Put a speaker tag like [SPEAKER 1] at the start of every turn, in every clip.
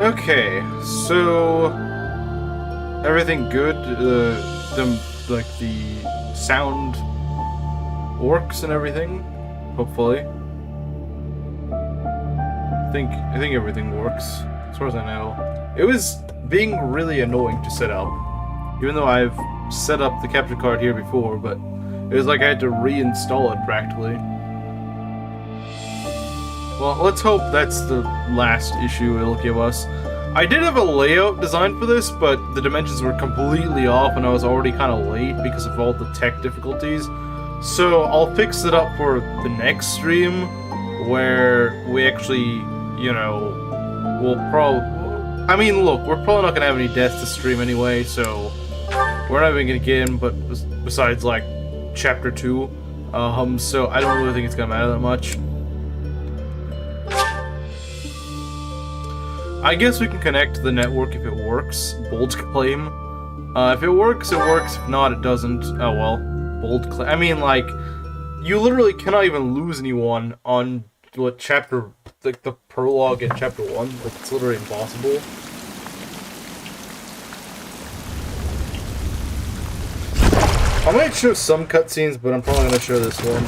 [SPEAKER 1] Okay, so everything good. The sound works and everything. Hopefully, I think everything works as far as I know. It was being really annoying to set up, even though I've set up the capture card here before, but it was like I had to reinstall it practically. Well, let's hope that's the last issue it'll give us. I did have a layout designed for this, but the dimensions were completely off and I was already kind of late because of all the tech difficulties. So I'll fix it up for the next stream, where we actually, you know, we'll probably... I mean, look, we're probably not going to have any deaths to stream anyway, so we're not even going to get in, but besides, like, Chapter 2, so I don't really think it's going to matter that much. I guess we can connect to the network if it works. Bold claim. If it works, it works. If not, it doesn't. Oh well. Bold claim. I mean, like, you literally cannot even lose anyone on what chapter, like the prologue in chapter 1. Like, it's literally impossible. I might show some cutscenes, but I'm probably gonna show this one.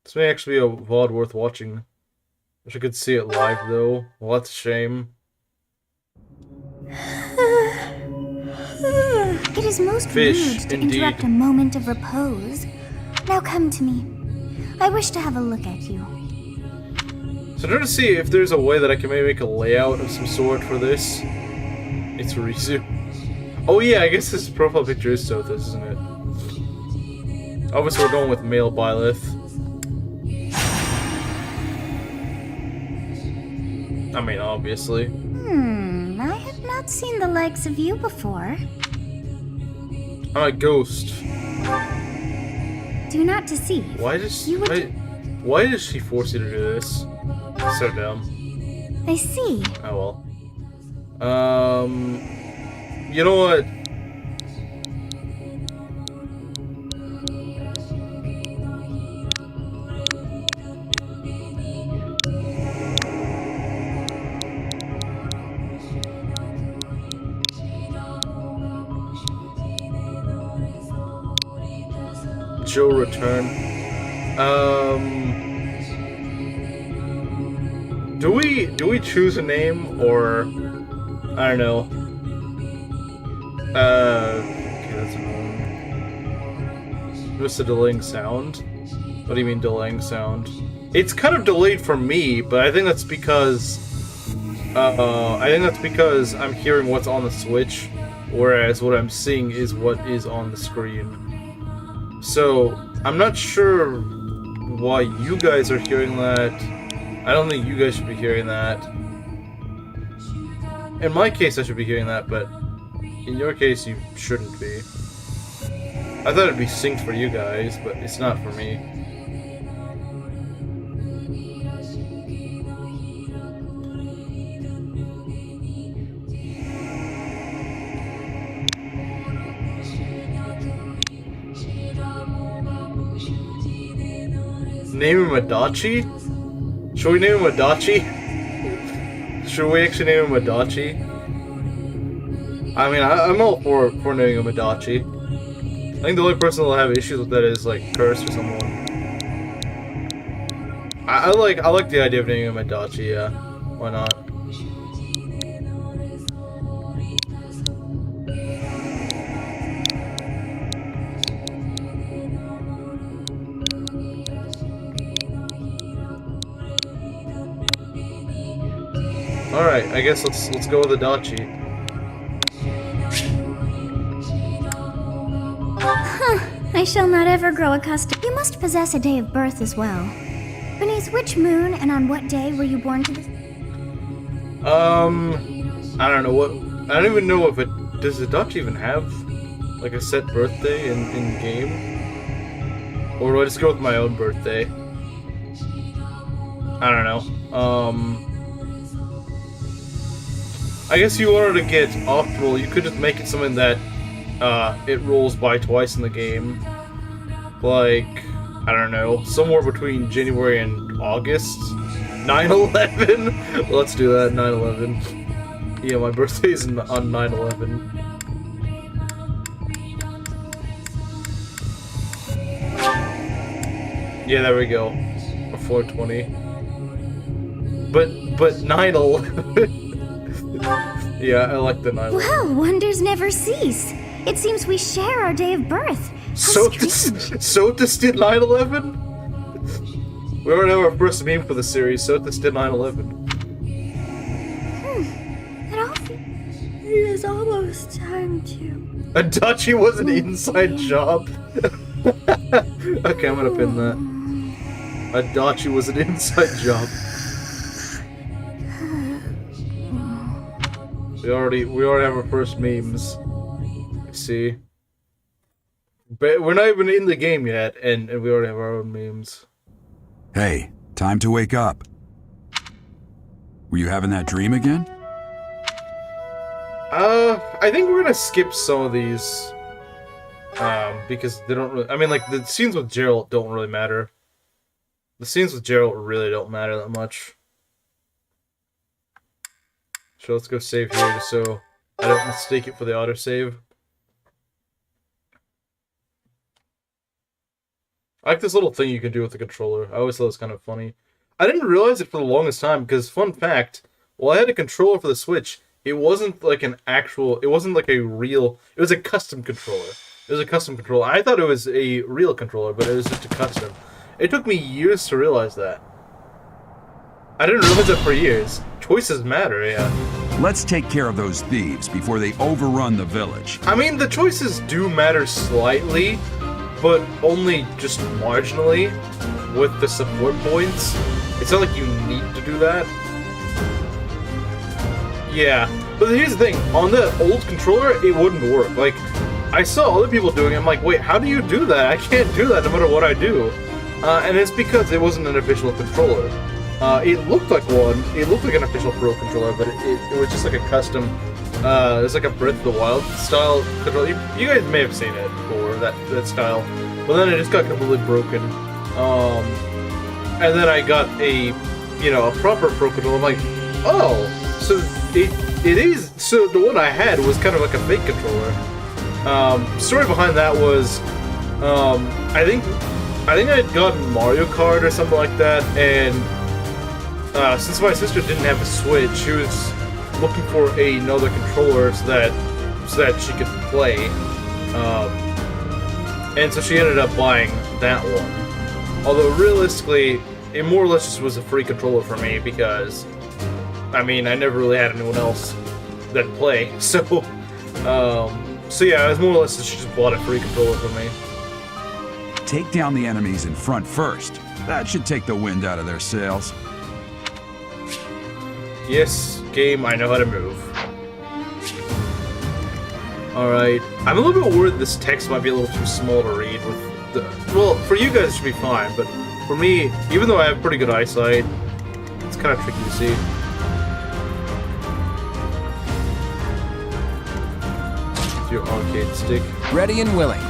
[SPEAKER 1] This may actually be a VOD worth watching. Wish I could see it live, though. Well, that's a shame.
[SPEAKER 2] It is most rude to interrupt a moment of repose. Now come to me. I wish to have a look at you.
[SPEAKER 1] So I'm trying to see if there's a way that I can maybe make a layout of some sort for this. It's Rizu. Oh yeah, I guess this profile picture is Sothis, isn't it? Obviously we're going with male Byleth. I mean, obviously.
[SPEAKER 2] I have not seen the likes of you before.
[SPEAKER 1] I'm a ghost.
[SPEAKER 2] Do not deceive.
[SPEAKER 1] Why does she force you to do this? So dumb.
[SPEAKER 2] I see.
[SPEAKER 1] Oh well. You know what? Joe return. Do we choose a name, or I don't know. Okay, that's annoying. Just a delaying sound. What do you mean delaying sound? It's kind of delayed for me, but I think that's because I'm hearing what's on the Switch, whereas what I'm seeing is what is on the screen. So, I'm not sure why you guys are hearing that. I don't think you guys should be hearing that. In my case, I should be hearing that, but in your case, you shouldn't be. I thought it'd be synced for you guys, but it's not for me. Name him Adachi? Should we name him Adachi? Should we actually name him Adachi? I mean, I'm all for naming him Adachi. I think the only person that'll have issues with that is, like, Curse or someone. I like the idea of naming him Adachi, yeah. Why not? Alright, I guess let's go with Adachi.
[SPEAKER 2] I shall not ever grow accustomed. You must possess a day of birth as well. Beneath which moon and on what day were you born to this?
[SPEAKER 1] I don't know what. I don't even know if it. Does Adachi even have like a set birthday in game? Or do I just go with my own birthday? I don't know. I guess you wanted to get optimal, you could just make it something that it rolls by twice in the game. Like, I don't know, somewhere between January and August. 9/11? Let's do that, 9/11. Yeah, my birthday's on 9/11. Yeah, there we go. A 420. But 9/11. Yeah, I like the 9/11.
[SPEAKER 2] Well, wonders never cease. It seems we share our day of birth.
[SPEAKER 1] Sotus did 9/11? We already have our first meme for the series. Sotus did 9/11.
[SPEAKER 2] It is almost time to...
[SPEAKER 1] Adachi was an inside job. Okay, I'm gonna pin that. Adachi was an inside job. We already have our first memes. See? But we're not even in the game yet, and we already have our own memes.
[SPEAKER 3] Hey, time to wake up. Were you having that dream again?
[SPEAKER 1] I think we're gonna skip some of these. Because they don't really... I mean, like, the scenes with Gerald don't really matter. The scenes with Gerald really don't matter that much. So let's go save here just so I don't mistake it for the autosave. I like this little thing you can do with the controller. I always thought it was kind of funny. I didn't realize it for the longest time because, fun fact, while I had a controller for the Switch, it wasn't like an actual... It wasn't like a real... It was a custom controller. It was a custom controller. I thought it was a real controller, but it was just a custom. It took me years to realize that. I didn't realize that for years. Choices matter, yeah.
[SPEAKER 3] Let's take care of those thieves before they overrun the village.
[SPEAKER 1] I mean, the choices do matter slightly, but only just marginally with the support points. It's not like you need to do that. Yeah, but here's the thing. On the old controller, it wouldn't work. Like, I saw other people doing it. I'm like, wait, how do you do that? I can't do that no matter what I do. And it's because it wasn't an official controller. It looked like one. It looked like an official Pro controller, but it was just like a custom. It's like a Breath of the Wild style controller. You guys may have seen it before, that style. But then it just got completely broken. And then I got a proper Pro controller. I'm like, oh, so it is. So the one I had was kind of like a fake controller. Story behind that was, I think I had gotten Mario Kart or something like that, and since my sister didn't have a Switch, she was looking for another controller so that she could play, and so she ended up buying that one. Although realistically, it more or less just was a free controller for me because, I mean, I never really had anyone else that play, so yeah, it was more or less that she just bought a free controller for me.
[SPEAKER 3] Take down the enemies in front first. That should take the wind out of their sails.
[SPEAKER 1] Yes, game, I know how to move. Alright. I'm a little bit worried this text might be a little too small to read with the... Well, for you guys it should be fine, but for me, even though I have pretty good eyesight, it's kind of tricky to see. With your arcade stick.
[SPEAKER 4] Ready and willing.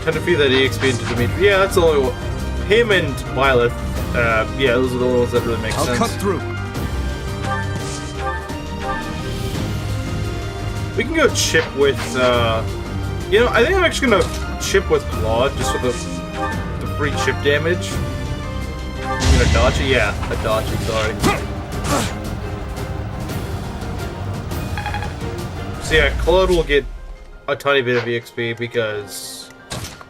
[SPEAKER 1] Trying to feed that EXP into Dimitri. Yeah, that's the only one. Him and Violet, yeah, those are the only ones that really make sense.
[SPEAKER 4] I'll cut through.
[SPEAKER 1] We can go chip with, I think I'm actually gonna chip with Claude, just for the free chip damage. You mean Adachi? Yeah, Adachi, sorry. So yeah, Claude will get a tiny bit of EXP because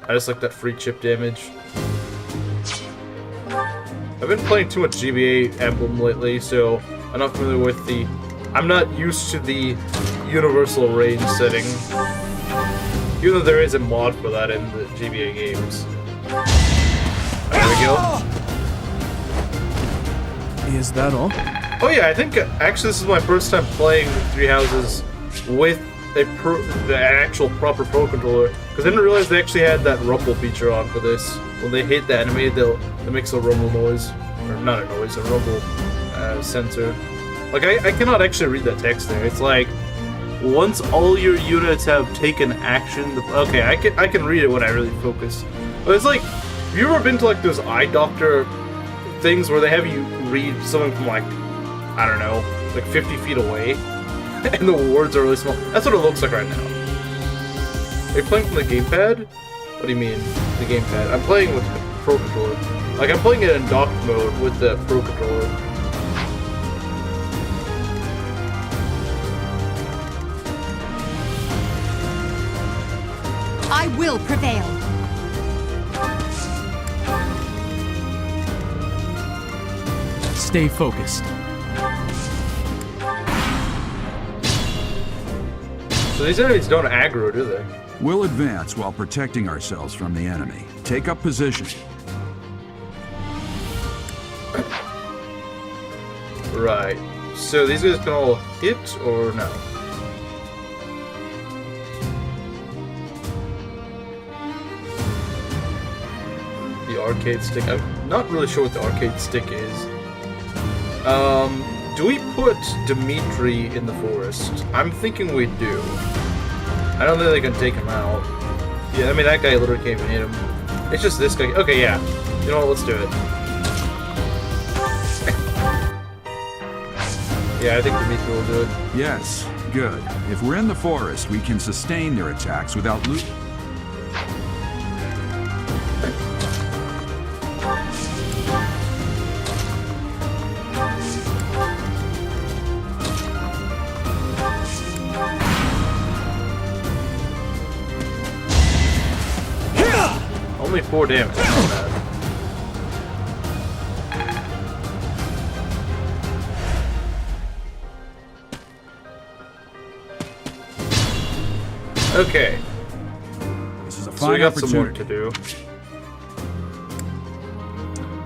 [SPEAKER 1] I just like that free chip damage. I've been playing too much GBA Emblem lately, so I'm not familiar with I'm not used to the universal range setting. Even though there is a mod for that in the GBA games. There we go.
[SPEAKER 4] Is that all?
[SPEAKER 1] Oh yeah, I think actually this is my first time playing Three Houses with the actual proper Pro controller, because I didn't realize they actually had that rumble feature on for this. When they hit the enemy, it makes a rumble noise, or not a noise, a rumble sensor. Like I cannot actually read that text there. It's like once all your units have taken action. Okay, I can read it when I really focus. But it's like, have you ever been to like those eye doctor things where they have you read something from like, I don't know, like 50 feet away, and the words are really small? That's what it looks like right now. Are you playing from the gamepad? What do you mean, the gamepad? I'm playing with the Pro Controller. Like, I'm playing it in docked mode with the Pro Controller.
[SPEAKER 5] I will prevail.
[SPEAKER 4] Stay focused.
[SPEAKER 1] So these enemies don't aggro, do they?
[SPEAKER 3] We'll advance while protecting ourselves from the enemy. Take up position.
[SPEAKER 1] Right. So these guys can all hit or no? The arcade stick. I'm not really sure what the arcade stick is. Do we put Dimitri in the forest? I'm thinking we do. I don't think they can take him out. Yeah, I mean, that guy literally can't even hit him. It's just this guy. Okay, yeah. You know what? Let's do it. Yeah, I think Dimitri will do it.
[SPEAKER 3] Yes, good. If we're in the forest, we can sustain their attacks without losing.
[SPEAKER 1] Only 4 damage. Not bad. Okay.
[SPEAKER 3] This is a
[SPEAKER 1] So we
[SPEAKER 3] fine
[SPEAKER 1] got some work
[SPEAKER 3] opportunity.
[SPEAKER 1] to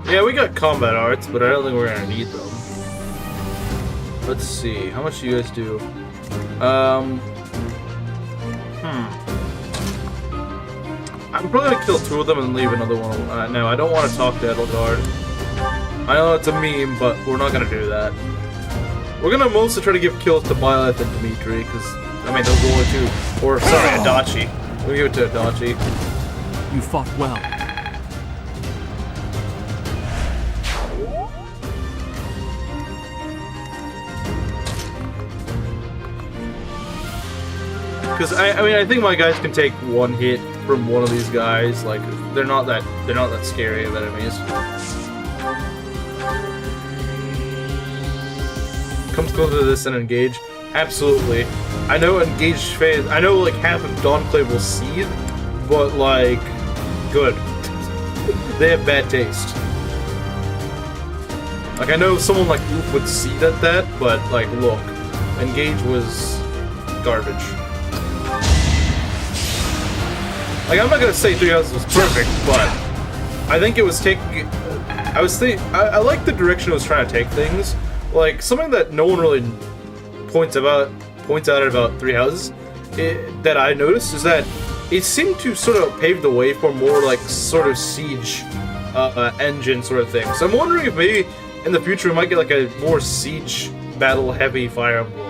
[SPEAKER 1] do. Yeah, we got combat arts, but I don't think we're gonna need them. Let's see. How much do you guys do? I'm probably gonna kill 2 of them and leave another one. No, I don't want to talk to Edelgard. I know it's a meme, but we're not gonna do that. We're gonna mostly try to give kills to Byleth and Dimitri, because, I mean, those are the only 2. Or, sorry, Adachi. We'll give it to Adachi.
[SPEAKER 4] You fought well.
[SPEAKER 1] Because I mean, I think my guys can take 1 hit from one of these guys. Like, they're not that scary of enemies. Comes closer to this and engage. Absolutely. I know engaged phase. I know like half of Dawnclave will seethe, but like, good. They have bad taste. Like, I know someone like Oof would seethe at that, but like, look, engage was garbage. Like, I'm not gonna say 3 houses was perfect, but I think it was taking. I like the direction it was trying to take things. Like, something that no one really points out about 3 houses that I noticed is that it seemed to sort of pave the way for more like sort of siege engine sort of thing. So I'm wondering if maybe in the future we might get like a more siege battle heavy Fire Emblem.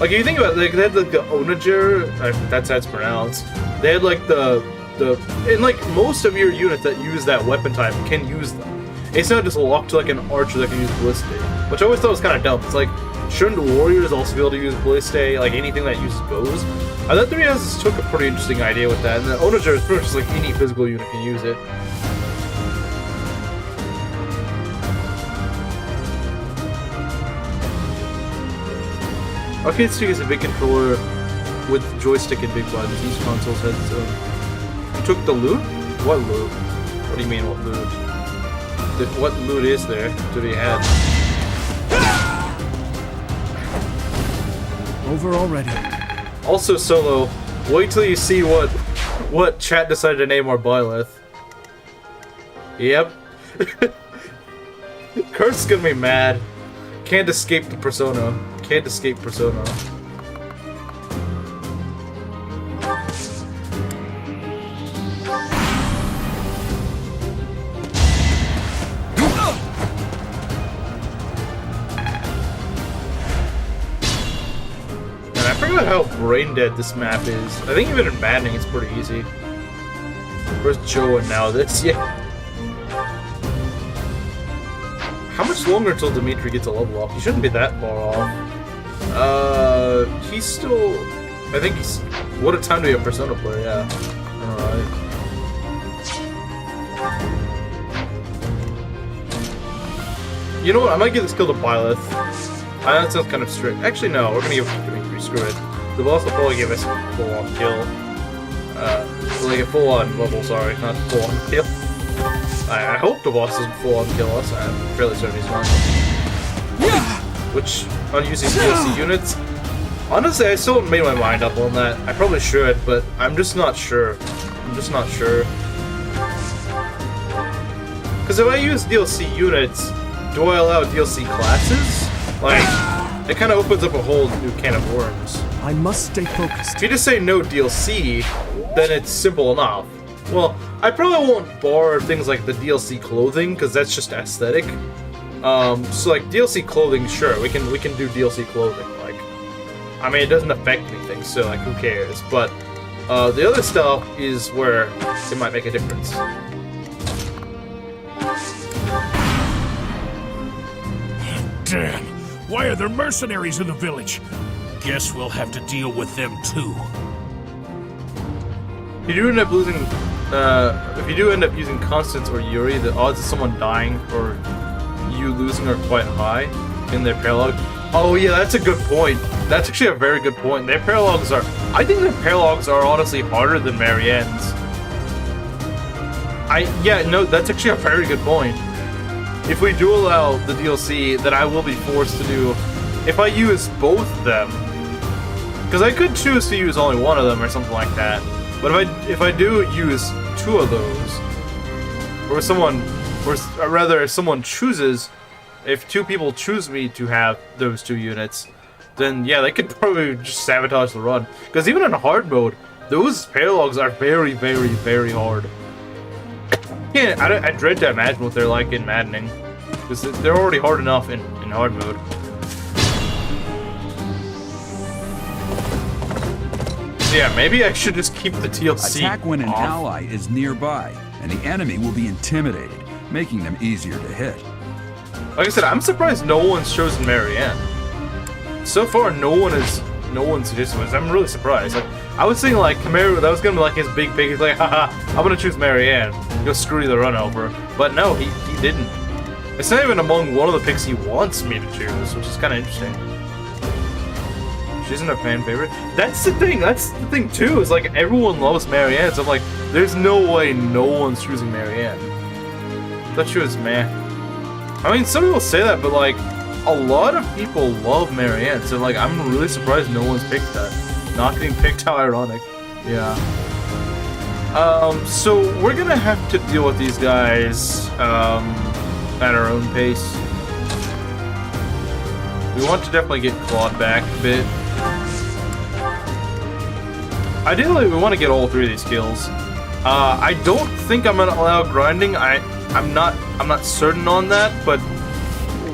[SPEAKER 1] Like, if you think about it, like, they had like the Onager, that's how it's pronounced. They had like and like most of your units that use that weapon type can use them. It's not just locked to like an archer that can use Balliste, which I always thought was kind of dumb. It's like, shouldn't warriors also be able to use Balliste, like anything that uses bows? I thought 3 houses took a pretty interesting idea with that, and the Onager is pretty much just like any physical unit can use it. Arcade Stick is a big controller with joystick and big buttons. Each console has its own. You took the loot? What loot? What do you mean, what loot? What loot is there to be had?
[SPEAKER 4] Over already.
[SPEAKER 1] Also, Solo, wait till you see what chat decided to name our Byleth. Yep. Kurt's gonna be mad. Can't escape the persona. Can't escape persona. And I forgot how brain dead this map is. I think even in Maddening it's pretty easy. Where's Joe and now this? Yeah. How much longer until Dimitri gets a level up? He shouldn't be that far off. He's still... I think he's... What a time to be a Persona player, yeah. Alright. You know what? I might give this kill to Byleth. That sounds kind of strict. Actually, no. We're gonna give it to Dimitri. Screw it. The boss will probably give us a full-on kill. Like a full-on level, sorry. Not full-on kill. I hope the boss doesn't full-on kill us. I'm fairly certain he's not. Which, on using DLC units... Honestly, I still haven't made my mind up on that. I probably should, but I'm just not sure. Because if I use DLC units, do I allow DLC classes? Like, it kind of opens up a whole new can of worms.
[SPEAKER 4] I must stay focused.
[SPEAKER 1] If you just say no DLC, then it's simple enough. Well, I probably won't bar things like the DLC clothing, because that's just aesthetic. So like DLC clothing, sure, we can do DLC clothing. Like, I mean, it doesn't affect anything, so like, who cares? But the other stuff is where it might make a difference.
[SPEAKER 5] Damn! Why are there mercenaries in the village? Guess we'll have to deal with them too.
[SPEAKER 1] If you do end up losing, if you do end up using Constance or Yuri, the odds of someone dying or you losing are quite high in their paralogue. Oh yeah, that's a good point. That's actually a very good point. Their paralogues are... I think their paralogues are honestly harder than Marianne's. Yeah, no, that's actually a very good point. If we do allow the DLC, then I will be forced to do... If I use both of them... Because I could choose to use only one of them or something like that. But if I do use two of those, or someone... Or rather, if someone chooses... If two people choose me to have those two units, then yeah, they could probably just sabotage the run. Because even in hard mode, those paralogues are very, very, very hard. I dread to imagine what they're like in Maddening. Because they're already hard enough in hard mode. So yeah, maybe I should just keep the DLC
[SPEAKER 3] Attack when an
[SPEAKER 1] off.
[SPEAKER 3] ally is nearby, and the enemy will be intimidated, making them easier to hit.
[SPEAKER 1] Like I said, I'm surprised no one's chosen Marianne. So far, no one's suggested this. I'm really surprised. Like, I was thinking like Camaro, that was gonna be like his big pick. He's like, haha, I'm gonna choose Marianne. Go screw the run over. But no, he didn't. It's not even among one of the picks he wants me to choose, which is kind of interesting. She isn't a fan favorite. That's the thing. That's the thing too. Is like everyone loves Marianne. So I'm like, there's no way no one's choosing Marianne. I thought she was meh. I mean, some people say that, but like, a lot of people love Marianne, so like, I'm really surprised no one's picked that. Not getting picked, how ironic. Yeah. So we're gonna have to deal with these guys, at our own pace. We want to definitely get Claude back a bit. Ideally, we want to get all three of these kills. I don't think I'm gonna allow grinding. I'm not certain on that, but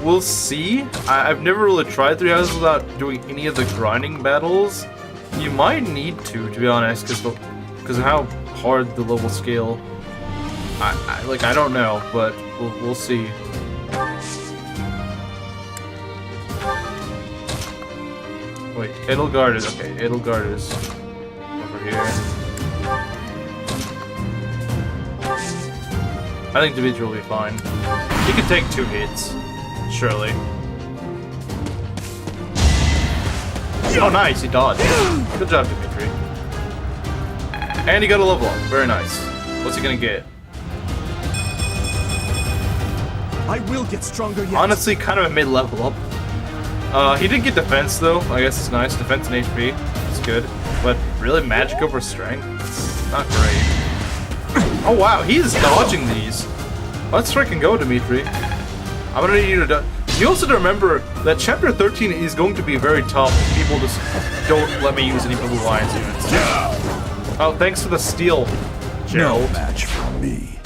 [SPEAKER 1] we'll see. I've never really tried 3 houses without doing any of the grinding battles. You might need to be honest, because of how hard the level scale. I don't know, but we'll see. Wait, Edelgard is okay. Edelgard is over here. I think Dimitri will be fine. He can take 2 hits, surely. Oh, nice, he dodged. Good job, Dimitri. And he got a level up. Very nice. What's he gonna get?
[SPEAKER 4] I will get stronger yet.
[SPEAKER 1] Honestly, kind of a mid-level up. He didn't get defense, though. I guess it's nice. Defense and HP. It's good. But really, magic over strength? It's not great. Oh wow, he is dodging these. Let's freaking go, Dimitri. I'm gonna need you to you also have to remember that Chapter 13 is going to be very tough if people just don't let me use any Blue Lions units. Oh, thanks for the steal, Gerald.
[SPEAKER 3] No match for me.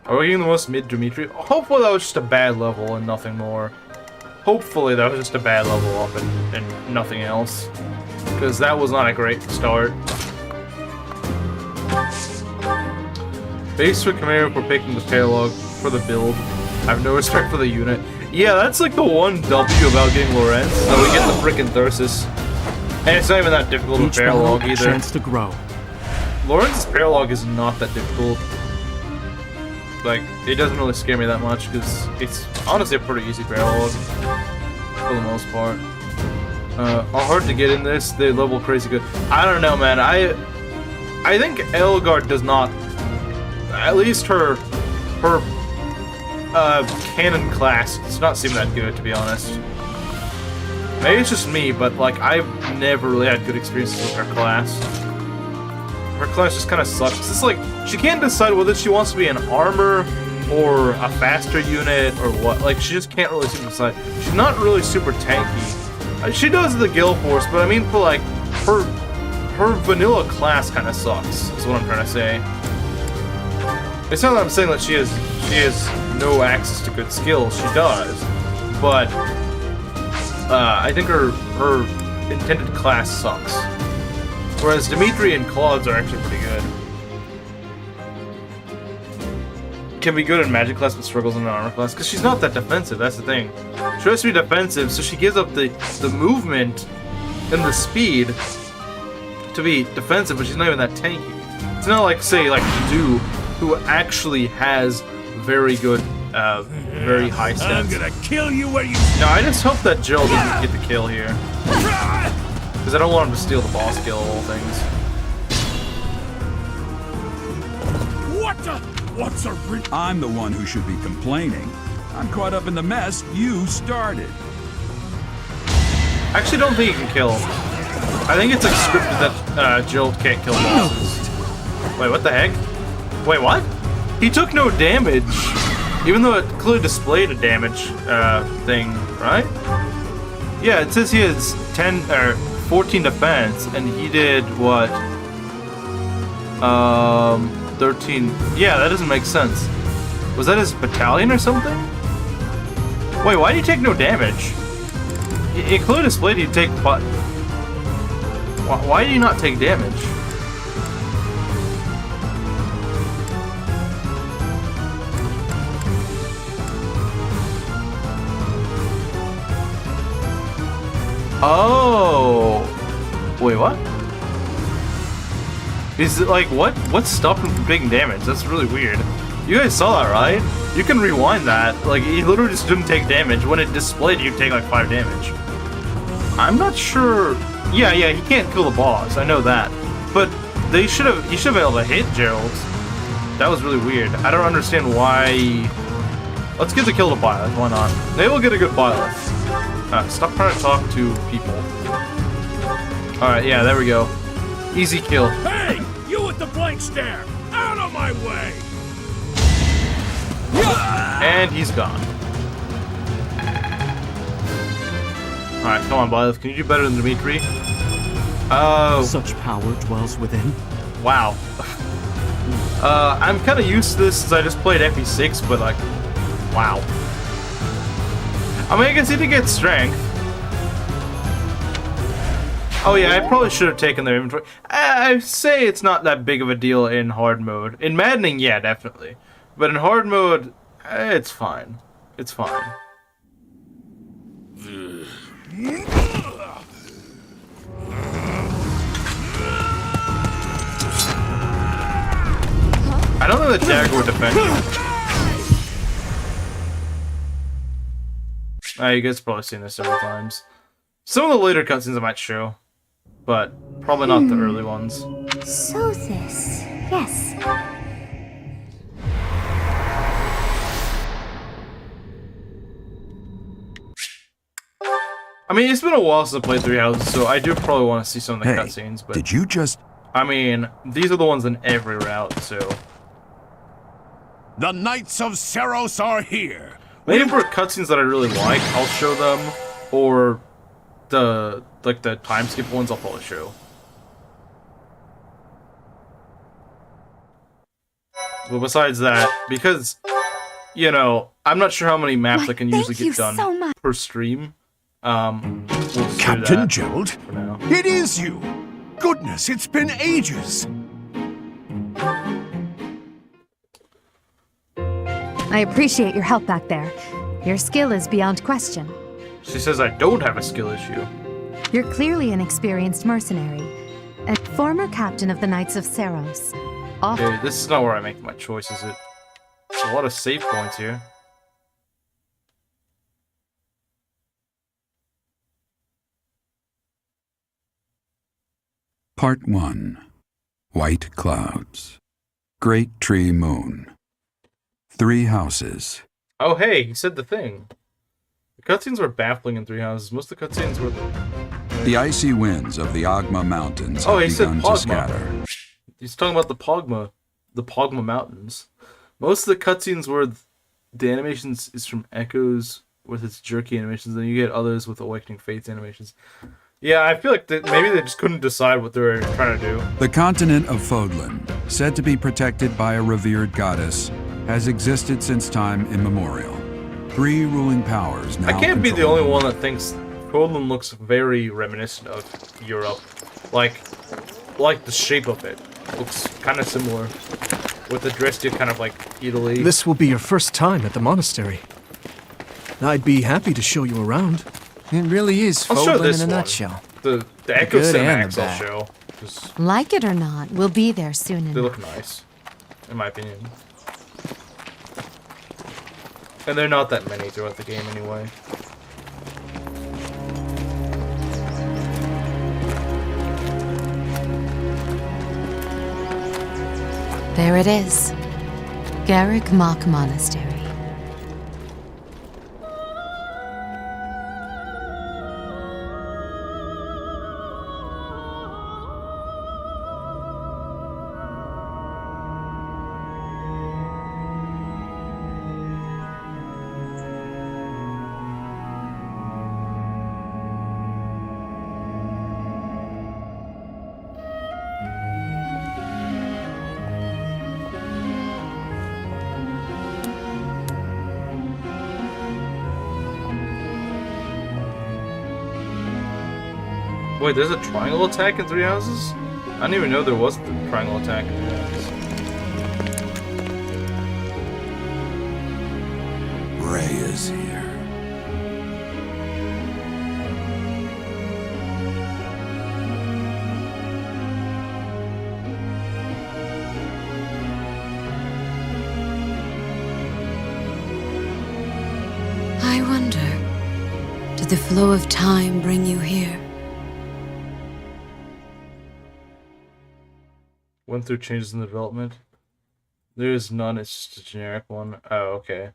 [SPEAKER 1] Are we getting the most mid, Dimitri? Hopefully that was just a bad level and nothing more. Hopefully that was just a bad level up and nothing else. Because that was not a great start. Base for command for picking the paralogue for the build. I have no respect for the unit. Yeah, that's like the one W about getting Lorenz. So we get the frickin' Thyrsus. And it's not even that difficult
[SPEAKER 4] Each
[SPEAKER 1] to paralogue
[SPEAKER 4] battle, a
[SPEAKER 1] either.
[SPEAKER 4] chance to grow.
[SPEAKER 1] Lorenz's paralogue is not that difficult. Like, it doesn't really scare me that much because it's honestly a pretty easy paralogue for the most part. Are hard to get in this. They level crazy good. I don't know, man. I think Elgard does not. At least her cannon class does not seem that good, to be honest. Maybe it's just me, but like I've never really had good experiences with her class. Her class just kind of sucks. It's like she can't decide whether she wants to be an armor or a faster unit or what. Like she just can't really seem to decide. She's not really super tanky. She does the Gale Force, but I mean for like her vanilla class kind of sucks. Is what I'm trying to say. It's not that I'm saying that she has no access to good skills. She does, but I think her intended class sucks. Whereas Dimitri and Claude's are actually pretty good. Can be good in magic class but struggles in the armor class because she's not that defensive. That's the thing. She has to be defensive, so she gives up the movement and the speed to be defensive, but she's not even that tanky. It's not like say like Du, who actually has very good, very high stats.
[SPEAKER 5] I'm gonna kill you where you.
[SPEAKER 1] No, I just hope that Jill doesn't get the kill here. Because I don't want him to steal the boss kill of all things.
[SPEAKER 5] What the? What's a
[SPEAKER 3] I'm the one who should be complaining. I'm caught up in the mess you started.
[SPEAKER 1] I actually don't think he can kill him. I think it's like scripted that Jill can't kill bosses. Wait, what the heck? Wait, what? He took no damage, even though it clearly displayed a damage thing, right? Yeah, it says he has 14 defense, and he did what? 13. Yeah, that doesn't make sense. Was that his battalion or something? Wait, why did he take no damage? It clearly displayed he'd take. Why did he not take damage? Oh, wait, what? Is it like what stopped him from taking damage? That's really weird. You guys saw that, right? You can rewind that. Like he literally just didn't take damage. When it displayed, you'd take like 5 damage. I'm not sure. Yeah, he can't kill the boss. I know that, but he should have been able to hit Gerald. That was really weird. I don't understand why. Let's get the kill to Byleth. Why not? Maybe we'll get a good Byleth. Stop trying to talk to people. Alright, yeah, there we go. Easy kill.
[SPEAKER 5] Hey! You with the blank stare! Out of my way!
[SPEAKER 1] And he's gone. Alright, come on, Byleth. Can you do better than Dimitri? Oh.
[SPEAKER 4] Such power dwells within.
[SPEAKER 1] Wow. I'm kind of used to this since I just played FE6, but like, wow. I mean, I guess he did get strength. Oh yeah, I probably should have taken their inventory. I say it's not that big of a deal in hard mode. In maddening, yeah, definitely. But in hard mode, it's fine. It's fine. I don't know that dagger would defend you. You guys have probably seen this several times. Some of the later cutscenes I might show, but probably not the early ones.
[SPEAKER 2] So this, yes.
[SPEAKER 1] I mean, it's been a while since I played Three Houses, so I do probably want to see some of the
[SPEAKER 3] Hey,
[SPEAKER 1] cutscenes, but
[SPEAKER 3] did you just...
[SPEAKER 1] I mean, these are the ones in every route, so...
[SPEAKER 5] The Knights of Seros are here!
[SPEAKER 1] Maybe for cutscenes that I really like, I'll show them, or the time skip ones I'll probably show. But besides that, because, you know, I'm not sure how many maps I can usually get done per stream. We'll just do
[SPEAKER 5] Captain
[SPEAKER 1] that
[SPEAKER 5] Gerald?
[SPEAKER 1] for now.
[SPEAKER 5] It is you! Goodness, it's been ages!
[SPEAKER 6] I appreciate your help back there. Your skill is beyond question.
[SPEAKER 1] She says I don't have a skill issue.
[SPEAKER 6] You're clearly an experienced mercenary, and former captain of the Knights of Seros.
[SPEAKER 1] Okay, this is not where I make my choice, is it? There's a lot of save points here.
[SPEAKER 3] Part 1. White Clouds. Great Tree Moon. 3 houses.
[SPEAKER 1] Oh hey, he said the thing. The cutscenes were baffling in 3 houses. Most of the cutscenes were...
[SPEAKER 3] The icy winds of the Ogma Mountains have
[SPEAKER 1] he said
[SPEAKER 3] begun to
[SPEAKER 1] Pogma.
[SPEAKER 3] scatter.
[SPEAKER 1] He's talking about the Pogma Mountains. Most of the cutscenes where the animations is from Echoes with its jerky animations, then you get others with Awakening Fates animations. Yeah, I feel like maybe they just couldn't decide what they were trying to do.
[SPEAKER 3] The continent of Fodlan, said to be protected by a revered goddess, has existed since time immemorial. 3 ruling powers now
[SPEAKER 1] I can't be the
[SPEAKER 3] control
[SPEAKER 1] only one that thinks Fodlan looks very reminiscent of Europe. Like the shape of it. Looks kind of similar. With the dress to kind of like Italy.
[SPEAKER 7] This will be your first time at the monastery. I'd be happy to show you around.
[SPEAKER 8] It really is
[SPEAKER 1] I'll show
[SPEAKER 8] Fodlan
[SPEAKER 1] this
[SPEAKER 8] in a
[SPEAKER 1] one.
[SPEAKER 8] nutshell.
[SPEAKER 1] The Echo
[SPEAKER 8] good and
[SPEAKER 1] Cinematics
[SPEAKER 8] the
[SPEAKER 1] I'll
[SPEAKER 8] bad.
[SPEAKER 1] show. 'Cause
[SPEAKER 6] Like it or not, we'll be there soon
[SPEAKER 1] they
[SPEAKER 6] enough.
[SPEAKER 1] look nice. In my opinion. And they're not that many throughout the game anyway.
[SPEAKER 6] There it is. Garrick Mach Monastery.
[SPEAKER 1] Wait, there's a triangle attack in 3 houses? I didn't even know there was a triangle attack in 3 houses.
[SPEAKER 3] Ray is here.
[SPEAKER 9] I wonder, did the flow of time bring you here?
[SPEAKER 1] Went through changes in the development. There is none, it's just a generic one. Oh, okay.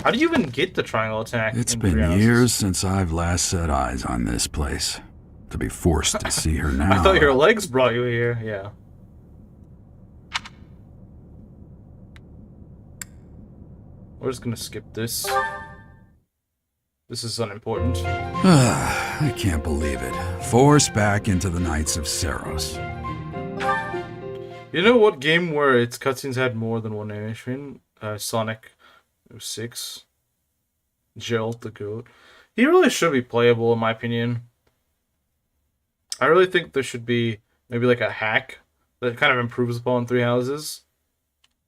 [SPEAKER 1] How do you even get the triangle attack?
[SPEAKER 3] It's
[SPEAKER 1] in
[SPEAKER 3] been
[SPEAKER 1] 3 houses?
[SPEAKER 3] years since I've last set eyes on this place. To be forced to see her now.
[SPEAKER 1] I thought your legs brought you here, yeah. We're just gonna skip this. This is unimportant.
[SPEAKER 3] I can't believe it. Forced back into the Knights of Seros.
[SPEAKER 1] You know what game where its cutscenes had more than one animation? Sonic 06. Jill the goat. He really should be playable in my opinion. I really think there should be maybe like a hack that kind of improves upon 3 houses.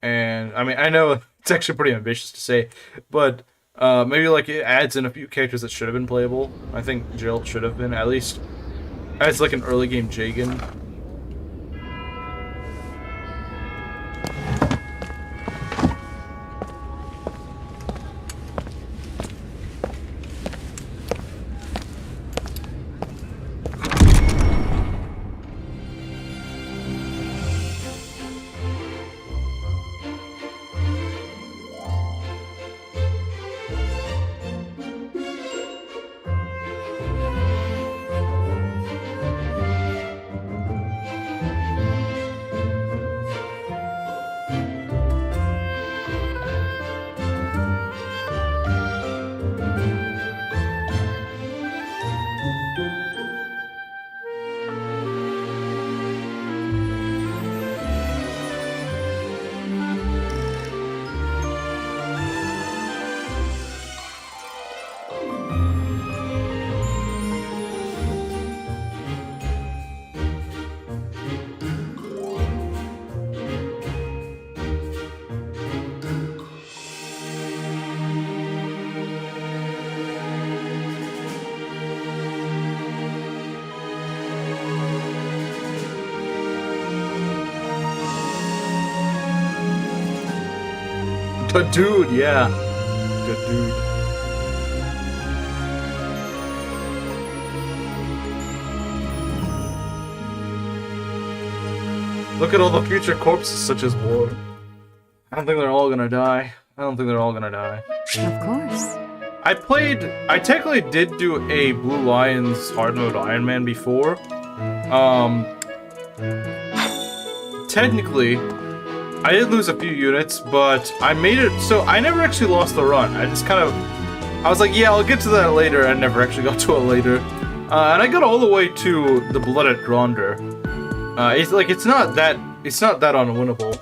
[SPEAKER 1] And I mean, I know it's actually pretty ambitious to say, but maybe like it adds in a few characters that should have been playable. I think Jill should have been, at least as like an early game Jagan. The dude, yeah. The dude. Look at all the future corpses such as war. I don't think they're all gonna die.
[SPEAKER 6] Of course.
[SPEAKER 1] I technically did do a Blue Lions hard mode Ironman before. Technically, I did lose a few units, but I made it so I never actually lost the run. I just kind of, I was like, yeah, I'll get to that later. I never actually got to it later. And I got all the way to the Blooded Gronder. It's not that unwinnable.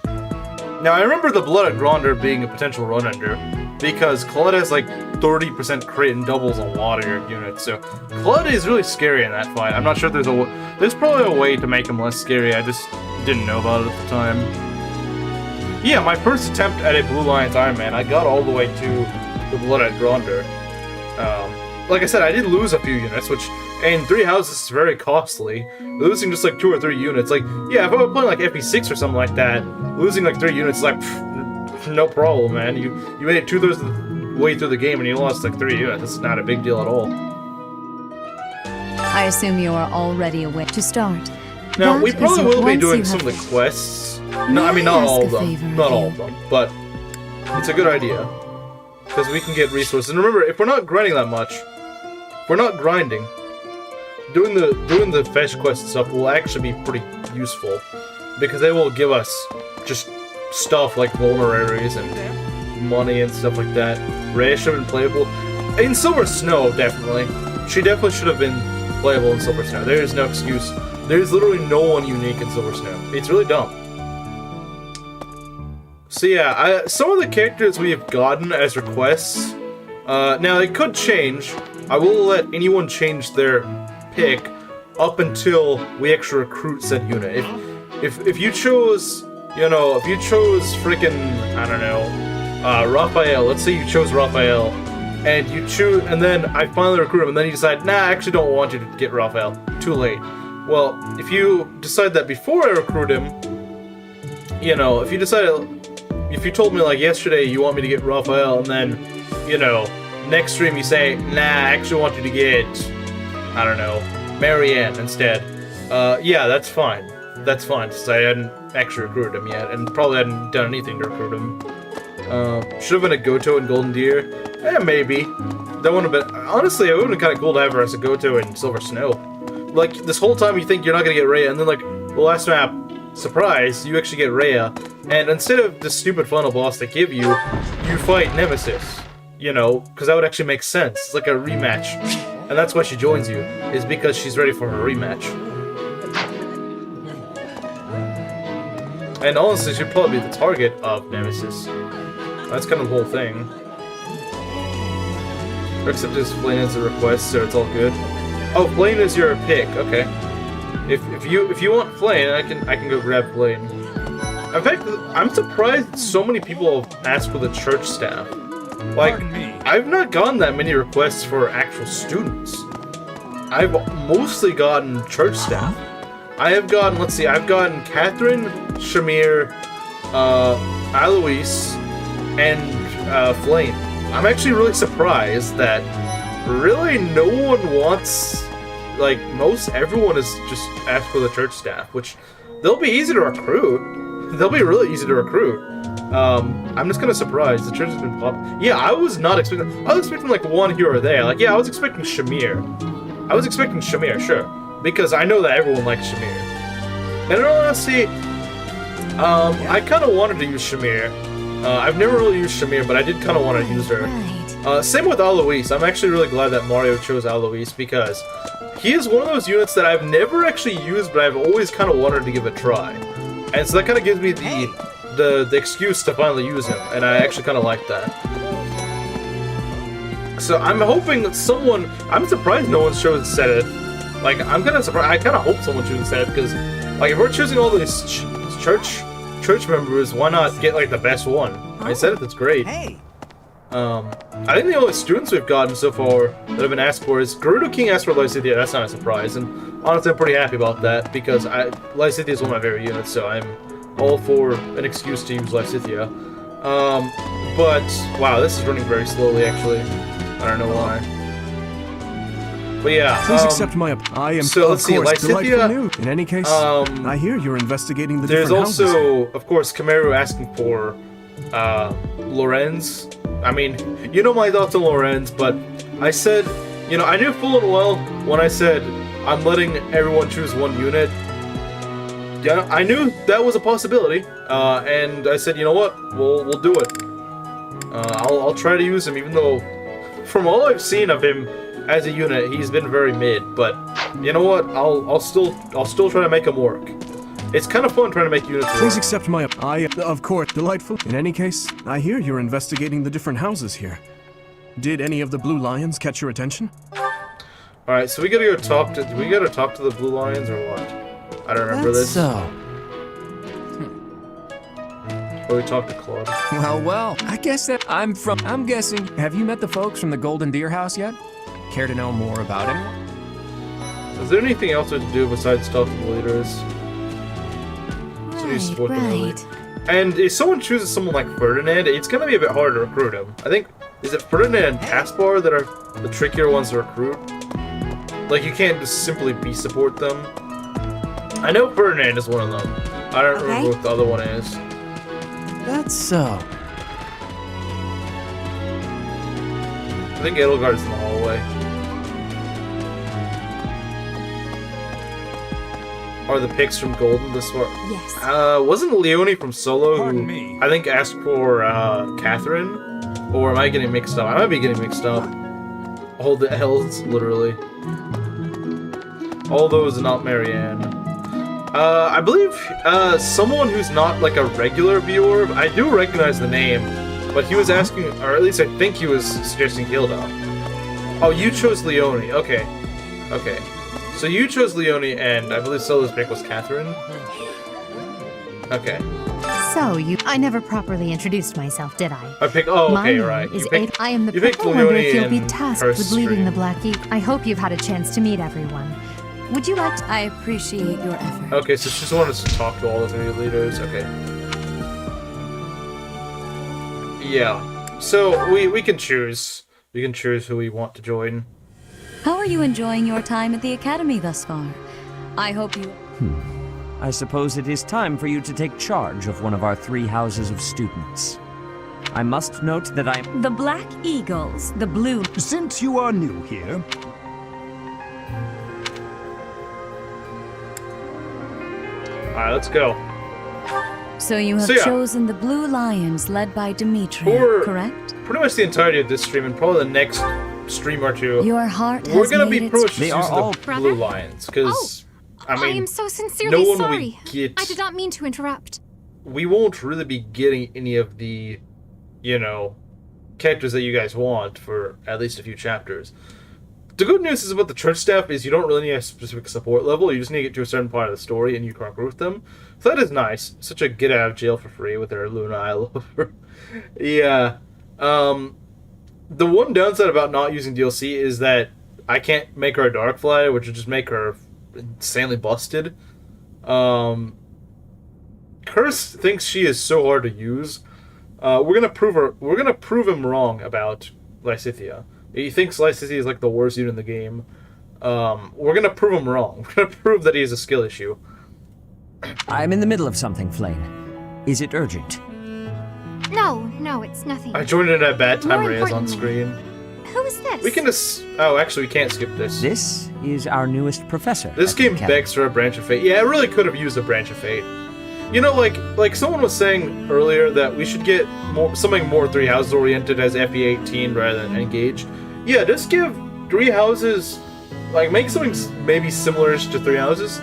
[SPEAKER 1] Now, I remember the Blooded Gronder being a potential run-ender, because Clud has like 30% crit and doubles a lot of your units, so Clud is really scary in that fight. I'm not sure if there's probably a way to make him less scary, I just didn't know about it at the time. Yeah, my first attempt at a Blue Lions Ironman, I got all the way to the Blooded Gronder. Like I said, I did lose a few units, which in 3 houses is very costly. Losing just like 2 or 3 units, like, yeah, if I were playing like FE6 or something like that, losing like 3 units is like, pff, no problem, man. You made it 2/3 of the way through the game and you lost like 3 units. It's not a big deal at all.
[SPEAKER 6] I assume you are already aware to start.
[SPEAKER 1] Now,
[SPEAKER 6] That
[SPEAKER 1] we
[SPEAKER 6] is
[SPEAKER 1] probably will be
[SPEAKER 6] once
[SPEAKER 1] doing
[SPEAKER 6] you
[SPEAKER 1] some of
[SPEAKER 6] have-
[SPEAKER 1] the quests. No,
[SPEAKER 9] May
[SPEAKER 1] I mean,
[SPEAKER 9] I
[SPEAKER 1] not
[SPEAKER 9] ask
[SPEAKER 1] all
[SPEAKER 9] a
[SPEAKER 1] of them.
[SPEAKER 9] favor of
[SPEAKER 1] Not all
[SPEAKER 9] you?
[SPEAKER 1] of them, but it's a good idea. Because we can get resources. And remember, if we're not grinding that much, if we're not grinding, doing the fetch quest stuff will actually be pretty useful. Because they will give us just stuff like vulneraries and money and stuff like that. Rhea should have been playable. In Silver Snow, definitely. She definitely should have been playable in Silver Snow. There is no excuse. There's literally no one unique in Silver Snow. It's really dumb. So yeah, some of the characters we have gotten as requests, now it could change. I will let anyone change their pick up until we actually recruit said unit. If you chose, if you chose freaking, I don't know, Raphael, let's say you chose Raphael, and you choose, and then I finally recruit him, and then you decide, nah, I actually don't want you to get Raphael. Too late. Well, if you decide that before I recruit him, if you told me like yesterday you want me to get Raphael, and then, next stream you say, nah, I actually want you to get, I don't know, Marianne instead. Yeah, that's fine. That's fine, since I hadn't actually recruited him yet, and probably hadn't done anything to recruit him. Should have been a Goto and Golden Deer. Maybe. That would have been, honestly, it would have been kind of cool to have her as a Goto in Silver Snow. Like, this whole time you think you're not gonna get Rhea, and then like, the last map, surprise, you actually get Rhea, and instead of the stupid final boss they give you, you fight Nemesis. Because that would actually make sense. It's like a rematch. And that's why she joins you, is because she's ready for her rematch. And honestly, she'd probably be the target of Nemesis. That's kind of the whole thing. Except this Flame is a request, so it's all good. Oh, Flame is your pick. Okay. If you want Flame, I can go grab Flame. In fact, I'm surprised so many people have asked for the church staff. Like, I've not gotten that many requests for actual students. I've mostly gotten church staff. I have gotten, let's see, I've gotten Catherine, Shamir, Alois, and Flame. I'm actually really surprised that really no one wants, like, everyone has just asked for the church staff, which they'll be easy to recruit. They'll be really easy to recruit. I'm just kind of surprised. The church has been popping. Yeah, I was not expecting, I was expecting like one here or there. Like, yeah, I was expecting Shamir. Sure. Because I know that everyone likes Shamir. And in all honesty, I kind of wanted to use Shamir. I've never really used Shamir, but I did kind of want to use her. Same with Alois. I'm actually really glad that Mario chose Alois because he is one of those units that I've never actually used, but I've always kind of wanted to give a try. And so that kind of gives me the excuse to finally use him, and I actually kind of like that. So I'm hoping that I'm surprised no one's chosen Seth. Like, I'm kind of surprised, I kind of hope someone chooses Seth, because, like, if we're choosing all these church members, why not get, like, the best one? I said it, that's great. I think the only students we've gotten so far that have been asked for is Gerudo King asked for Lysithea. That's not a surprise, and honestly I'm pretty happy about that because Lysithea is one of my favorite units, so I'm all for an excuse to use Lysithea. But, wow, this is running very slowly, actually. I don't know why. But yeah,
[SPEAKER 7] Please accept my... I am,
[SPEAKER 1] so let's
[SPEAKER 7] of
[SPEAKER 1] see,
[SPEAKER 7] course,
[SPEAKER 1] Lysithea,
[SPEAKER 7] delightful news. In any case, I hear you're investigating the
[SPEAKER 1] there's
[SPEAKER 7] different houses.
[SPEAKER 1] also, of course, Cameru asking for, Lorenz. I mean, you know my thoughts on Lorenz, but I said, you know, I knew full and well when I said I'm letting everyone choose one unit. Yeah, I knew that was a possibility, and I said, you know what, we'll do it. I'll try to use him, even though, from all I've seen of him as a unit, he's been very mid. But you know what, I'll still try to make him work. It's kind of fun trying to make units work.
[SPEAKER 7] Please accept my... I am, of course, delightful. In any case, I hear you're investigating the different houses here. Did any of the Blue Lions catch your attention?
[SPEAKER 1] All right, so we gotta go talk to. Do we gotta talk to the Blue Lions or what? I don't remember this.
[SPEAKER 4] So,
[SPEAKER 1] Or we talk to Claude.
[SPEAKER 8] Well, I guess that I'm guessing. Have you met the folks from the Golden Deer House yet? Care to know more about him?
[SPEAKER 1] Is there anything else to do besides talk to the leaders? So you support them early.
[SPEAKER 2] Right.
[SPEAKER 1] And if someone chooses someone like Ferdinand, it's gonna be a bit harder to recruit him. I think, is it Ferdinand and Caspar that are the trickier ones to recruit? Like, you can't just simply support them. I know Ferdinand is one of them. I don't remember what the other one is.
[SPEAKER 8] That's so.
[SPEAKER 1] I think Edelgard's in the hallway. Are the picks from Golden this far?
[SPEAKER 2] Yes.
[SPEAKER 1] Wasn't Leonie from Solo
[SPEAKER 5] Pardon
[SPEAKER 1] who
[SPEAKER 5] me.
[SPEAKER 1] I think asked for Catherine? Or am I getting mixed up? I might be getting mixed up. All the L's, literally. All those not Marianne. I believe someone who's not like a regular viewer, I do recognize the name, but he was asking, or at least I think he was suggesting Hilda. Oh, you chose Leonie. Okay. Okay. So you chose Leonie, and I believe Solo's pick was Catherine? Okay.
[SPEAKER 6] So I never properly introduced myself, did I?
[SPEAKER 1] I picked, oh,
[SPEAKER 6] My
[SPEAKER 1] okay,
[SPEAKER 6] name
[SPEAKER 1] right.
[SPEAKER 6] is
[SPEAKER 1] You picked,
[SPEAKER 6] I am the
[SPEAKER 1] you picked
[SPEAKER 6] I wonder if
[SPEAKER 1] Leonie
[SPEAKER 6] you'll be
[SPEAKER 1] in
[SPEAKER 6] tasked
[SPEAKER 1] first
[SPEAKER 6] with leading
[SPEAKER 1] stream.
[SPEAKER 6] the Black Eagle. I hope you've had a chance to meet everyone. Would you like to...
[SPEAKER 9] I appreciate your effort.
[SPEAKER 1] Okay, so she just wanted us to talk to all the three leaders. Okay. Yeah. So we can choose. We can choose who we want to join.
[SPEAKER 10] How are you enjoying your time at the Academy thus far? I hope you...
[SPEAKER 11] I suppose it is time for you to take charge of one of our 3 houses of students. I must note that I'm...
[SPEAKER 10] The Black Eagles, the Blue...
[SPEAKER 5] Since you are new here,
[SPEAKER 1] Alright, let's go.
[SPEAKER 10] So you have
[SPEAKER 1] So, yeah.
[SPEAKER 10] chosen the Blue Lions led by Dimitri,
[SPEAKER 1] For-
[SPEAKER 10] correct?
[SPEAKER 1] Pretty much the entirety of this stream and probably the next stream or two.
[SPEAKER 10] Your heart
[SPEAKER 1] We're
[SPEAKER 10] has
[SPEAKER 1] gonna
[SPEAKER 10] made
[SPEAKER 1] be
[SPEAKER 10] its...
[SPEAKER 1] pretty much
[SPEAKER 11] They
[SPEAKER 1] just
[SPEAKER 11] are
[SPEAKER 1] using the
[SPEAKER 11] all-
[SPEAKER 1] Blue Lions, because, I mean,
[SPEAKER 12] am so sincerely
[SPEAKER 1] no one
[SPEAKER 12] sorry.
[SPEAKER 1] will get...
[SPEAKER 12] I did not mean to interrupt.
[SPEAKER 1] We won't really be getting any of the, you know, characters that you guys want for at least a few chapters. The good news is about the church staff is you don't really need a specific support level, you just need to get to a certain part of the story and you can recruit them. So that is nice. Such a get out of jail for free with their Luna I love her. Yeah. The one downside about not using DLC is that I can't make her a Darkfly, which would just make her insanely busted. Curse thinks she is so hard to use. We're gonna prove him wrong about Lysithea. He thinks Lysithea is like the worst unit in the game. We're gonna prove him wrong. We're gonna prove that he has a skill issue.
[SPEAKER 11] I'm in the middle of something, Flame. Is it urgent?
[SPEAKER 12] No, it's nothing.
[SPEAKER 1] I joined it at a bad time.
[SPEAKER 12] More
[SPEAKER 1] Rhea's on
[SPEAKER 12] importantly-
[SPEAKER 1] screen.
[SPEAKER 12] Who is this?
[SPEAKER 1] We can just. Oh, actually, we can't skip this.
[SPEAKER 11] This is our newest professor.
[SPEAKER 1] This
[SPEAKER 11] at the
[SPEAKER 1] game
[SPEAKER 11] Academy.
[SPEAKER 1] begs for a branch of fate. Yeah, it really could have used a branch of fate. You know, like someone was saying earlier that we should get something more 3 houses oriented as FE18 rather than engaged. Yeah, just give 3 houses, like make something maybe similar to 3 houses,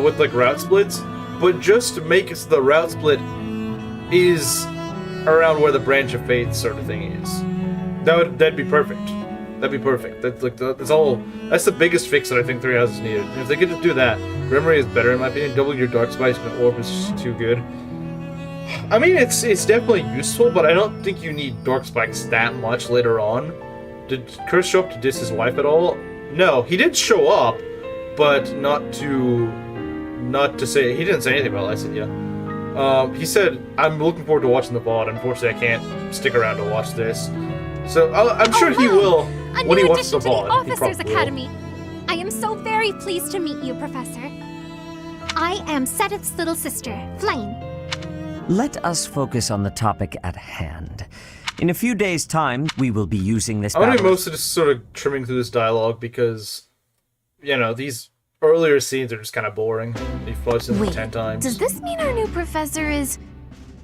[SPEAKER 1] with like route splits, but just make the route split is around where the branch of fate sort of thing is. That'd be perfect. That'd be perfect. That's like that's all. That's the biggest fix that I think 3 houses needed. And if they could just do that, Grimoire is better in my opinion. Double your Dark Spice and Orb is just too good. I mean, it's definitely useful, but I don't think you need Dark Spikes that much later on. Did Curse show up to diss his wife at all? No, he did show up, but not to say he didn't say anything about Lysithea. He said, I'm looking forward to watching the VOD. Unfortunately, I can't stick around to watch this. So I'm sure he will when he watches the VOD.
[SPEAKER 12] A new addition to the Officers Academy. I am so very pleased to meet you, Professor. I am Sedith's little sister, Flame.
[SPEAKER 11] Let us focus on the topic at hand. In a few days' time, we will be using this.
[SPEAKER 1] I'm gonna be mostly just sort of trimming through this dialogue because, you know, these earlier scenes are just kind of boring. He flushed them 10 times.
[SPEAKER 12] Does this mean our new professor is...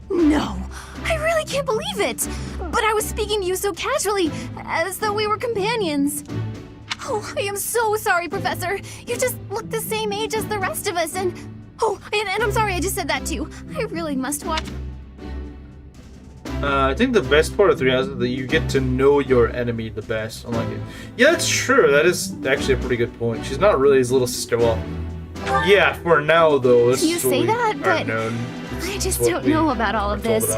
[SPEAKER 12] No, I really can't believe it. But I was speaking to you so casually, as though we were companions. Oh, I am so sorry, Professor. You just look the same age as the rest of us, and... Oh, and I'm sorry I just said that too. I really must watch...
[SPEAKER 1] I think the best part of 3 Houses is that you get to know your enemy the best. I like it. Yeah, that's true. That is actually a pretty good point. She's not really his little sister. Well, yeah, for now, though. This
[SPEAKER 12] You
[SPEAKER 1] is what
[SPEAKER 12] say
[SPEAKER 1] we
[SPEAKER 12] that,
[SPEAKER 1] are
[SPEAKER 12] but
[SPEAKER 1] known.
[SPEAKER 12] I just don't know about all of this.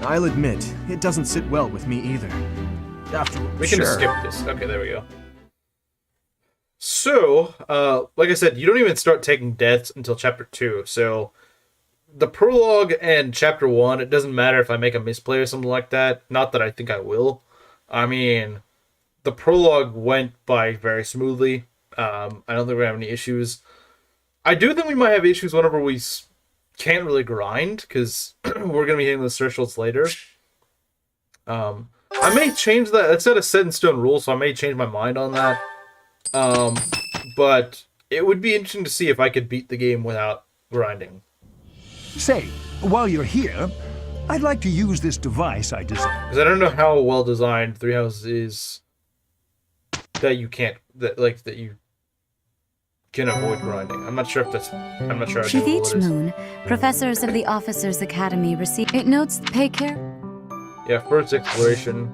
[SPEAKER 7] I'll admit, it doesn't sit well with me either. After
[SPEAKER 1] We can just skip this. Okay, there we go. So, like I said, you don't even start taking deaths until Chapter 2, so... The prologue and Chapter 1, it doesn't matter if I make a misplay or something like that. Not that I think I will. I mean, the prologue went by very smoothly. I don't think we have any issues. I do think we might have issues whenever we can't really grind, because we're going to be hitting those thresholds later. I may change that. That's not a set in stone rule, so I may change my mind on that. But it would be interesting to see if I could beat the game without grinding.
[SPEAKER 13] Say, while you're here, I'd like to use this device I designed.
[SPEAKER 1] Because I don't know how well designed 3 Houses is that you can't that you can avoid grinding. I'm not sure if that's
[SPEAKER 10] With each moon, professors of the Officers Academy receive. It notes the pay care.
[SPEAKER 1] Yeah, first exploration.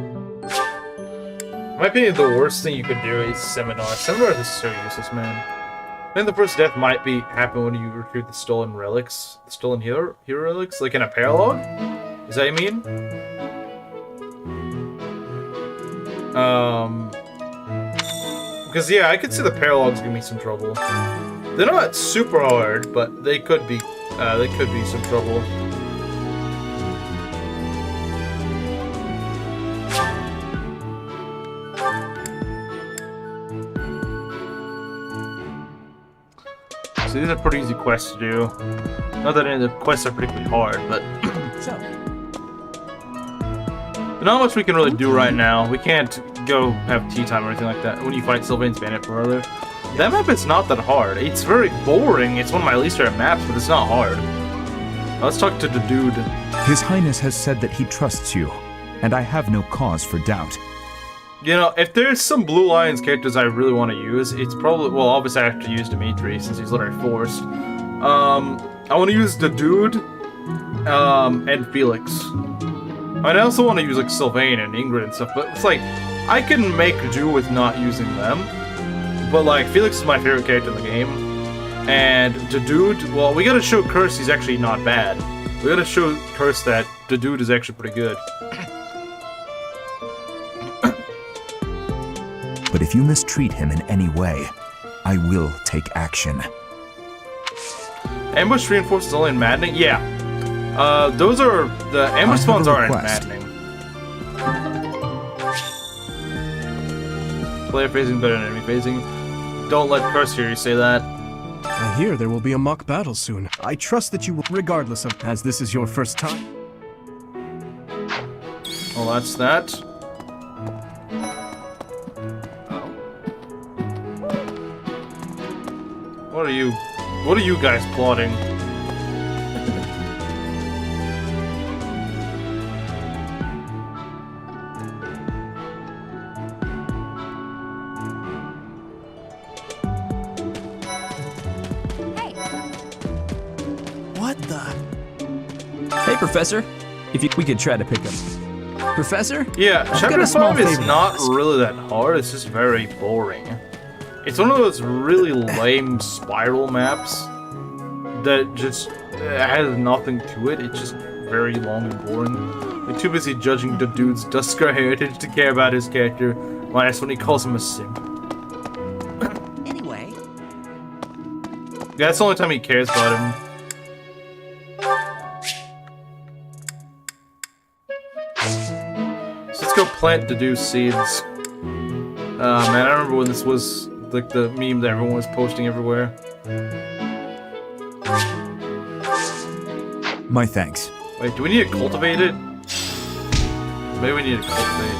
[SPEAKER 1] In my opinion, the worst thing you could do is seminar. Seminars is so useless, man. I think the first death might happen when you retrieve the stolen relics. The stolen hero relics? Like in a paralogue? Is that what you mean? Because yeah, I could see the paralogues give me some trouble. They're not super hard, but they could be some trouble. So these are pretty easy quests to do. Not that any of the quests are particularly hard, but... not much we can really do right now. We can't go have tea time or anything like that when you fight Sylvain's Bandit brother. That map is not that hard. It's very boring. It's one of my least favorite maps, but it's not hard. Let's talk to the dude.
[SPEAKER 14] His Highness has said that he trusts you, and I have no cause for doubt.
[SPEAKER 1] You know, if there's some Blue Lions characters I really want to use, it's probably... Well, obviously I have to use Dimitri, since he's literally forced. I want to use the dude, and Felix. I also want to use, like, Sylvain and Ingrid and stuff, but it's like, I can make do with not using them. But, like, Felix is my favorite character in the game. And the dude, well, we gotta show Curse he's actually not bad. We gotta show Curse that the dude is actually pretty good.
[SPEAKER 14] But if you mistreat him in any way, I will take action.
[SPEAKER 1] Ambush reinforces only in maddening? Yeah. Those are... The ambush spawns are in maddening. Player phasing better than enemy phasing. Don't let Curse hear you say that.
[SPEAKER 7] I hear there will be a mock battle soon. I trust that you will, regardless of... As this is your first time.
[SPEAKER 1] Well, that's that. What are you guys plotting?
[SPEAKER 8] What the? Hey, Professor. We could try to pick up. Professor?
[SPEAKER 1] Yeah,
[SPEAKER 8] I've got
[SPEAKER 1] Chapter
[SPEAKER 8] a small
[SPEAKER 1] 5 is
[SPEAKER 8] favor to
[SPEAKER 1] not
[SPEAKER 8] ask.
[SPEAKER 1] really that hard, it's just very boring. It's one of those really lame spiral maps that just has nothing to it. It's just very long and boring. They're too busy judging the dude's Duskar heritage to care about his character, minus when he calls him a simp.
[SPEAKER 11] Anyway.
[SPEAKER 1] That's the only time he cares about him. So let's go plant deduce seeds. Man, I remember when this was like the meme that everyone was posting everywhere.
[SPEAKER 14] My thanks.
[SPEAKER 1] Wait, do we need to cultivate it? Maybe we need to cultivate.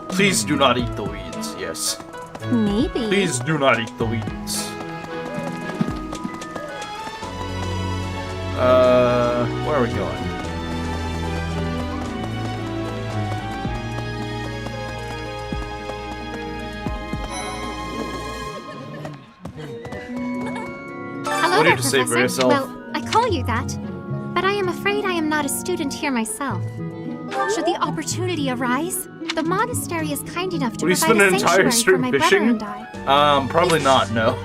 [SPEAKER 1] Please do not eat the weeds, yes.
[SPEAKER 12] Maybe.
[SPEAKER 1] Please do not eat the weeds. Where are we going?
[SPEAKER 15] Hello
[SPEAKER 1] What do
[SPEAKER 15] there,
[SPEAKER 1] you have to say for
[SPEAKER 15] Professor.
[SPEAKER 1] yourself?
[SPEAKER 15] Well, I call you that, but I am afraid I am not a student here myself. Should the opportunity arise, the monastery is kind enough to
[SPEAKER 1] Will you
[SPEAKER 15] provide
[SPEAKER 1] spend
[SPEAKER 15] a
[SPEAKER 1] an entire
[SPEAKER 15] sanctuary for
[SPEAKER 1] stream
[SPEAKER 15] my brother
[SPEAKER 1] fishing?
[SPEAKER 15] and I.
[SPEAKER 1] Probably not, no.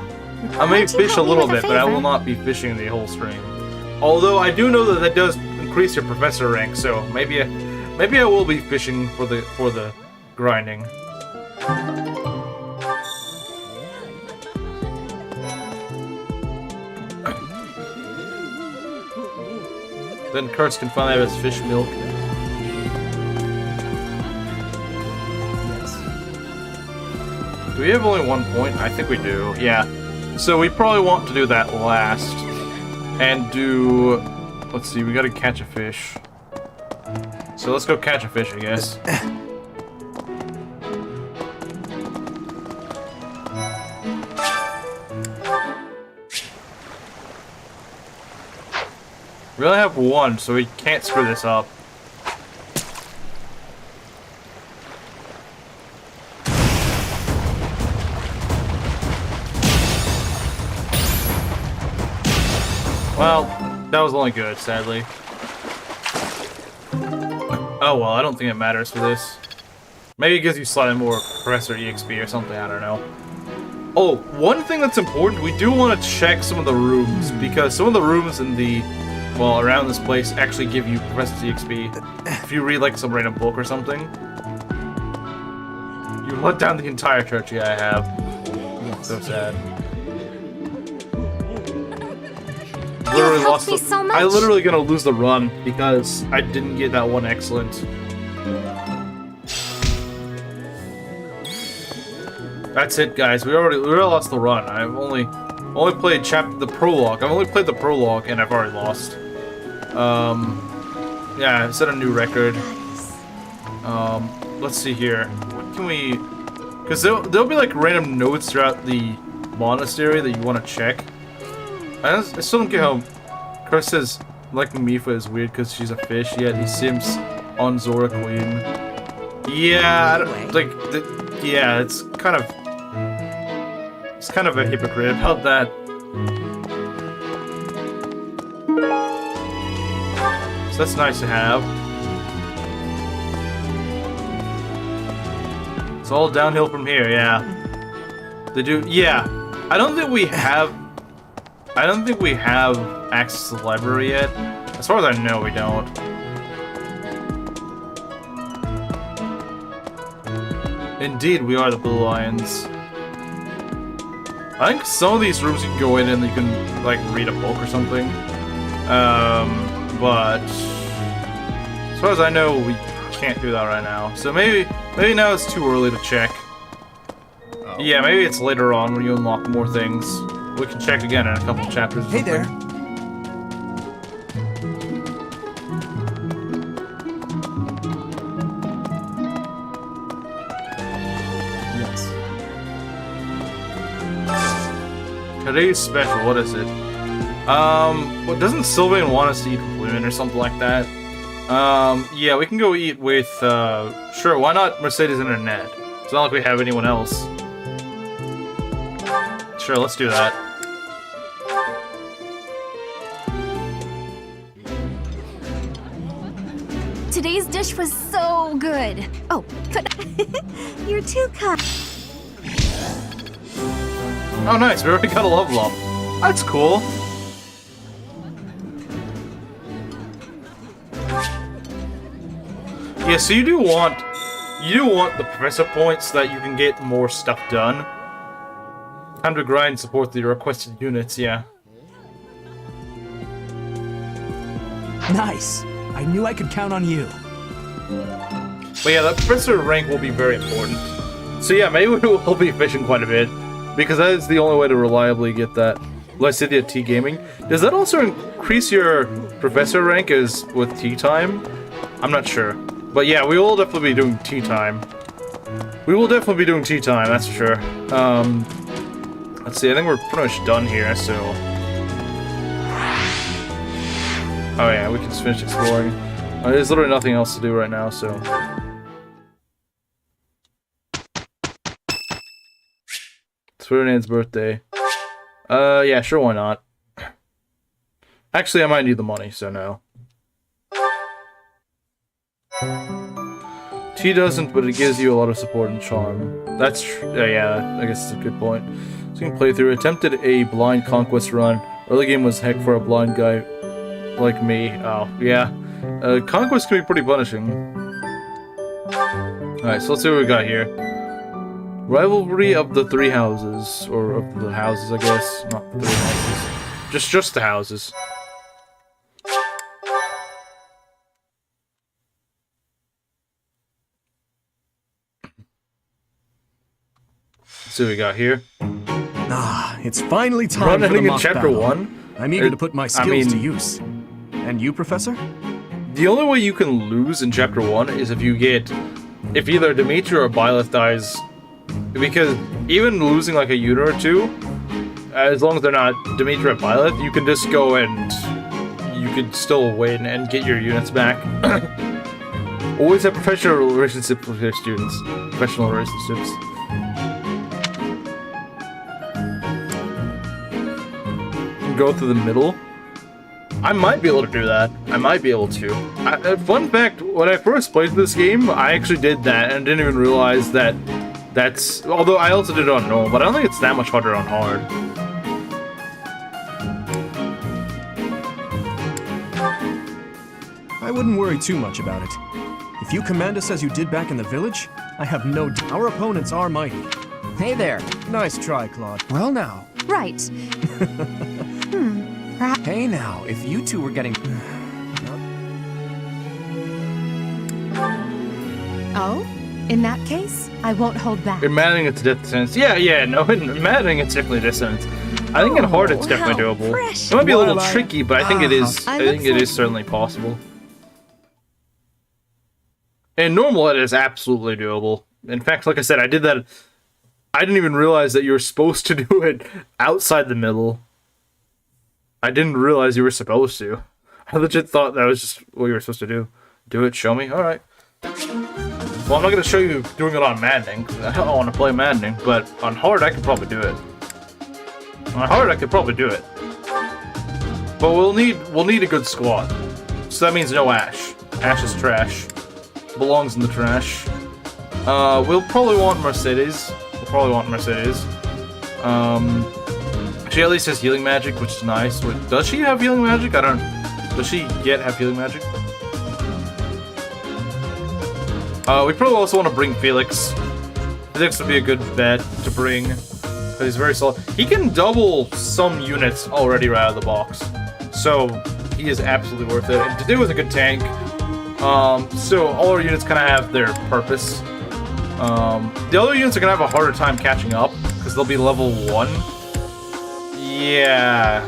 [SPEAKER 1] I may
[SPEAKER 15] Won't you
[SPEAKER 1] fish a
[SPEAKER 15] help me
[SPEAKER 1] little
[SPEAKER 15] with a
[SPEAKER 1] bit, but I will
[SPEAKER 15] favor?
[SPEAKER 1] not be fishing the whole stream. Although I do know that does increase your professor rank, so maybe I will be fishing for the grinding. Then Kurtz can finally have his fish milk. Do we have only 1 point? I think we do, yeah. So we probably want to do that last. And do... Let's see, we gotta catch a fish. So let's go catch a fish, I guess. We only have one, so we can't screw this up. Well, that was only good, sadly. Oh well, I don't think it matters for this. Maybe it gives you slightly more Professor EXP or something, I don't know. Oh, one thing that's important, we do want to check some of the rooms, because some of the rooms in the, well, around this place actually give you Professor EXP. If you read like some random book or something. You let down the entire church, yeah, I have. So sad. Literally lost
[SPEAKER 15] me so much.
[SPEAKER 1] I literally gonna lose the run because I didn't get that one excellent. That's it, guys. We already lost the run. I've only played the prologue. I've only played the prologue and I've already lost. Yeah, I set a new record. Let's see here. What can we? Because there'll be like random notes throughout the monastery that you want to check. I still don't get how Chris says liking Mifa is weird because she's a fish, yet he simps on Zora Queen. Yeah, I don't, like, yeah, it's kind of a hypocrite about that. So that's nice to have. It's all downhill from here, yeah. They do, yeah. I don't think we have access to the library yet. As far as I know, we don't. Indeed, we are the Blue Lions. I think some of these rooms you can go in and you can, like, read a book or something. But as far as I know, we can't do that right now. So maybe now it's too early to check. Oh. Yeah, maybe it's later on when you unlock more things. We can check again in a couple chapters.
[SPEAKER 7] Hey there.
[SPEAKER 1] Yes. Today's special, what is it? Well, doesn't Sylvain want us to eat with women or something like that? Yeah, we can go eat with, sure, why not Mercedes and Annette? It's not like we have anyone else. Sure, let's do that.
[SPEAKER 12] Today's dish was so good. Oh, but you're too kind.
[SPEAKER 1] Oh, nice. We already got a level up. That's cool. Yeah, so you do want the professor points so that you can get more stuff done. Time to grind support the requested units, yeah.
[SPEAKER 16] Nice. I knew I could count on you.
[SPEAKER 1] But yeah, that professor rank will be very important. So yeah, maybe we'll be fishing quite a bit, because that is the only way to reliably get that. Lycidia Tea Gaming. Does that also increase your professor rank as with tea time? I'm not sure. But yeah, we will definitely be doing tea time. We will definitely be doing tea time, that's for sure. Let's see, I think we're pretty much done here, so... Oh yeah, we can just finish exploring. There's literally nothing else to do right now, so... It's Ferdinand's birthday. Yeah, sure, why not? Actually, I might need the money, so no. Tea doesn't, but it gives you a lot of support and charm. That's yeah, I guess it's a good point. So you can play through. Attempted a blind conquest run. Early game was heck for a blind guy like me. Oh, yeah. Conquest can be pretty punishing. Alright, so let's see what we got here. Rivalry of the three houses. Or of the houses, I guess. Not the three houses. Just the houses. Let's see what we got here.
[SPEAKER 7] Ah, it's finally time for the mock
[SPEAKER 1] chapter
[SPEAKER 7] battle.
[SPEAKER 1] 1?
[SPEAKER 7] I'm eager to put my skills to use. And you, Professor?
[SPEAKER 1] The only way you can lose in chapter 1 is if either Dimitri or Byleth dies. Because even losing like a unit or two, as long as they're not Dimitri or Byleth, you can just go and you can still win and get your units back. Always have professional relationships with your students. Professional relationships. Go through the middle. I might be able to do that. I might be able to. Fun fact, when I first played this game, I actually did that and didn't even realize that that's... Although I also did it on normal, but I don't think it's that much harder on hard.
[SPEAKER 7] I wouldn't worry too much about it. If you command us as you did back in the village, I have no doubt our opponents are mighty.
[SPEAKER 8] Hey there.
[SPEAKER 7] Nice try, Claude.
[SPEAKER 8] Well now.
[SPEAKER 6] Right.
[SPEAKER 8] Hey now, if you two were getting...
[SPEAKER 6] Oh? In that case, I won't hold back.
[SPEAKER 1] In Maddening, it's a death sentence. Yeah, no, in Maddening, it's definitely a death sentence. I think in hard, it's definitely doable. It might be a little tricky, but I think it is. I think it is certainly possible. In normal, it is absolutely doable. In fact, like I said, I did that. I didn't even realize that you were supposed to do it outside the middle. I didn't realize you were supposed to. I legit thought that was just what you were supposed to do. Do it, show me? Alright. Well, I'm not going to show you doing it on Maddening. I don't want to play Maddening, but on hard, I could probably do it. On hard, I could probably do it. But we'll need a good squad. So that means no Ash. Ash is trash. Belongs in the trash. We'll probably want Mercedes. She at least has healing magic, which is nice. Wait, does she have healing magic? I don't... Does she yet have healing magic? We probably also want to bring Felix. Felix would be a good bet to bring. Because he's very solid. He can double some units already right out of the box. So, he is absolutely worth it. And today was a good tank. So all our units kind of have their purpose. The other units are going to have a harder time catching up. Because they'll be level 1. Yeah,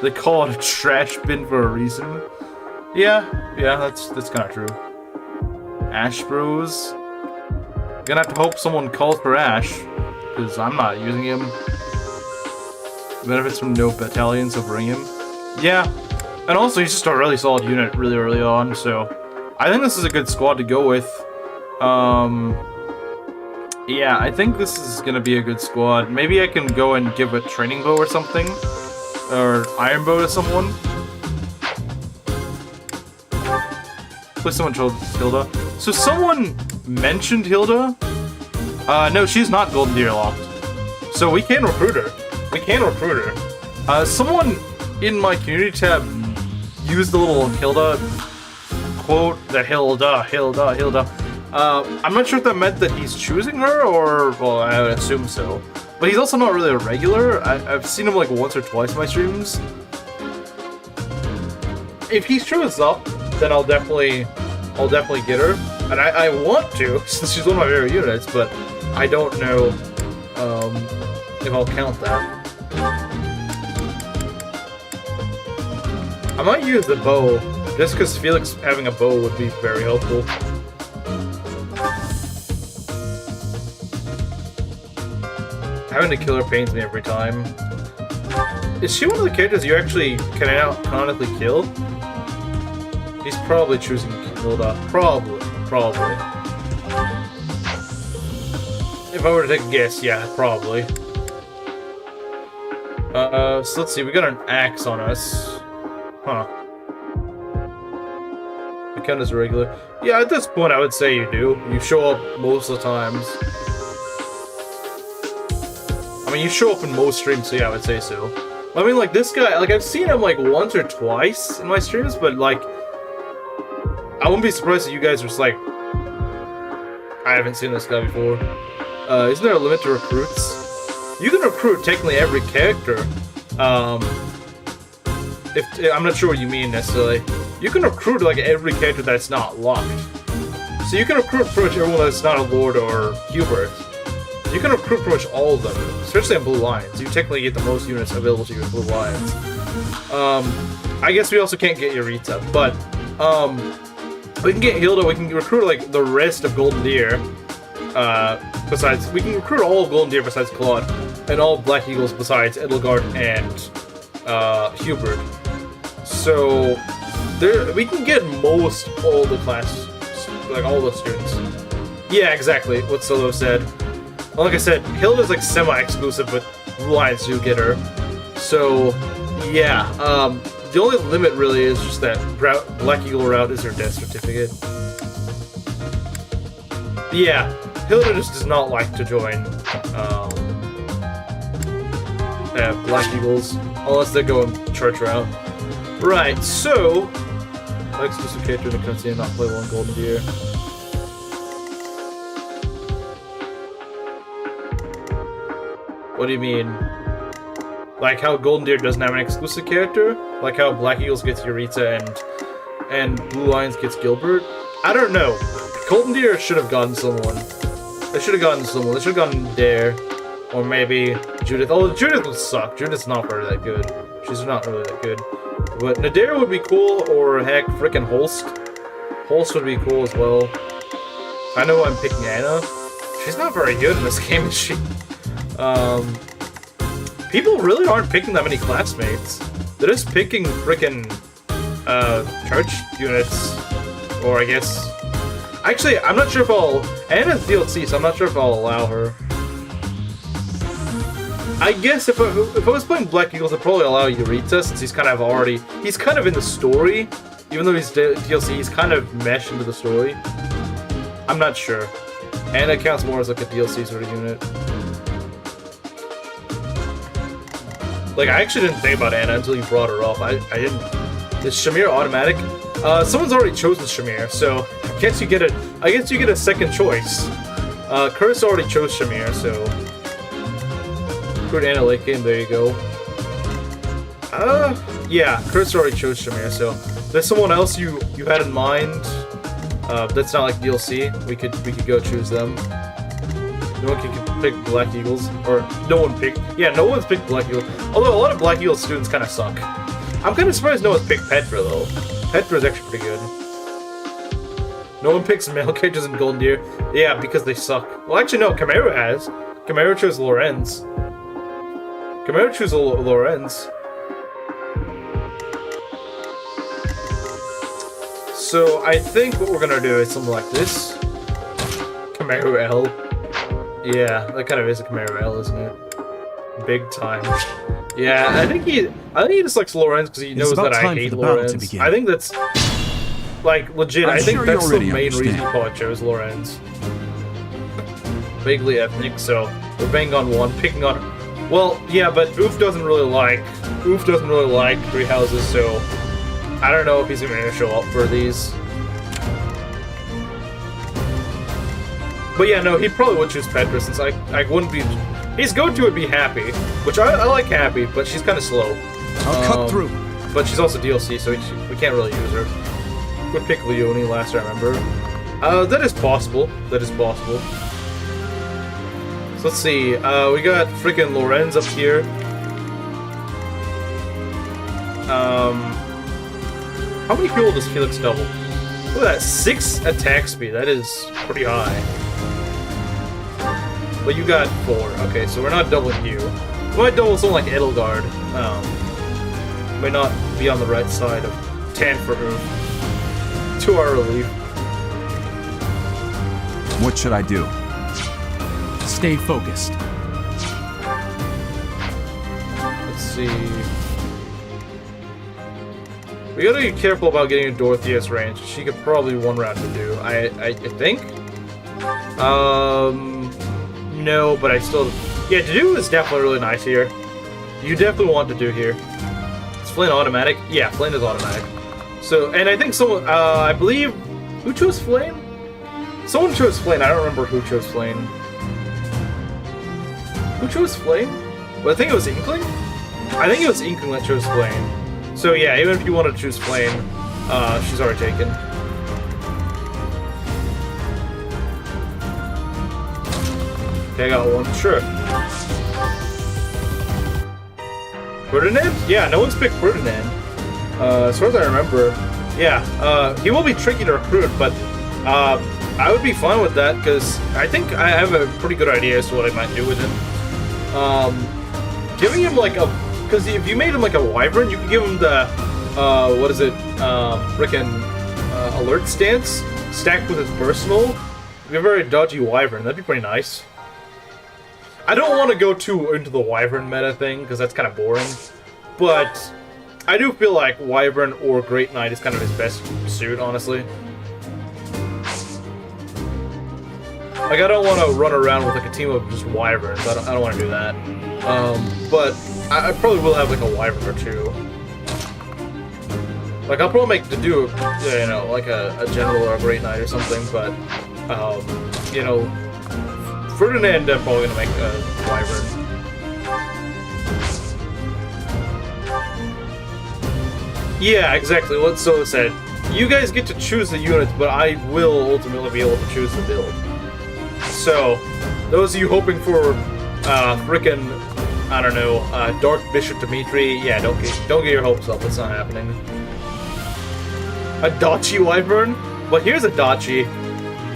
[SPEAKER 1] they call it a trash bin for a reason. Yeah, that's kind of true. Ash Bros. Gonna have to hope someone calls for Ash, because I'm not using him. Benefits from no battalions, so bring him. Yeah, and also he's just a really solid unit really early on, so I think this is a good squad to go with. Yeah, I think this is gonna be a good squad. Maybe I can go and give a training bow or something. Or iron bow to someone. Please someone chose Hilda. So someone mentioned Hilda. No, she's not Golden Deer locked. So we can recruit her. Someone in my community tab used the little Hilda quote, the Hilda. I'm not sure if that meant that he's choosing her, or, well, I would assume so. But he's also not really a regular. I've seen him like once or twice in my streams. If he shows up, then I'll definitely get her. And I want to, since she's one of my favorite units, but I don't know if I'll count that. I might use the bow, just because Felix having a bow would be very helpful. Having to kill her pains me every time. Is she one of the characters you actually can canonically kill? He's probably choosing Hilda. Probably. If I were to take a guess, yeah, probably. So let's see, we got an axe on us. Huh. We count as a regular. Yeah, at this point I would say you do. You show up most of the times. I mean, you show up in most streams, so yeah, I would say so. I mean, like, this guy, like, I've seen him, like, once or twice in my streams, but, like, I wouldn't be surprised if you guys were just like, I haven't seen this guy before. Isn't there a limit to recruits? You can recruit technically every character. I'm not sure what you mean necessarily. You can recruit like every character that's not locked. So you can recruit pretty much everyone that's not a Lord or Hubert. You can recruit pretty much all of them, especially in Blue Lions. You technically get the most units available to you in Blue Lions. I guess we also can't get Eureka, but we can get Hilda. We can recruit like the rest of Golden Deer. Besides, we can recruit all of Golden Deer besides Claude, and all Black Eagles besides Edelgard and Hubert. So we can get most all the classes, like all the students. Yeah, exactly what Solo said. Well, like I said, Hilda's like semi-exclusive, but Blue Lions do get her. So yeah, the only limit really is just that Black Eagle route is her death certificate. Yeah, Hilda just does not like to join Black Eagles unless they're going church route. Right, so exclusive character in the cutscene, not playable in Golden Deer. What do you mean? Like how Golden Deer doesn't have an exclusive character? Like how Black Eagles gets Eureka and Blue Lions gets Gilbert? I don't know. Golden Deer should have gotten someone. They should have gotten someone. They should have gotten Dare. Or maybe Judith. Although Judith would suck. Judith's not very that good. She's not really that good. But Nadir would be cool, or heck, frickin' Holst. Holst would be cool as well. I know I'm picking Anna. She's not very good in this game, is she? People really aren't picking that many classmates. They're just picking frickin' church units. Or I guess... Actually, I'm not sure if I'll... Anna's DLC, so I'm not sure if I'll allow her. I guess if I was playing Black Eagles, I'd probably allow Eureka, since he's kind of already... He's kind of in the story. Even though he's DLC, he's kind of meshed into the story. I'm not sure. Anna counts more as like a DLC sort of unit. Like, I actually didn't think about Anna until you brought her up. I didn't... Is Shamir automatic? Someone's already chosen Shamir, so I guess you get a second choice. Curse already chose Shamir, so... Recruit Anna late game, there you go. Yeah, Curse already chose Shamir, so... There's someone else you had in mind, that's not like DLC, we could go choose them. No one can pick Black Eagles, or no one picked... Yeah, no one's picked Black Eagles. Although a lot of Black Eagle students kind of suck. I'm kind of surprised no one's picked Petra, though. Petra's actually pretty good. No one picks male characters in Golden Deer. Yeah, because they suck. Well, actually, no, Chimera has. Chimera chose Lorenz. Chimera chose Lorenz. So, I think what we're gonna do is something like this. Chimera L. Yeah, that kind of is a Chimera L, isn't it? Big time. Yeah, I think he just likes Lorenz because he knows that I hate Lorenz. I think that's like legit. I think that's the main reason he probably chose Lorenz. Vaguely ethnic, so we're banging on one, picking on. Well, yeah, but Oof doesn't really like Three Houses, so I don't know if he's even gonna show up for these. But yeah, no, he probably would choose Petra since I wouldn't be... His go-to would be Happy, which I like Happy, but she's kind of slow.
[SPEAKER 7] I'll cut through.
[SPEAKER 1] But she's also DLC, so we can't really use her. Would pick Leonie last I remember. That is possible. That is possible. So let's see. We got freaking Lorenz up here. How many people does Felix double? Look at that, 6 attack speed. That is pretty high. But you got 4. Okay, so we're not doubling you. We might double someone like Edelgard. May not be on the right side of Tan for her. To our relief.
[SPEAKER 14] What should I do?
[SPEAKER 16] Stay focused.
[SPEAKER 1] Let's see. We gotta be careful about getting in Dorothea's range. She could probably one round to do. I think. No, but I still. Yeah, to do is definitely really nice here. You definitely want to do here. Is Flame automatic? Yeah, Flame is automatic. So, and I think someone, I believe, who chose Flame? Someone chose Flame. I don't remember who chose Flame. Who chose Flame? Well, I think it was Inkling? I think it was Inkling that chose Flame. So yeah, even if you want to choose Flame, she's already taken. Okay, I got one. Sure. Ferdinand? Yeah, no one's picked Ferdinand. As far as I remember, yeah, he will be tricky to recruit, but I would be fine with that because I think I have a pretty good idea as to what I might do with him. Giving him like a, because if you made him like a wyvern, you could give him the what is it, frickin' alert stance stacked with his personal. If you have a very dodgy wyvern, that'd be pretty nice. I don't want to go too into the wyvern meta thing because that's kind of boring, but I do feel like wyvern or Great Knight is kind of his best suit, honestly. Like, I don't want to run around with like a team of just wyverns. I don't want to do that. But I probably will have like a wyvern or two. Like, I'll probably make to do, you know, like a general or a Great Knight or something. But you know, Ferdinand, I'm probably gonna make a wyvern. Yeah, exactly. What Solo said. You guys get to choose the units, but I will ultimately be able to choose the build. So, those of you hoping for, frickin', I don't know, Dark Bishop Dimitri, yeah, don't get your hopes up. It's not happening. A Dachi Wyvern? Well, here's a Dachi.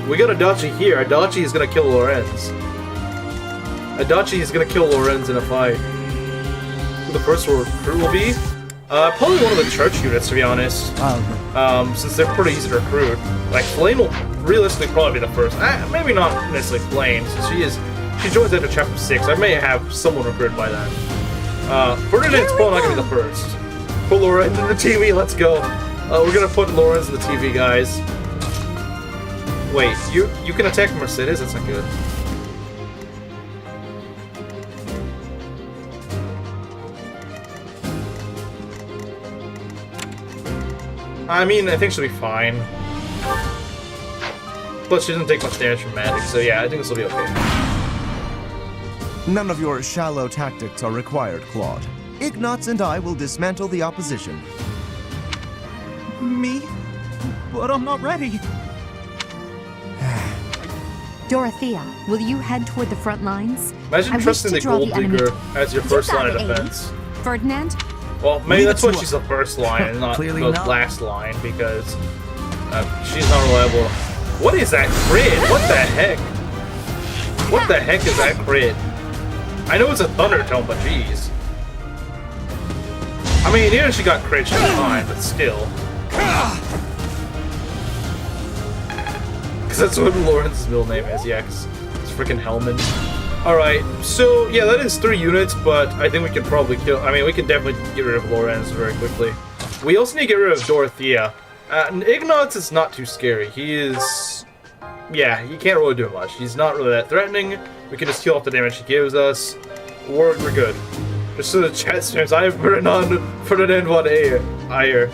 [SPEAKER 1] We got a Dachi here. A Dachi is gonna kill Lorenz. A Dachi is gonna kill Lorenz in a fight. Who the first recruit will be? Probably one of the church units, to be honest. Since they're pretty easy to recruit. Like, Flame will realistically probably be the first. Maybe not necessarily Flame, since she joins after chapter 6. I may have someone recruited by then. Ferdinand's probably not gonna be the first. Put Lorenz in the TV, let's go. We're gonna put Lorenz in the TV, guys. Wait, you can attack Mercedes? That's not good. I mean, I think she'll be fine. Plus, she doesn't take much damage from magic, so yeah, I think this will be okay.
[SPEAKER 17] None of your shallow tactics are required, Claude. Ignatz and I will dismantle the opposition.
[SPEAKER 16] Me? But I'm not ready.
[SPEAKER 6] Dorothea, will you head toward the front lines?
[SPEAKER 1] Imagine trusting the Gold Digger as your first line of defense.
[SPEAKER 6] Ferdinand?
[SPEAKER 1] Well, maybe that's why she's the first line and not the last line, because she's not reliable. What is that crit? What the heck? What the heck is that crit? I know it's a Thunder Tome, but jeez. I mean, even if she got crit, she's fine, but still. Because that's what Lawrence's middle name is, yeah, because it's freaking Hellman. Alright, so yeah, that is 3 units, but I think we can probably kill. I mean, we can definitely get rid of Lorenz very quickly. We also need to get rid of Dorothea. Ignatz is not too scary. He is. Yeah, he can't really do much. He's not really that threatening. We can just heal off the damage he gives us. We're good. Just so the chat streams, I have written on Ferdinand von Ayer.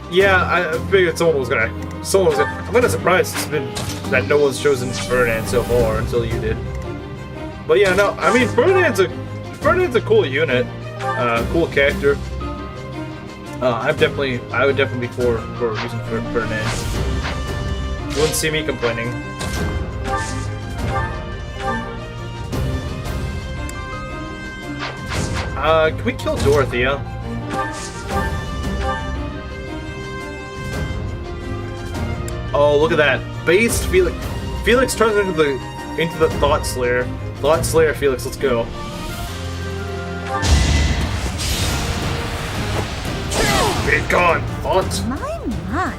[SPEAKER 1] Yeah, I figured someone was gonna. I'm kinda surprised that no one's chosen Ferdinand so far until you did. But yeah, no, I mean, Ferdinand's a cool unit. Cool character. I would definitely be for using Ferdinand. You wouldn't see me complaining. Can we kill Dorothea? Oh, look at that. Based Felix. Felix turns into the Thought Slayer. Thought Slayer Felix, let's go. Be gone, Thought.
[SPEAKER 2] My.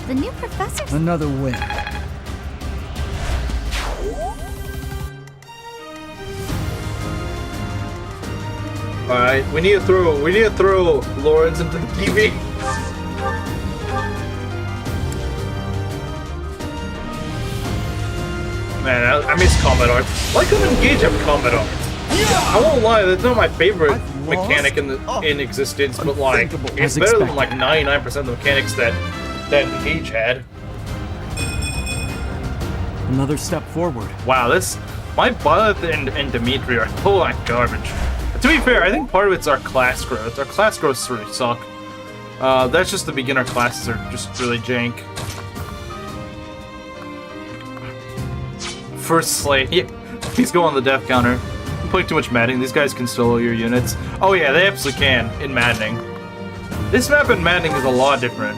[SPEAKER 2] The new professor.
[SPEAKER 14] Another win.
[SPEAKER 1] Alright, we need to throw Lawrence into the TV. Man, I miss combat art. Why couldn't Engage have combat art? I won't lie, that's not my favorite mechanic in existence, but like it's better than like 99% of the mechanics that Engage had.
[SPEAKER 16] Another step forward.
[SPEAKER 1] Wow, my Byleth and Dimitri are full like garbage. To be fair, I think part of it's our class growth. Our class growths really suck. That's just the beginner classes are just really jank. First Slate. Yeah, he's going on the death counter. I'm playing too much Maddening. These guys can solo your units. Oh yeah, they absolutely can in Maddening. This map in Maddening is a lot different.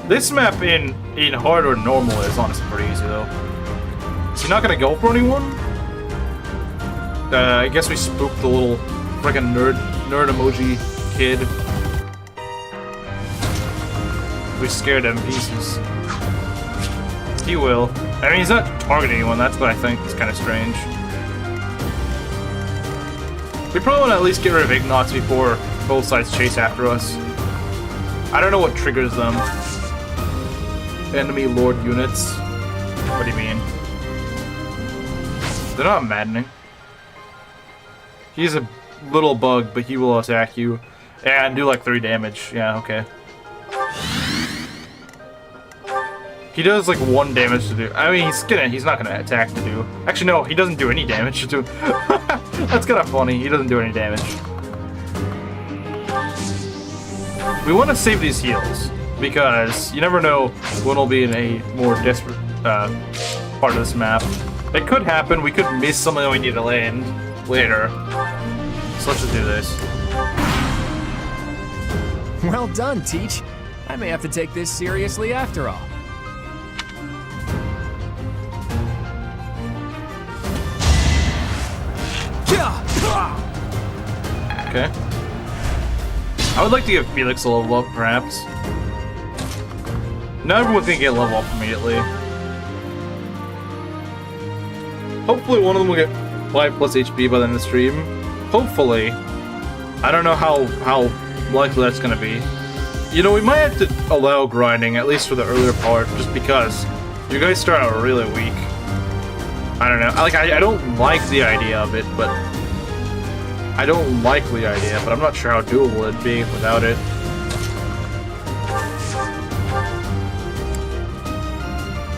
[SPEAKER 1] This map in hard or normal is honestly pretty easy though. Is he not gonna go for anyone? I guess we spooked the little freaking nerd emoji kid. We scared him pieces. He will. I mean, he's not targeting anyone, that's what I think is kind of strange. We probably want to at least get rid of Ignots before both sides chase after us. I don't know what triggers them. Enemy Lord units. What do you mean? They're not maddening. He's a little bug, but he will attack you. And do like 3 damage. Yeah, okay. He does like 1 damage to do. I mean, he's not gonna attack to do. Actually, no, he doesn't do any damage to do. That's kind of funny. He doesn't do any damage. We want to save these heals because you never know when we'll be in a more desperate part of this map. It could happen. We could miss something that we need to land later. So let's just do this.
[SPEAKER 8] Well done, Teach. I may have to take this seriously after all.
[SPEAKER 1] Okay. I would like to give Felix a level up, perhaps. Not everyone's gonna get a level up immediately. Hopefully one of them will get 5+ HP by the end of the stream. Hopefully. I don't know how likely that's gonna be. You know, we might have to allow grinding, at least for the earlier part, just because you guys start out really weak. I don't know. I don't like the idea of it, but I'm not sure how doable it'd be without it.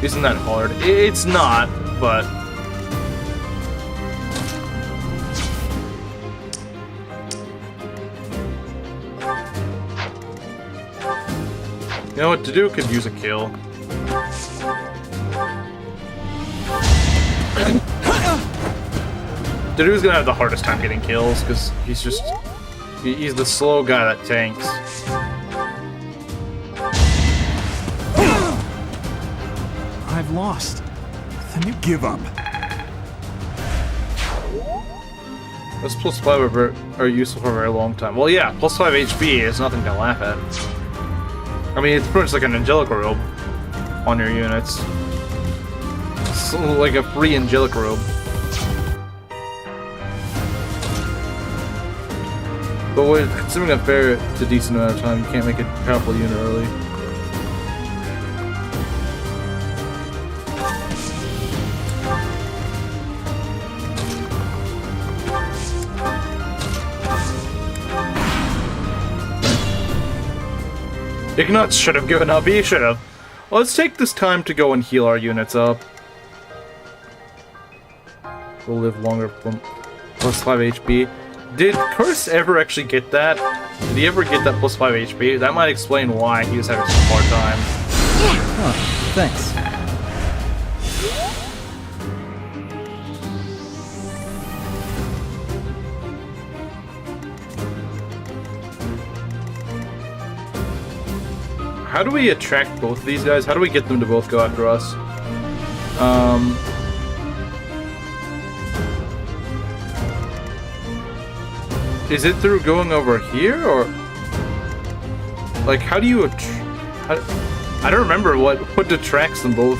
[SPEAKER 1] Isn't that hard? It's not, but you know what to do? Could use a kill. Dadu's gonna have the hardest time getting kills because he's the slow guy that tanks.
[SPEAKER 16] I've lost.
[SPEAKER 14] Then you give up.
[SPEAKER 1] Those +5 are useful for a very long time. Well, yeah, +5 HP is nothing to laugh at. I mean, it's pretty much like an Angelic Robe on your units. It's like a free Angelic Robe. But when consuming a fair to decent amount of time, you can't make a powerful unit early. Ignatz should have given up. He should have. Let's take this time to go and heal our units up. We'll live longer from plus 5 HP. Did Curse ever actually get that? Did he ever get that plus 5 HP? That might explain why he was having such a hard time.
[SPEAKER 18] Oh, thanks.
[SPEAKER 1] How do we attract both of these guys? How do we get them to both go after us? Is it through going over here, or like how do you? I don't remember what detracts them both.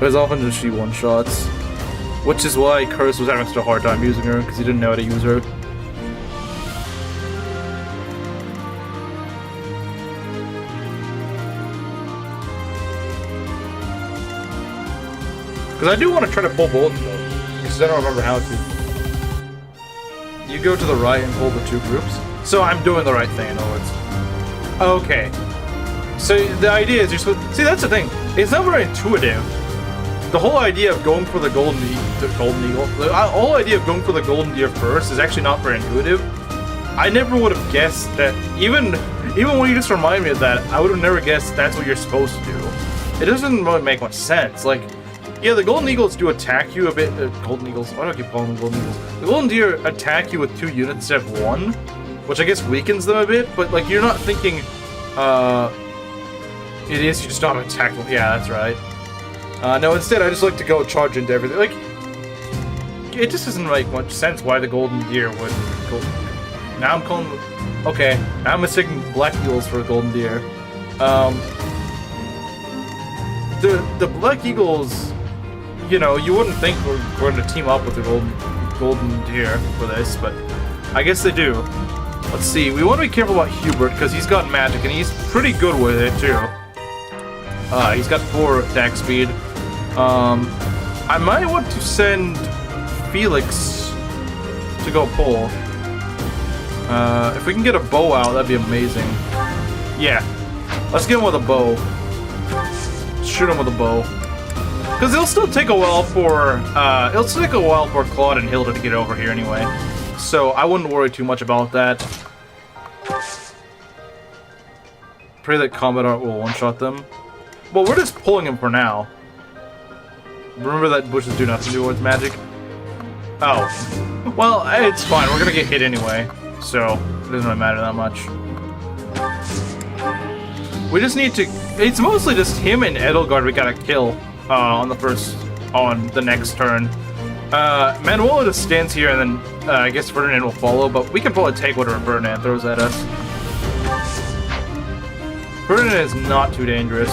[SPEAKER 1] There's often just she one shots, which is why Curse was having such a hard time using her because he didn't know how to use her. Because I do want to try to pull both of them, because I don't remember how to. You go to the right and pull the two groups. So I'm doing the right thing, in other words. Okay. So the idea is you're supposed... See, that's the thing. It's not very intuitive. The whole idea of going for the golden eagle... The whole idea of going for the golden deer first is actually not very intuitive. I never would have guessed that... Even when you just remind me of that, I would have never guessed that's what you're supposed to do. It doesn't really make much sense. Like... Yeah, the golden eagles do attack you a bit. Golden eagles. Why do I keep calling them golden eagles? The golden deer attack you with 2 units instead of 1, which I guess weakens them a bit. But like, you're not thinking, it is. You just don't attack them. Yeah, that's right. No, instead I just like to go charge into everything. Like, it just doesn't make much sense why the golden deer would go. Now I'm calling. Okay, now I'm mistaking black eagles for golden deer. The black eagles. You know, you wouldn't think we're going to team up with the golden deer for this, but I guess they do. Let's see. We want to be careful about Hubert because he's got magic and he's pretty good with it too. He's got 4 attack speed. I might want to send Felix to go pull. If we can get a bow out, that'd be amazing. Yeah, let's get him with a bow. Shoot him with a bow. Because it'll still take a while for Claude and Hilda to get over here anyway. So I wouldn't worry too much about that. Pray that combat art will one-shot them. Well, we're just pulling him for now. Remember that bushes do nothing towards magic? Oh. Well, it's fine. We're gonna get hit anyway. So it doesn't really matter that much. We just need to... It's mostly just him and Edelgard we gotta kill. On the next turn. Manuela just stands here and then I guess Ferdinand will follow, but we can probably take whatever Ferdinand throws at us. Ferdinand is not too dangerous.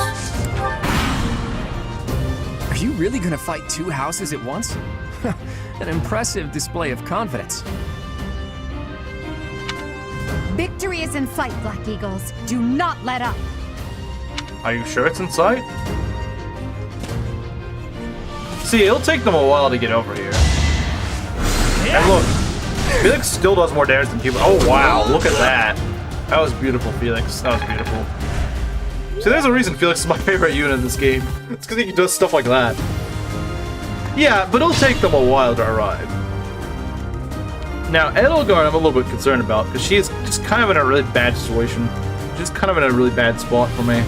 [SPEAKER 8] Are you really gonna fight 2 houses at once? An impressive display of confidence.
[SPEAKER 6] Victory is in sight, Black Eagles. Do not let up.
[SPEAKER 1] Are you sure it's in sight? See, it'll take them a while to get over here. And look, Felix still does more damage than people. Oh wow, look at that. That was beautiful, Felix. That was beautiful. See, there's a reason Felix is my favorite unit in this game. It's because he does stuff like that. Yeah, but it'll take them a while to arrive. Now, Edelgard I'm a little bit concerned about, because she's just kind of in a really bad situation. She's kind of in a really bad spot for me.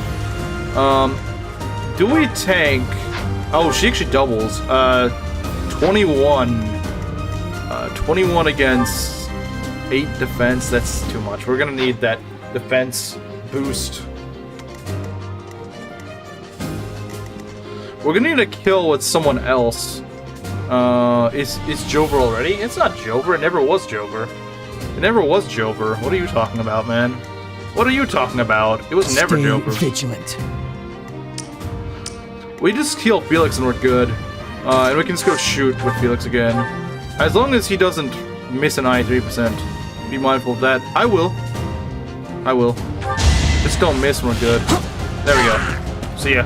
[SPEAKER 1] Do we tank... Oh, she actually doubles. 21. 21 against 8 defense. That's too much. We're gonna need that defense boost. We're gonna need a kill with someone else. Is Jover already? It's not Jover. It never was Jover. It never was Jover. What are you talking about, man? What are you talking about? It was never Jover.
[SPEAKER 18] Stay vigilant.
[SPEAKER 1] We just heal Felix and we're good. And we can just go shoot with Felix again. As long as he doesn't miss an eye 3%. Be mindful of that. I will. I will. Just don't miss when we're good. There we go. See ya.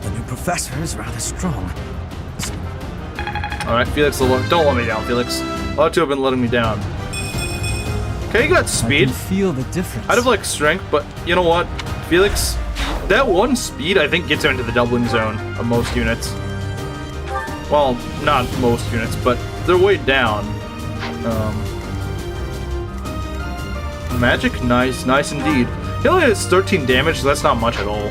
[SPEAKER 18] The new professor is rather strong.
[SPEAKER 1] Alright, Felix, don't let me down, Felix. A lot of you have been letting me down. Okay, he got speed.
[SPEAKER 16] I can feel the difference.
[SPEAKER 1] I'd have like strength, but you know what, Felix? That one speed I think gets him into the doubling zone of most units. Well, not most units, but they're way down. Magic, nice, nice indeed. He only has 13 damage, so that's not much at all.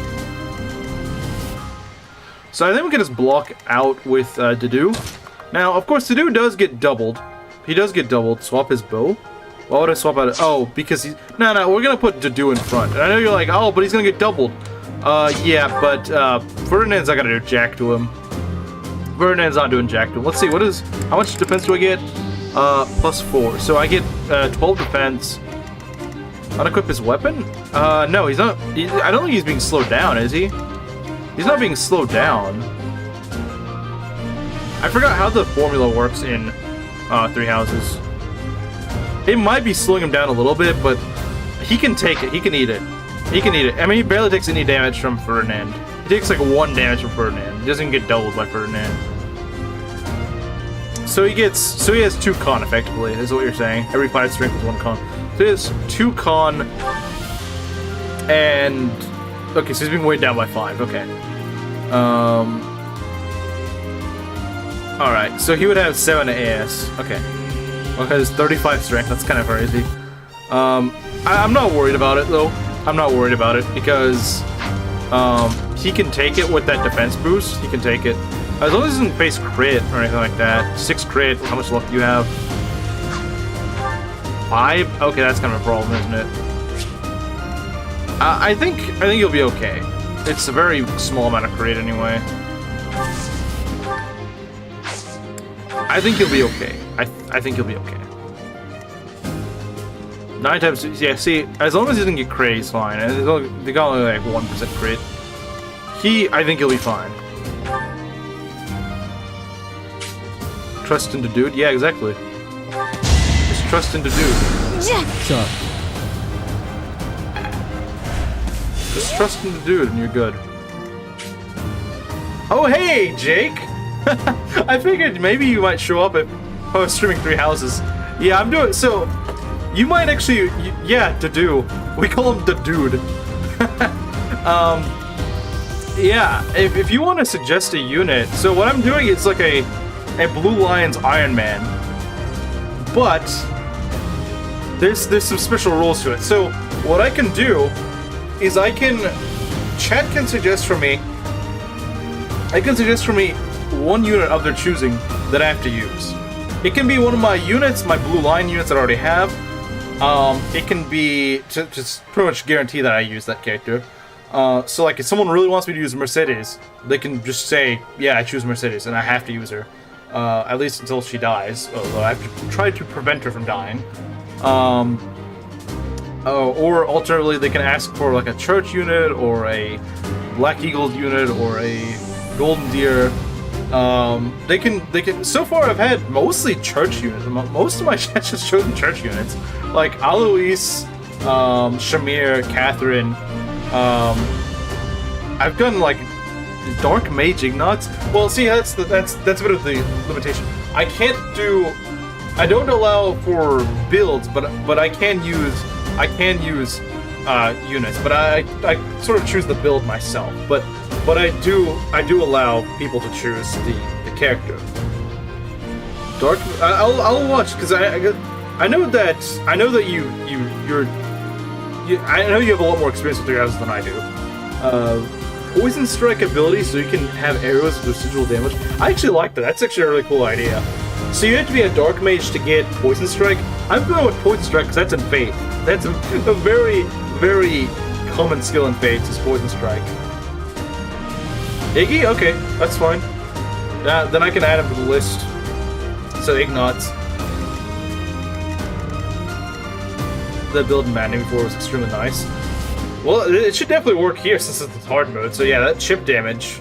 [SPEAKER 1] So I think we can just block out with Dedu. Now, of course, Dedu does get doubled. He does get doubled. Swap his bow. Why would I swap out? Oh, because he's... No, we're gonna put Dedu in front. And I know you're like, oh, but he's gonna get doubled. Yeah, but Ferdinand's not gonna do jack to him. Ferdinand's not doing jack to him. Let's see, what is... How much defense do I get? +4. So I get 12 defense. Unequip his weapon? No, he's not... I don't think he's being slowed down, is he? He's not being slowed down. I forgot how the formula works in Three Houses. It might be slowing him down a little bit, but he can take it. He can eat it. He can eat it. I mean, he barely takes any damage from Ferdinand. He takes like 1 damage from Ferdinand. He doesn't get doubled by Ferdinand. So he has 2 con effectively, is what you're saying. Every 5 strength with 1 con. So he has 2 con and... Okay, so he's being weighed down by 5. Okay. Alright, so he would have 7 AS. Okay. Okay, there's 35 strength. That's kind of crazy. I'm not worried about it, though. I'm not worried about it, because he can take it with that defense boost. He can take it. As long as he doesn't face crit or anything like that. 6 crit. How much luck do you have? 5? Okay, that's kind of a problem, isn't it? I think you'll be okay. It's a very small amount of crit anyway. I think you'll be okay. I think you'll be okay. 9 times, yeah. See, as long as he doesn't get crit, he's fine. And they got only like 1% crit. I think he'll be fine. Trust in the dude. Yeah, exactly. Just trust in the dude.
[SPEAKER 16] Sure.
[SPEAKER 1] Just trust in the dude and you're good. Oh, hey, Jake! I figured maybe you might show up if I was streaming Three Houses. Yeah, I'm doing... So, you might actually... Yeah, Dedu. We call him the dude. Yeah, if you want to suggest a unit... So what I'm doing is like a Blue Lions Ironman. But, there's some special rules to it. So, what I can do is Chat can suggest for me... I can suggest for me 1 unit of their choosing that I have to use. It can be one of my units, my Blue Line units that I already have. It can be to just pretty much guarantee that I use that character. So like if someone really wants me to use Mercedes, they can just say, yeah, I choose Mercedes, and I have to use her. At least until she dies, although I have to try to prevent her from dying. Or alternatively, they can ask for like a church unit, or a Black Eagle unit, or a Golden Deer. They can. So far, I've had mostly church units. Most of my chat's just chosen church units, like Alois, Shamir, Catherine. I've done like Dark Mage Ignots. Well, see, that's a bit of the limitation. I don't allow for builds, but I can use units. But I sort of choose the build myself. But I do allow people to choose the character. Dark. I'll watch because I know that I know you have a lot more experience with 3 houses than I do. Poison strike ability, so you can have arrows with residual damage. I actually like that. That's actually a really cool idea. So you have to be a dark mage to get poison strike. I'm going with poison strike because that's in Fate. That's a very, very common skill in Fate is poison strike. Iggy? Okay, that's fine. Then I can add him to the list. So Ignots. The build in Maddening before was extremely nice. Well, it should definitely work here since it's hard mode. So yeah, that chip damage.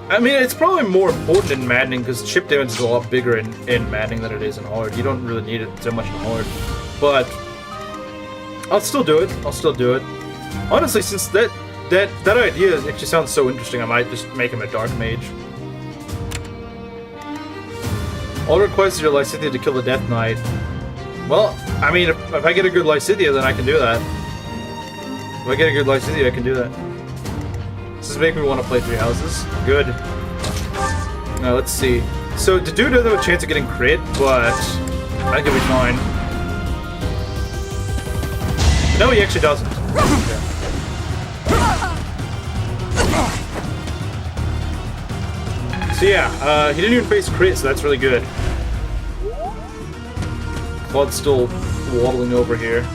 [SPEAKER 1] I mean, it's probably more important in Maddening because chip damage is a lot bigger in Maddening than it is in Hard. You don't really need it so much in Hard. But I'll still do it. Honestly, since that idea actually sounds so interesting, I might just make him a Dark Mage. All requests are licensed to kill the Death Knight. Well, I mean, if I get a good Lycidia, then I can do that. If I get a good Lycidia, I can do that. This is making me want to play 3 houses. Good. Now, let's see. So, the dude doesn't have a chance of getting crit, but I think he'll be fine. No, he actually doesn't. Okay. So yeah, he didn't even face crit, so that's really good. Claude's still waddling over here.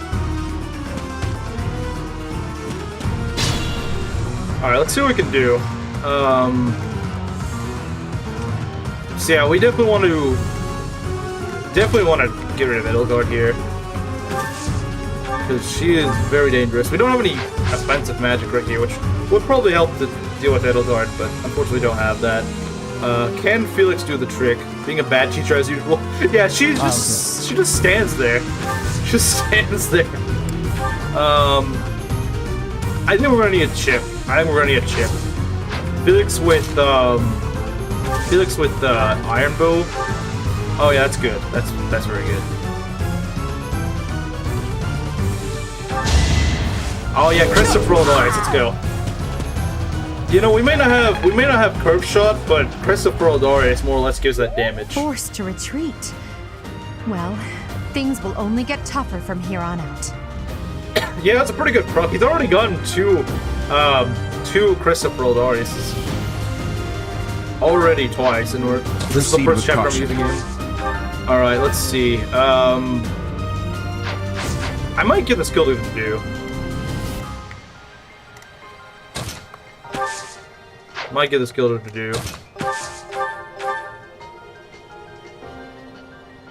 [SPEAKER 1] Alright, let's see what we can do. So yeah, we definitely want to get rid of Edelgard here. Because she is very dangerous. We don't have any offensive magic right here, which would probably help to deal with Edelgard, but unfortunately don't have that. Can Felix do the trick? Being a bad teacher as usual. Yeah, she just stands there. She just stands there. I think we're gonna need a chip. Felix with Iron Bow. Oh yeah, that's good. That's very good. Oh yeah, Christopher rolled eyes. Let's go. You know, we may not have curve shot, but Christopher Eldarius more or less gives that damage.
[SPEAKER 6] Forced to retreat. Well, things will only get tougher from here on out.
[SPEAKER 1] Yeah, that's a pretty good proc. He's already gotten two Christopher Eldarius. Already twice, and this is the first chapter I'm using him. Alright, let's see. I might give this skill to do. Might get this killer to do.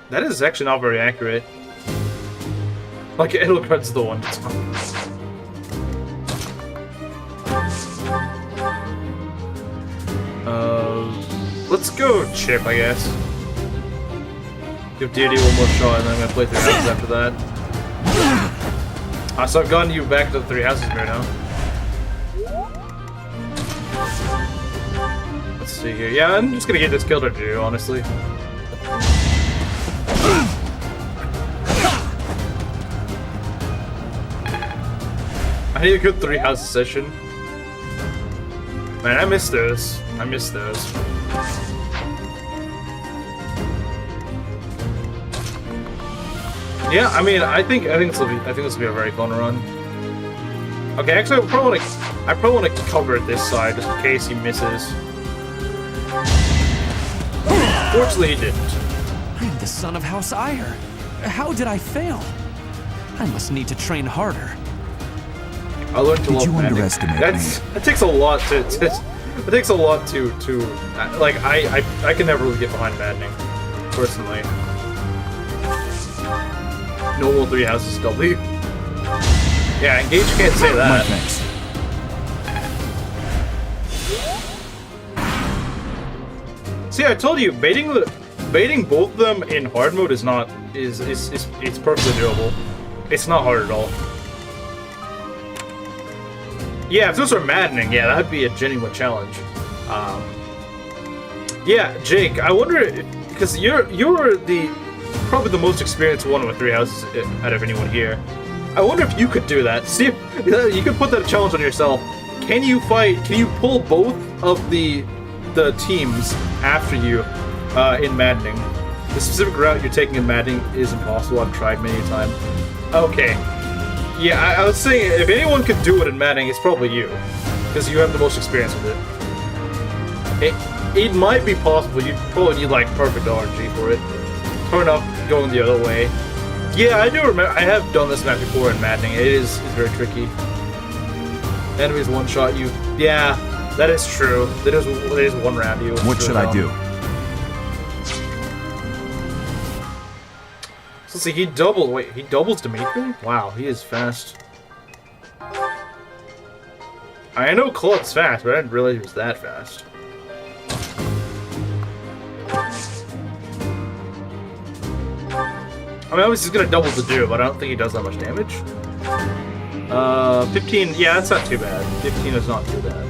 [SPEAKER 1] That is actually not very accurate. Like, Edelgard's the one that's fine. Let's go chip, I guess. Give Deity one more shot, and then I'm gonna play 3 houses after that. So I've gotten you back to the 3 houses right now. Let's see here. Yeah, I'm just gonna get this killer to do, honestly. I need a good 3 house session. Man, I miss those. Yeah, I mean, I think this will be a very fun run. Okay, actually, I probably want to cover this side just in case he misses. Fortunately, he didn't.
[SPEAKER 8] I am the son of House Ire. How did I fail? I must need to train harder.
[SPEAKER 1] I learned to love magic.
[SPEAKER 14] Underestimate me?
[SPEAKER 1] It takes a lot to like, I can never really get behind maddening, personally. Normal 3 houses W. Yeah, Engage can't say that. See, I told you, baiting both of them in hard mode is it's perfectly doable. It's not hard at all. Yeah, if those are maddening, yeah, that'd be a genuine challenge. Yeah, Jake, I wonder, because you're probably the most experienced one with 3 houses out of anyone here. I wonder if you could do that. See if you could put that challenge on yourself. Can you pull both of the teams after you in maddening? The specific route you're taking in maddening is impossible. I've tried many times. Okay. Yeah, I was saying, if anyone could do it in maddening, it's probably you. Because you have the most experience with it. It might be possible. You'd probably need, like, perfect RNG for it. Turn up, going the other way. Yeah, I do remember. I have done this map before in maddening. It's very tricky. Enemies one-shot you. Yeah, that is true. That is one round you.
[SPEAKER 14] What should I do?
[SPEAKER 1] So let's see, he doubles Dimitri? Wow, he is fast. I know Claude's fast, but I didn't realize he was that fast. I mean, obviously he's gonna double the do, but I don't think he does that much damage. 15, yeah, that's not too bad. 15 is not too bad.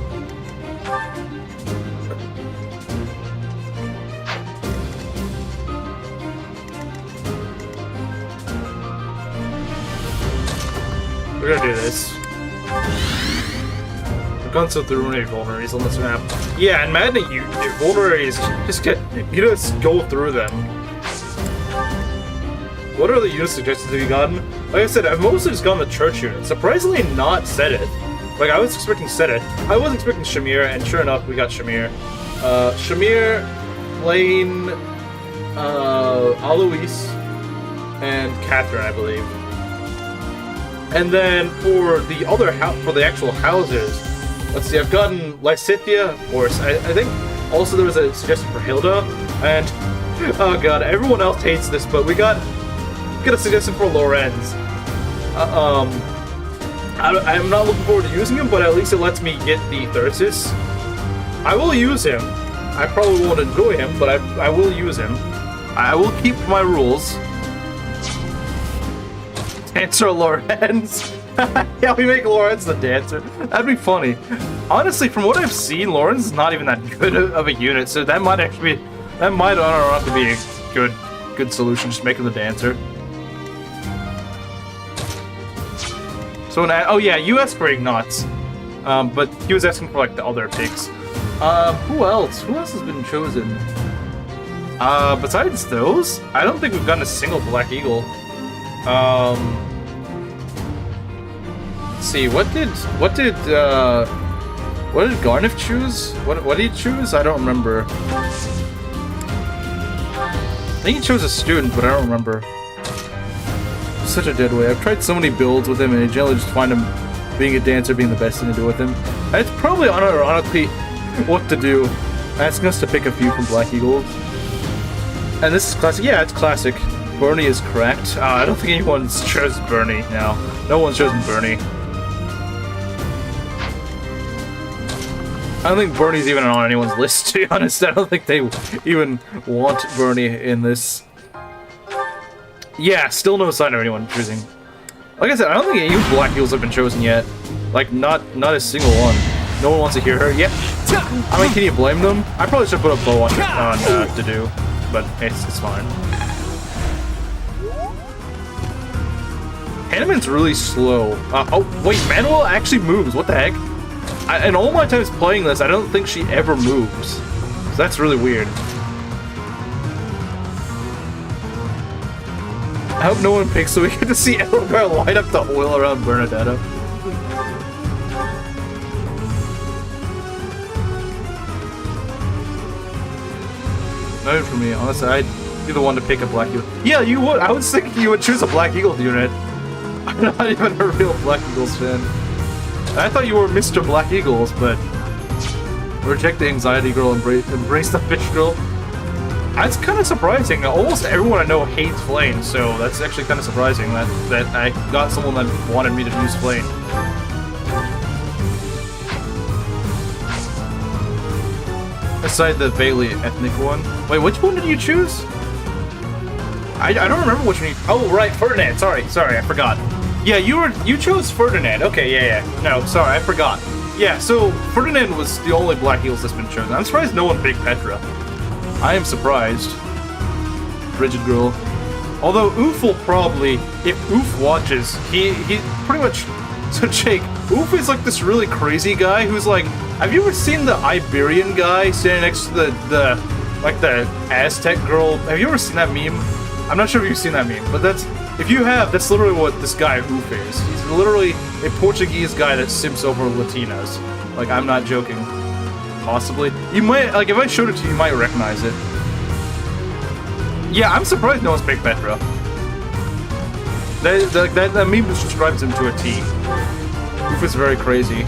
[SPEAKER 1] We're gonna do this. I've gone so through many vulneraries on this map. Yeah, and Madden, you vulneraries you just go through them. What other unit suggestions have you gotten? Like I said, I've mostly just gone the church unit. Surprisingly not Sedith. Like, I was expecting Sedith. I was expecting Shamir, and sure enough, we got Shamir. Shamir, Lane, Alois, and Catherine, I believe. And then for the other for the actual houses, let's see, I've gotten Lysithia, of course. I think also there was a suggestion for Hilda, and oh god, everyone else hates this, but we got a suggestion for Lorenz. I'm not looking forward to using him, but at least it lets me get the Thyrsus. I will use him. I probably won't enjoy him, but I will use him. I will keep my rules. Dancer Lorenz. Yeah, we make Lorenz the dancer. That'd be funny. Honestly, from what I've seen, Lorenz is not even that good of a unit, so that might actually be a good solution. Just make him the dancer. So oh yeah, US for Ignots. But he was asking for like the other picks. Who else? Who else has been chosen? Besides those, I don't think we've gotten a single Black Eagle. Let's see, what did Garniff choose? What did he choose? I don't remember. I think he chose a student, but I don't remember. Such a dead way. I've tried so many builds with him, and I generally just find him being a dancer being the best thing to do with him. And it's probably unironically what to do. Asking us to pick a few from Black Eagles. And this is classic. Yeah, it's classic. Bernie is correct. I don't think anyone's chosen Bernie now. No one's chosen Bernie. I don't think Bernie's even on anyone's list, to be honest. I don't think they even want Bernie in this. Yeah, still no sign of anyone choosing. Like I said, I don't think any Black Eagles have been chosen yet. Like, not a single one. No one wants to hear her yet. I mean, can you blame them? I probably should put a bow on to do, but it's fine. Hanneman's really slow. Oh, wait, Manuel actually moves. What the heck? In all my times playing this, I don't think she ever moves. So that's really weird. I hope no one picks so we get to see Elgar light up the oil around Bernadetta. No for me, honestly, I'd be the one to pick a Black Eagle. Yeah, you would. I was thinking you would choose a Black Eagle unit. I'm not even a real Black Eagles fan. I thought you were Mr. Black Eagles, but reject the anxiety girl, embrace the fish girl. That's kind of surprising. Almost everyone I know hates Flame, so that's actually kind of surprising that I got someone that wanted me to use Flame. Aside the Bailey ethnic one. Wait, which one did you choose? I don't remember which one you... Oh, right, Ferdinand. Sorry, I forgot. Yeah, you chose Ferdinand. Okay, yeah. No, sorry, I forgot. Yeah, so Ferdinand was the only Black Eagles that's been chosen. I'm surprised no one picked Petra. I am surprised. Rigid girl. Although Oof will probably, if Oof watches, he pretty much... So Jake, Oof is like this really crazy guy who's like... Have you ever seen the Iberian guy standing next to the Aztec girl? Have you ever seen that meme? I'm not sure if you've seen that meme, but if you have, that's literally what this guy Oof is. He's literally a Portuguese guy that simps over Latinas. Like, I'm not joking. Possibly. You might, like, if I showed it to you, you might recognize it. Yeah, I'm surprised no one's picked Petra. That meme just describes him to a T. Oof is very crazy.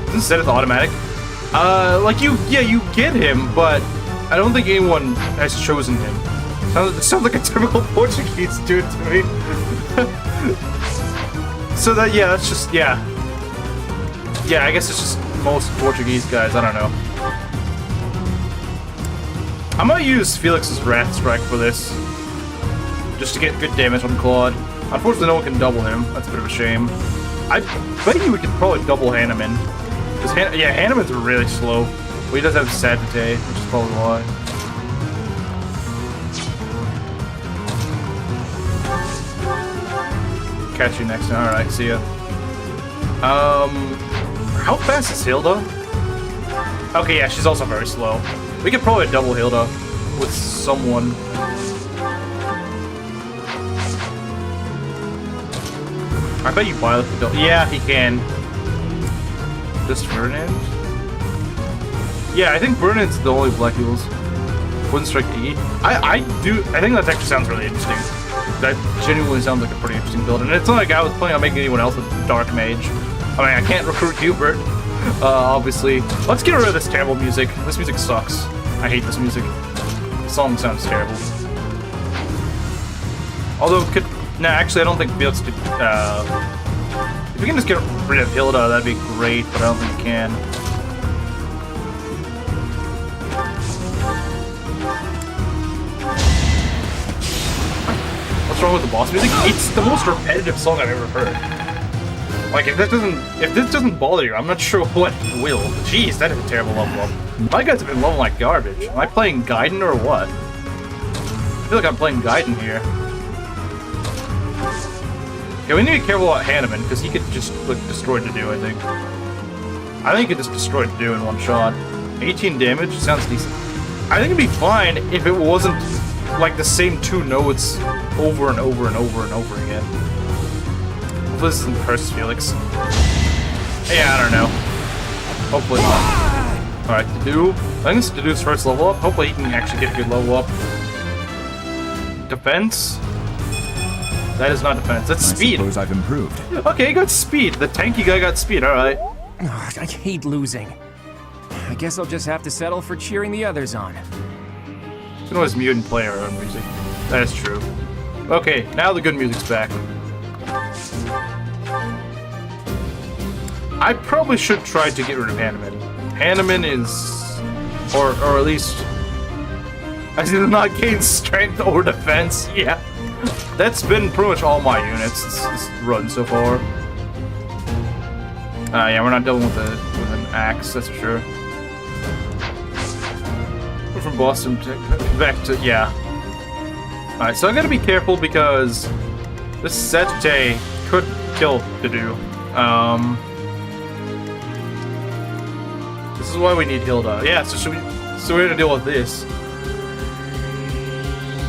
[SPEAKER 1] Isn't Zenith automatic? You get him, but I don't think anyone has chosen him. It sounds like a typical Portuguese dude to me. So that's just, yeah. Yeah, I guess it's just most Portuguese guys, I don't know. I might use Felix's Wrath Strike for this. Just to get good damage on Claude. Unfortunately, no one can double him. That's a bit of a shame. I bet you we could probably double Hanneman. Because, Hanneman's really slow. But he does have Sagittae, which is probably why. Catch you next time. Alright, see ya. How fast is Hilda? Okay, yeah, she's also very slow. We could probably double Hilda with someone. I bet you pilot the double. Yeah, he can. Just Ferdinand? Yeah, I think Ferdinand's the only Black Eagles. Wouldn't strike E. I think that actually sounds really interesting. That genuinely sounds like a pretty interesting build. And it's not like I was planning on making anyone else a Dark Mage. I mean, I can't recruit Hubert, obviously. Let's get rid of this terrible music. This music sucks. I hate this music. The song sounds terrible. Although, actually, I don't think Felix could, if we can just get rid of Hilda, that'd be great, but I don't think we can. What's wrong with the boss music? It's the most repetitive song I've ever heard. Like, if this doesn't bother you, I'm not sure what will. Jeez, that is a terrible level up. My guys have been leveling like garbage. Am I playing Gaiden or what? I feel like I'm playing Gaiden here. Yeah, we need to be careful about Hanneman, because he could just, like, destroy Dedue, I think. I think he could just destroy Dedue in one shot. 18 damage? Sounds decent. I think it'd be fine if it wasn't, like, the same 2 notes over and over and over and over again. Hopefully this isn't Curse Felix. Yeah, I don't know. Hopefully not. Alright, Dedue. I think it's Dedue's first level up. Hopefully he can actually get a good level up. Defense? That is not defense, that's speed.
[SPEAKER 14] I suppose I've improved.
[SPEAKER 1] Okay, he got speed. The tanky guy got speed, alright.
[SPEAKER 8] I hate losing. I guess I'll just have to settle for cheering the others on.
[SPEAKER 1] You can always mute and play our own music. That is true. Okay, now the good music's back. I probably should try to get rid of Hanneman. Hanneman is... Or at least... I see not gain strength or defense. Yeah. That's been pretty much all my units this run so far. Yeah, we're not dealing with an axe, that's for sure. We're from Boston back to... yeah. Alright, so I gotta be careful because this Sagittae could kill Dedue. This is why we need Hilda. Yeah, so we're gonna deal with this.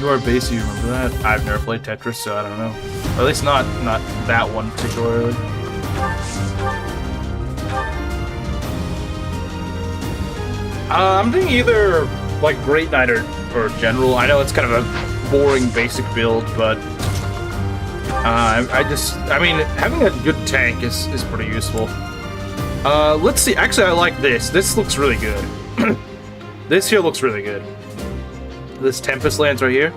[SPEAKER 1] You are base, you remember that? I've never played Tetris, so I don't know. Or at least not that one particularly. I'm thinking either like Great Knight or General. I know it's kind of a boring basic build, but I mean, having a good tank is pretty useful. Let's see. Actually, I like this. This looks really good. This here looks really good. This Tempest Lance right here.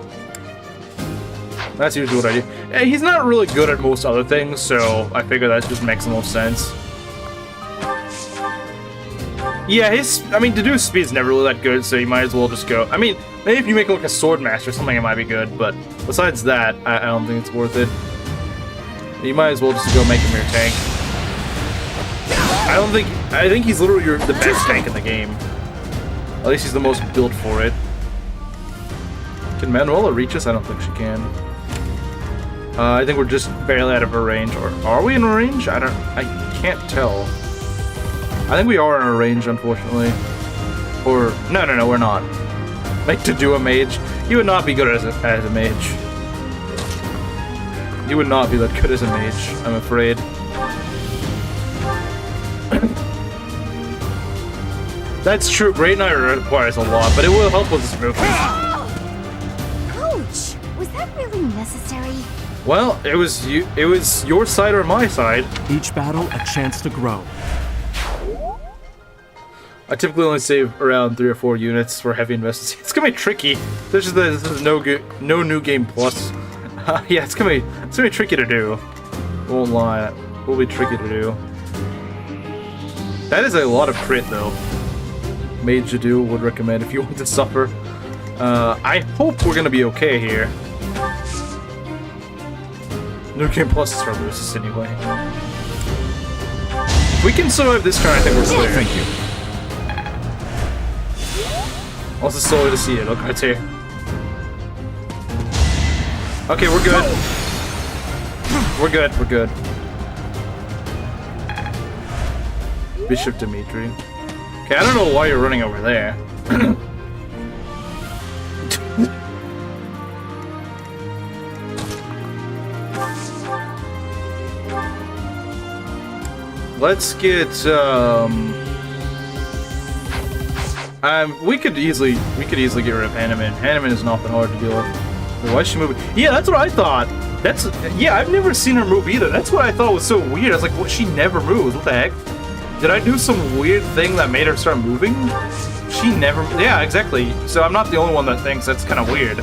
[SPEAKER 1] That's usually what I do. Yeah, he's not really good at most other things, so I figure that just makes the most sense. Yeah, I mean, Dedue's speed's never really that good, so you might as well just go. I mean, maybe if you make like a Sword Master or something, it might be good, but besides that, I don't think it's worth it. You might as well just go make him your tank. I think he's literally the best tank in the game. At least he's the most built for it. Can Manuela reach us? I don't think she can. I think we're just barely out of her range. Or are we in her range? I can't tell. I think we are in our range, unfortunately. Or no, we're not. Like to do a mage, you would not be good as a mage. You would not be that good as a mage, I'm afraid. That's true. Great Knight requires a lot, but it will help with this movement.
[SPEAKER 12] Ouch! Was that really necessary?
[SPEAKER 1] Well, it was your side or my side.
[SPEAKER 4] Each battle a chance to grow.
[SPEAKER 1] I typically only save around 3 or 4 units for heavy investments. It's gonna be tricky. This is no new game plus. Yeah, it's gonna be tricky to do. Won't lie, it will be tricky to do. That is a lot of crit though. Mage Dedue would recommend if you want to suffer. I hope we're gonna be okay here. New game plus is for losers anyway. If we can survive this turn, I think we're clear.
[SPEAKER 14] Thank you.
[SPEAKER 1] Also slowly to see it. Look, it's here. Okay, we're good. We're good. Bishop Dimitri. Okay, I don't know why you're running over there. Let's get, we could easily get rid of Hanneman. Hanneman is not that hard to deal with. Why is she moving? Yeah, that's what I thought. Yeah, I've never seen her move either. That's what I thought was so weird. I was like, what? She never moves. What the heck? Did I do some weird thing that made her start moving? She never... Yeah, exactly. So I'm not the only one that thinks that's kind of weird.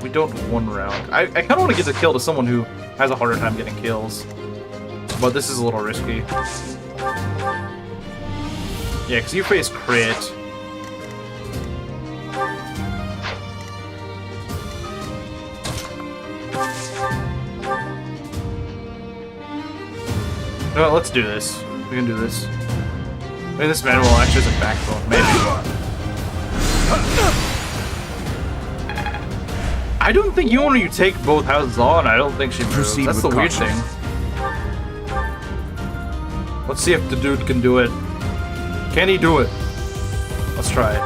[SPEAKER 1] We don't have one round. I kind of want to get the kill to someone who has a harder time getting kills. But this is a little risky. Yeah, because you face crit. No, let's do this. We can do this. Maybe this man will actually has a backbone. Maybe. I don't think you take both houses on. I don't think she moves. That's the weird thing. Let's see if the dude can do it. Can he do it? Let's try it.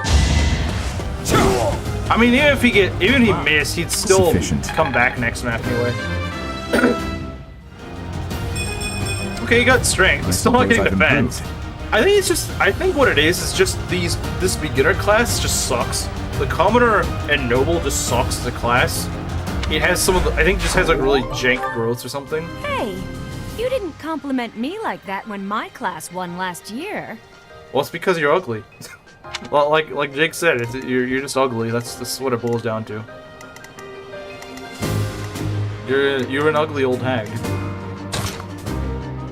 [SPEAKER 1] I mean, even if he missed, he'd still come back next map anyway. Okay, he got strength. He's still not getting defense. I think what it is just this beginner class just sucks. The Commoner and Noble just sucks as a class. It has some of the, I think just has like really jank growths or something.
[SPEAKER 10] Hey, you didn't compliment me like that when my class won last year.
[SPEAKER 1] Well, it's because you're ugly. Well, like Jake said, you're just ugly. That's what it boils down to. You're an ugly old hag.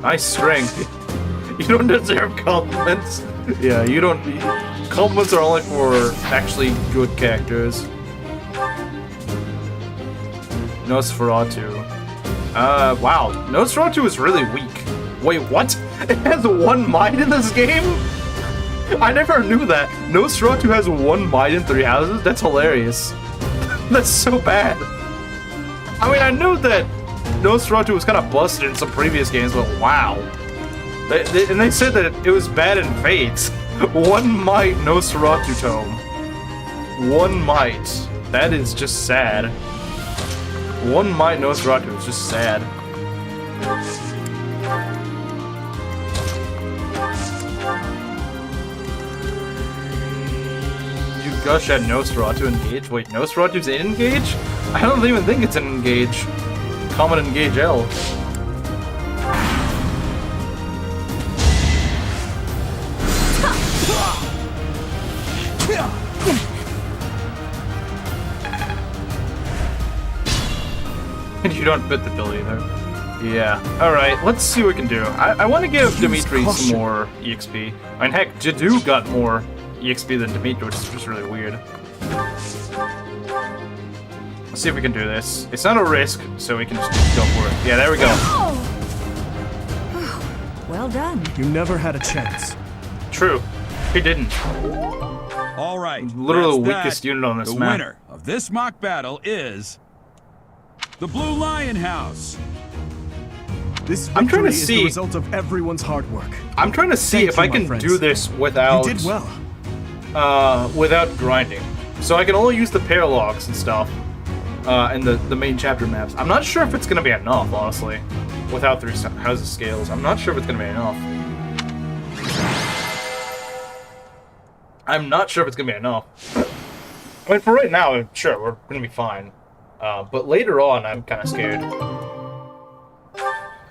[SPEAKER 1] Nice strength. You don't deserve compliments. Yeah, you don't. Compliments are only for actually good characters. Nosferatu. Wow. Nosferatu is really weak. Wait, what? It has one might in this game? I never knew that. Nosferatu has one might in 3 houses? That's hilarious. That's so bad. I mean, I knew that Nosferatu was kind of busted in some previous games, but wow. And they said that it was bad in Fates. One might Nosferatu tome. One might. That is just sad. One might Nosferatu is just sad. You gush at Nosferatu engage? Wait, Nosferatu's in engage? I don't even think it's in engage. Common engage L. And you don't fit the bill either. Yeah. Alright, let's see what we can do. I want to give Dimitri some more EXP. I mean, heck, Jadu got more EXP than Dimitri, which is just really weird. Let's see if we can do this. It's not a risk, so we can just go for it. Yeah, there we go.
[SPEAKER 10] Well done.
[SPEAKER 7] You never had a chance.
[SPEAKER 1] True. He didn't.
[SPEAKER 3] All right.
[SPEAKER 1] Literally the weakest unit on this map.
[SPEAKER 3] The winner of this mock battle is the Blue Lion House.
[SPEAKER 7] This
[SPEAKER 1] I'm trying to
[SPEAKER 7] is
[SPEAKER 1] see
[SPEAKER 7] the result of everyone's hard work.
[SPEAKER 1] I'm trying to see if I can do this without
[SPEAKER 7] You did well.
[SPEAKER 1] Without grinding. So I can only use the paralogs and stuff and the main chapter maps. I'm not sure if it's gonna be enough, honestly, without 3 houses scales. I'm not sure if it's gonna be enough. I'm not sure if it's gonna be enough. I mean, for right now, sure, we're gonna be fine. But later on, I'm kind of scared.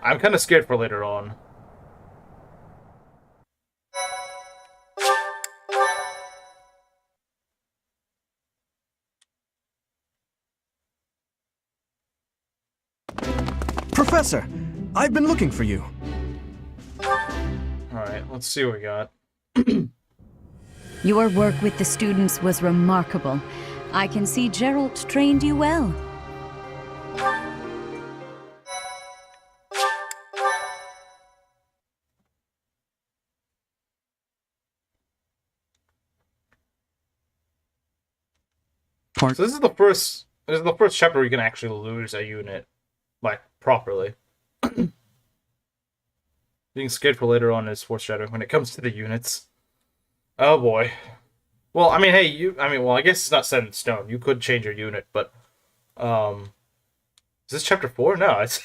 [SPEAKER 1] I'm kind of scared for later on.
[SPEAKER 7] Professor, I've been looking for you.
[SPEAKER 1] Alright, let's see what we got.
[SPEAKER 10] Your work with the students was remarkable. I can see Gerald trained you well.
[SPEAKER 1] So this is the first This is the first chapter where you can actually lose a unit, like, properly. Being scared for later on is foreshadowing when it comes to the units. Oh boy. Well, I mean, hey, well, I guess it's not set in stone. You could change your unit, but, is this chapter 4? No, it's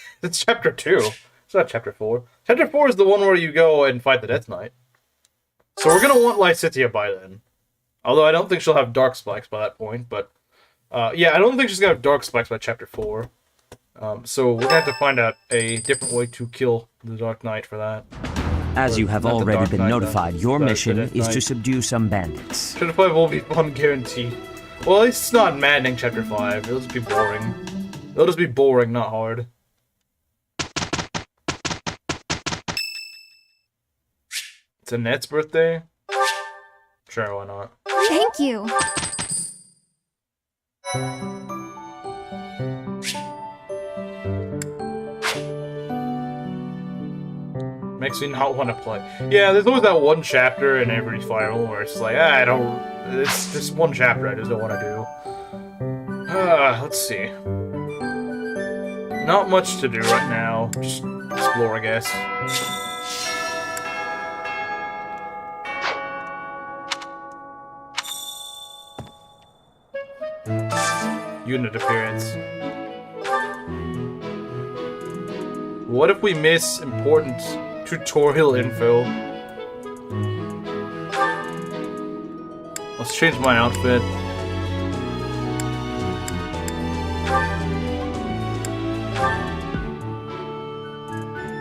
[SPEAKER 1] chapter 2. It's not chapter 4. Chapter 4 is the one where you go and fight the Death Knight. So we're gonna want Lysithea by then. Although I don't think she'll have Dark Spikes by that point, but, yeah, I don't think she's gonna have Dark Spikes by chapter 4. So we're gonna have to find out a different way to kill the Dark Knight for that.
[SPEAKER 11] As you have
[SPEAKER 1] Not the
[SPEAKER 11] already
[SPEAKER 1] Dark
[SPEAKER 11] been
[SPEAKER 1] Knight,
[SPEAKER 11] notified, your
[SPEAKER 1] the
[SPEAKER 11] mission
[SPEAKER 1] Death
[SPEAKER 11] is to
[SPEAKER 1] Knight.
[SPEAKER 11] subdue some bandits.
[SPEAKER 1] Chapter 5 will be fun, guaranteed. Well, at least it's not maddening, chapter 5. It'll just be boring. It'll just be boring, not hard. It's Annette's birthday? Sure, why not?
[SPEAKER 12] Thank you.
[SPEAKER 1] Makes me not want to play. Yeah, there's always that one chapter in every Fire Emblem where it's like, I don't... It's just one chapter I just don't want to do. Let's see. Not much to do right now. Just explore, I guess. Unit appearance. What if we miss important tutorial info? Let's change my outfit.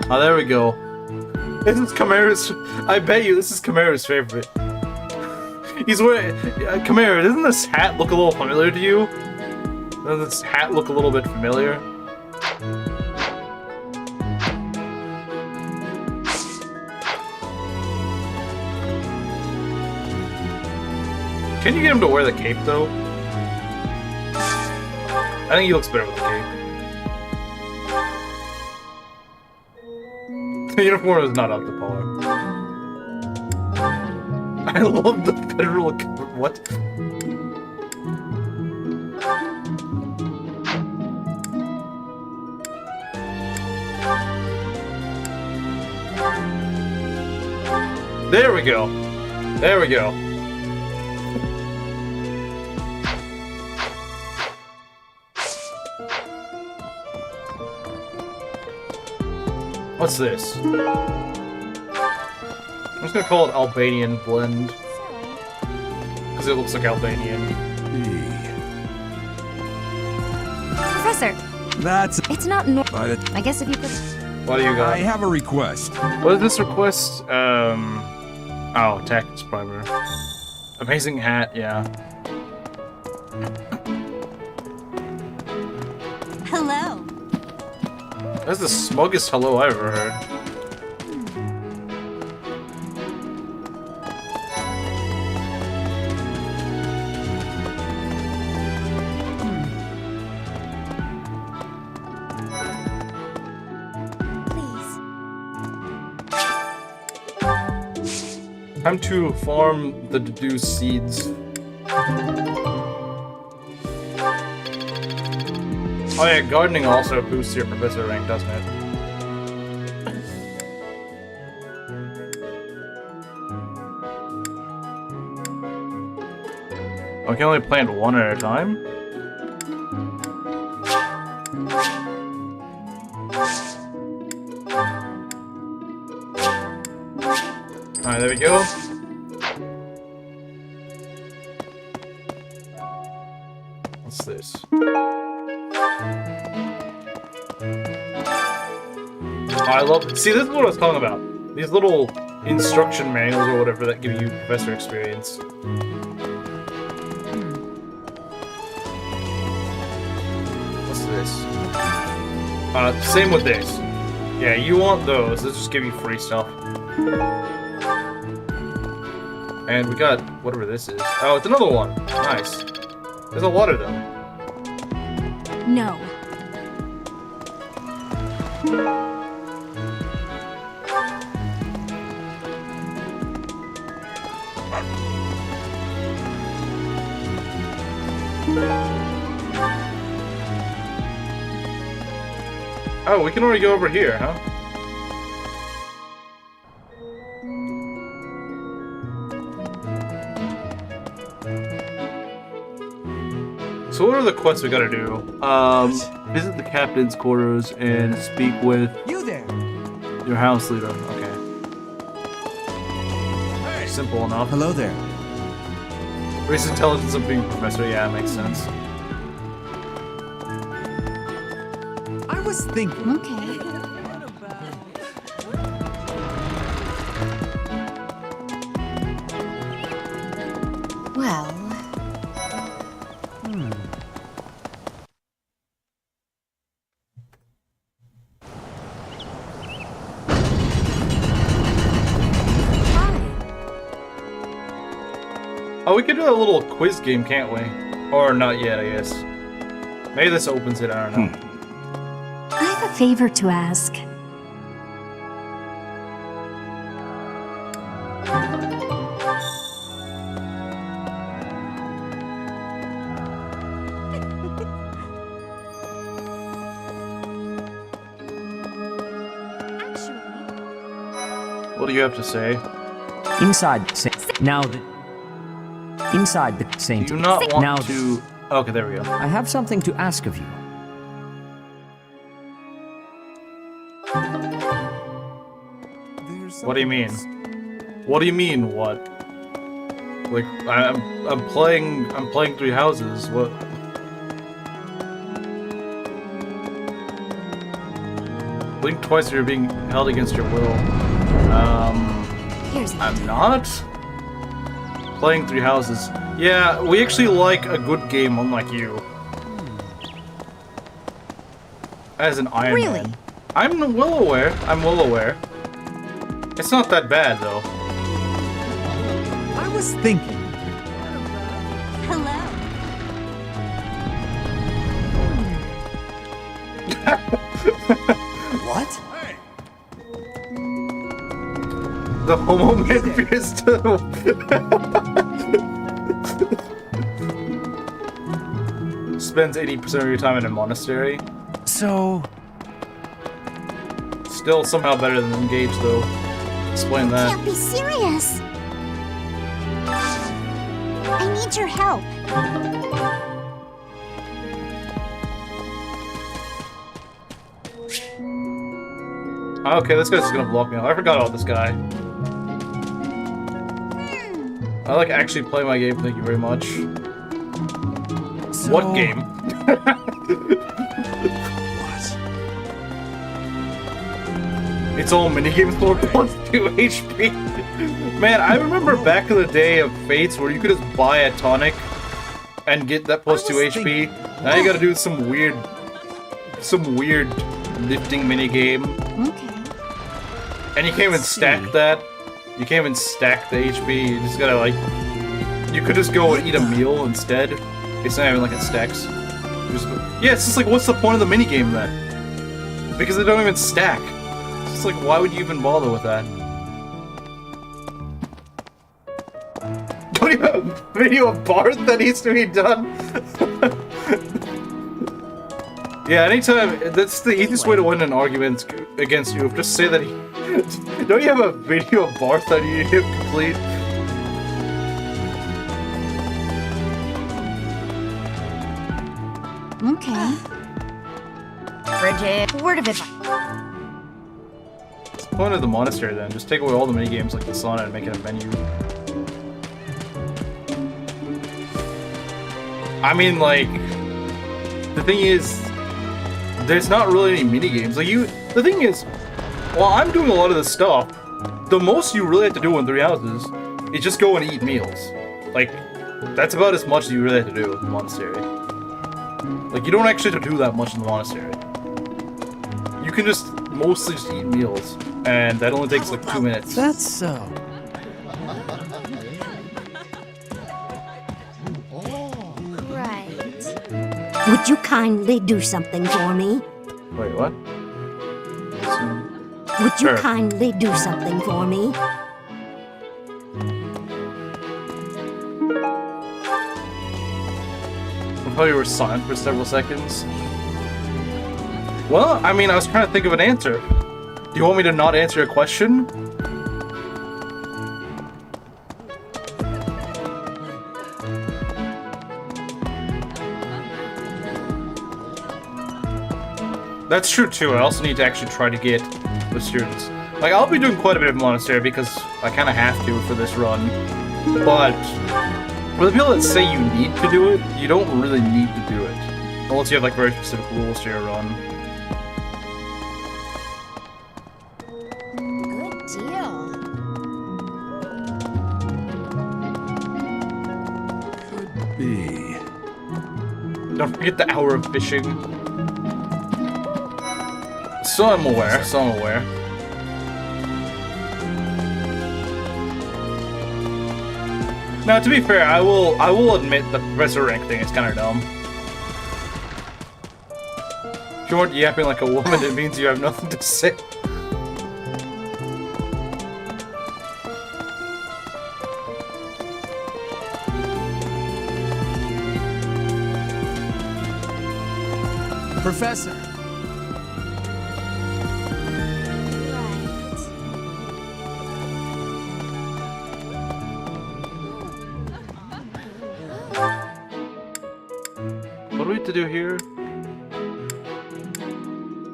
[SPEAKER 1] Oh, there we go. This is Chimera's... I bet you this is Chimera's favorite. He's wearing... Chimera, doesn't this hat look a little familiar to you? Doesn't this hat look a little bit familiar? Can you get him to wear the cape, though? I think he looks better with the cape. The uniform is not up to par. I love the federal... What? There we go. There we go. What's this? I'm just gonna call it Albanian Blend. Because it looks like Albanian.
[SPEAKER 12] Professor,
[SPEAKER 3] That's...
[SPEAKER 12] it's not I guess if you could...
[SPEAKER 1] What do you got?
[SPEAKER 3] I have a request.
[SPEAKER 1] What is this request? Oh, Tactics Primer. Amazing hat, yeah.
[SPEAKER 12] Hello.
[SPEAKER 1] That's the smuggest hello I ever heard. Time to farm the deduced seeds. Oh yeah, gardening also boosts your professor rank, doesn't it? I can only plant one at a time? Alright, there we go. What's this? I love... See, this is what I was talking about. These little instruction manuals or whatever that give you professor experience. What's this? Same with this. Yeah, you want those. Those just give you free stuff. And we got whatever this is. Oh, it's another one. Nice. There's a lot of them.
[SPEAKER 12] No.
[SPEAKER 1] Oh, we can already go over here, huh? So what are the quests we gotta do? Visit the captain's quarters and speak with
[SPEAKER 18] You there?
[SPEAKER 1] your house leader. Okay. Simple enough.
[SPEAKER 18] Hello there.
[SPEAKER 1] Race intelligence of being professor. Yeah, makes sense.
[SPEAKER 18] I was thinking.
[SPEAKER 12] Okay.
[SPEAKER 9] Well,
[SPEAKER 1] Oh, we could do a little quiz game, can't we? Or not yet, I guess. Maybe this opens it, I don't know.
[SPEAKER 2] I have a favor to ask.
[SPEAKER 1] What do you have to say?
[SPEAKER 11] Inside, now that... Inside the Saint...
[SPEAKER 1] Do you not want
[SPEAKER 11] now
[SPEAKER 1] to... Okay, there we go.
[SPEAKER 11] I have something to ask of you.
[SPEAKER 1] What do you mean? What do you mean, what? Like, I'm playing Three Houses, what? Blink twice if you're being held against your will. I'm not playing Three Houses. Yeah, we actually like a good game, unlike you. As an Ironman.
[SPEAKER 2] Really?
[SPEAKER 1] I'm well aware. I'm well aware. It's not that bad, though.
[SPEAKER 18] I was thinking.
[SPEAKER 2] Hello.
[SPEAKER 18] What?
[SPEAKER 1] The homo man fears to... Spends 80% of your time in a monastery.
[SPEAKER 18] So...
[SPEAKER 1] Still somehow better than engage, though. Explain that.
[SPEAKER 2] Can't be serious. I need your help.
[SPEAKER 1] Okay, this guy's just gonna block me off. I forgot about this guy. I like actually play my game, thank you very much.
[SPEAKER 18] So...
[SPEAKER 1] What game? It's all minigames for plus 2 HP. Man, I remember back in the day of Fates where you could just buy a tonic and get that plus 2 HP. Now you gotta do some weird lifting minigame.
[SPEAKER 2] Okay.
[SPEAKER 1] And you can't even stack that. You can't even stack the HP. You just gotta, like... You could just go and eat a meal instead. It's not even like it stacks. Yeah, it's just like, what's the point of the minigame then? Because they don't even stack. It's like, why would you even bother with that? Don't you have a video of Barth that needs to be done? Yeah, anytime, that's the easiest way to win an argument against you. Just say that he... Don't you have a video of Barth that you need to complete?
[SPEAKER 2] Okay. Bridget, word of advice.
[SPEAKER 1] What's the point of the monastery then? Just take away all the minigames like the sauna and make it a menu. I mean, like... The thing is... There's not really any minigames. Like, the thing is... While I'm doing a lot of this stuff, the most you really have to do in Three Houses is just go and eat meals. Like, that's about as much as you really have to do in the monastery. Like, you don't actually have to do that much in the monastery. You can just mostly just eat meals, and that only takes like 2 minutes.
[SPEAKER 18] That's so.
[SPEAKER 2] Right. Would you kindly do something for me?
[SPEAKER 1] Wait, what?
[SPEAKER 2] Would you
[SPEAKER 1] Sure.
[SPEAKER 2] kindly do something for me?
[SPEAKER 1] I thought you were silent for several seconds. Well, I mean, I was trying to think of an answer. Do you want me to not answer your question? That's true too. I also need to actually try to get the students. Like, I'll be doing quite a bit of monastery because I kind of have to for this run. But for the people that say you need to do it, you don't really need to do it. Unless you have like very specific rules to your run.
[SPEAKER 12] Good deal.
[SPEAKER 3] B.
[SPEAKER 1] Don't forget the hour of fishing. So I'm aware, Now, to be fair, I will admit the professor rank thing is kind of dumb. If you aren't yapping like a woman, it means you have nothing to say.
[SPEAKER 8] Professor.
[SPEAKER 1] What do we have to do here?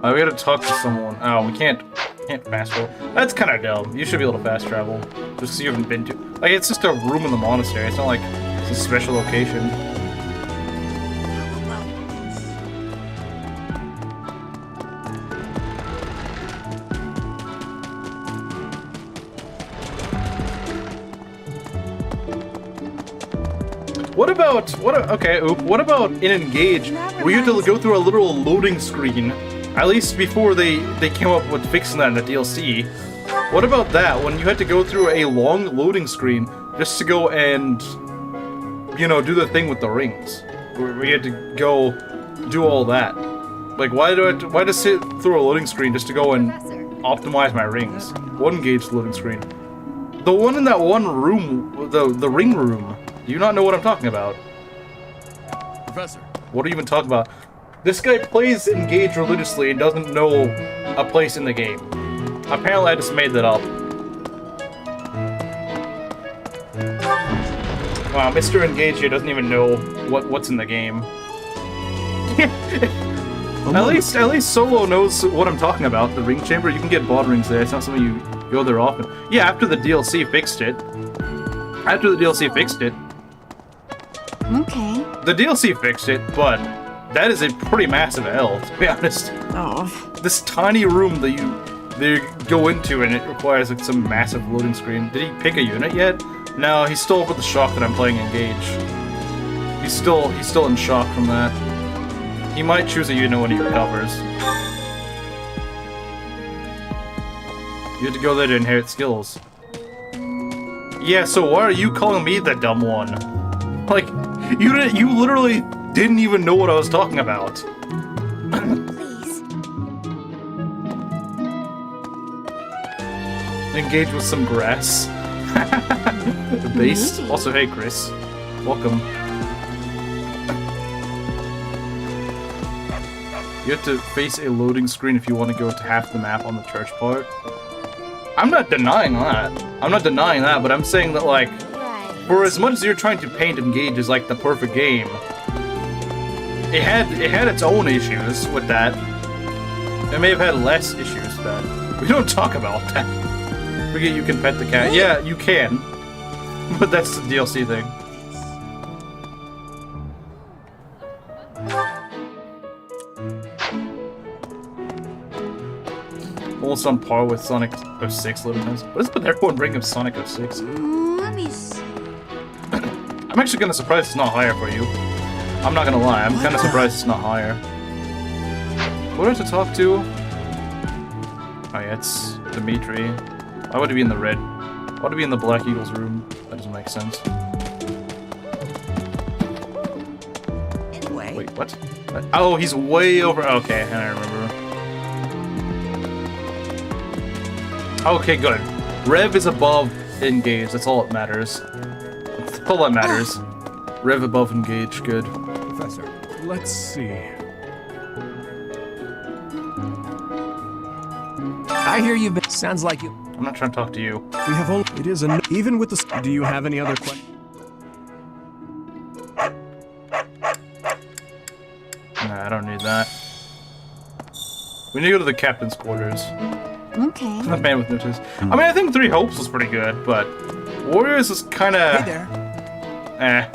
[SPEAKER 1] Oh, we gotta talk to someone. Oh, we can't fast travel. That's kind of dumb. You should be able to fast travel. Just because you haven't been to... Like, it's just a room in the monastery. It's not like it's a special location. What about in Engage, where you have to go through a literal loading screen? At least before they came up with fixing that in the DLC. What about that, when you had to go through a long loading screen just to go and, you know, do the thing with the rings? Where we had to go do all that. Like, why just sit through a loading screen just to go and optimize my rings? One gauge loading screen. The one in that one room, the ring room. Do you not know what I'm talking about?
[SPEAKER 7] Professor.
[SPEAKER 1] What are you even talking about? This guy plays Engage religiously and doesn't know a place in the game. Apparently I just made that up. Wow, Mr. Engage here doesn't even know what's in the game. At least Solo knows what I'm talking about. The ring chamber, you can get bod rings there. It's not something you go there often. Yeah, after the DLC fixed it.
[SPEAKER 12] Okay.
[SPEAKER 1] The DLC fixed it, but that is a pretty massive L, to be honest.
[SPEAKER 12] Oh.
[SPEAKER 1] This tiny room that you go into, and it requires like some massive loading screen. Did he pick a unit yet? No, he's still with the shock that I'm playing Engage. He's still in shock from that. He might choose a unit when he recovers. You have to go there to inherit skills. Yeah, so why are you calling me the dumb one? Like, you literally didn't even know what I was talking about.
[SPEAKER 12] Please.
[SPEAKER 1] Engage with some grass. Based. Also, hey Chris. Welcome. You have to face a loading screen if you want to go to half the map on the church part. I'm not denying that. But I'm saying that, like, for as much as you're trying to paint Engage as like the perfect game, it had its own issues with that. It may have had less issues with that. We don't talk about that. Forget you can pet the cat. Yeah, you can. But that's the DLC thing. Almost on par with Sonic 06 loading times. What is with everyone bringing up Sonic 06?
[SPEAKER 12] Let me see.
[SPEAKER 1] I'm actually kind of surprised it's not higher for you. I'm not gonna lie, I'm kind of surprised it's not higher. What do I have to talk to? Oh yeah, it's Dimitri. Why would he be in the red? Why would he be in the Black Eagles room? That doesn't make sense.
[SPEAKER 18] Anyway.
[SPEAKER 1] Wait, what? Oh, he's way over. Okay, I remember. Okay, good. Rev is above Engage. That's all that matters. That's all that matters. Rev above Engage. Good.
[SPEAKER 7] Professor, let's see.
[SPEAKER 8] I hear you've been. Sounds like you.
[SPEAKER 1] I'm not trying to talk to you.
[SPEAKER 7] We have only. It is even with the. Do you have any other questions?
[SPEAKER 1] Nah, I don't need that. We need to go to the captain's quarters.
[SPEAKER 2] Okay.
[SPEAKER 1] The man with no tooth. I mean, I think 3 Hopes was pretty good, but Warriors is kind of.
[SPEAKER 18] Hey there.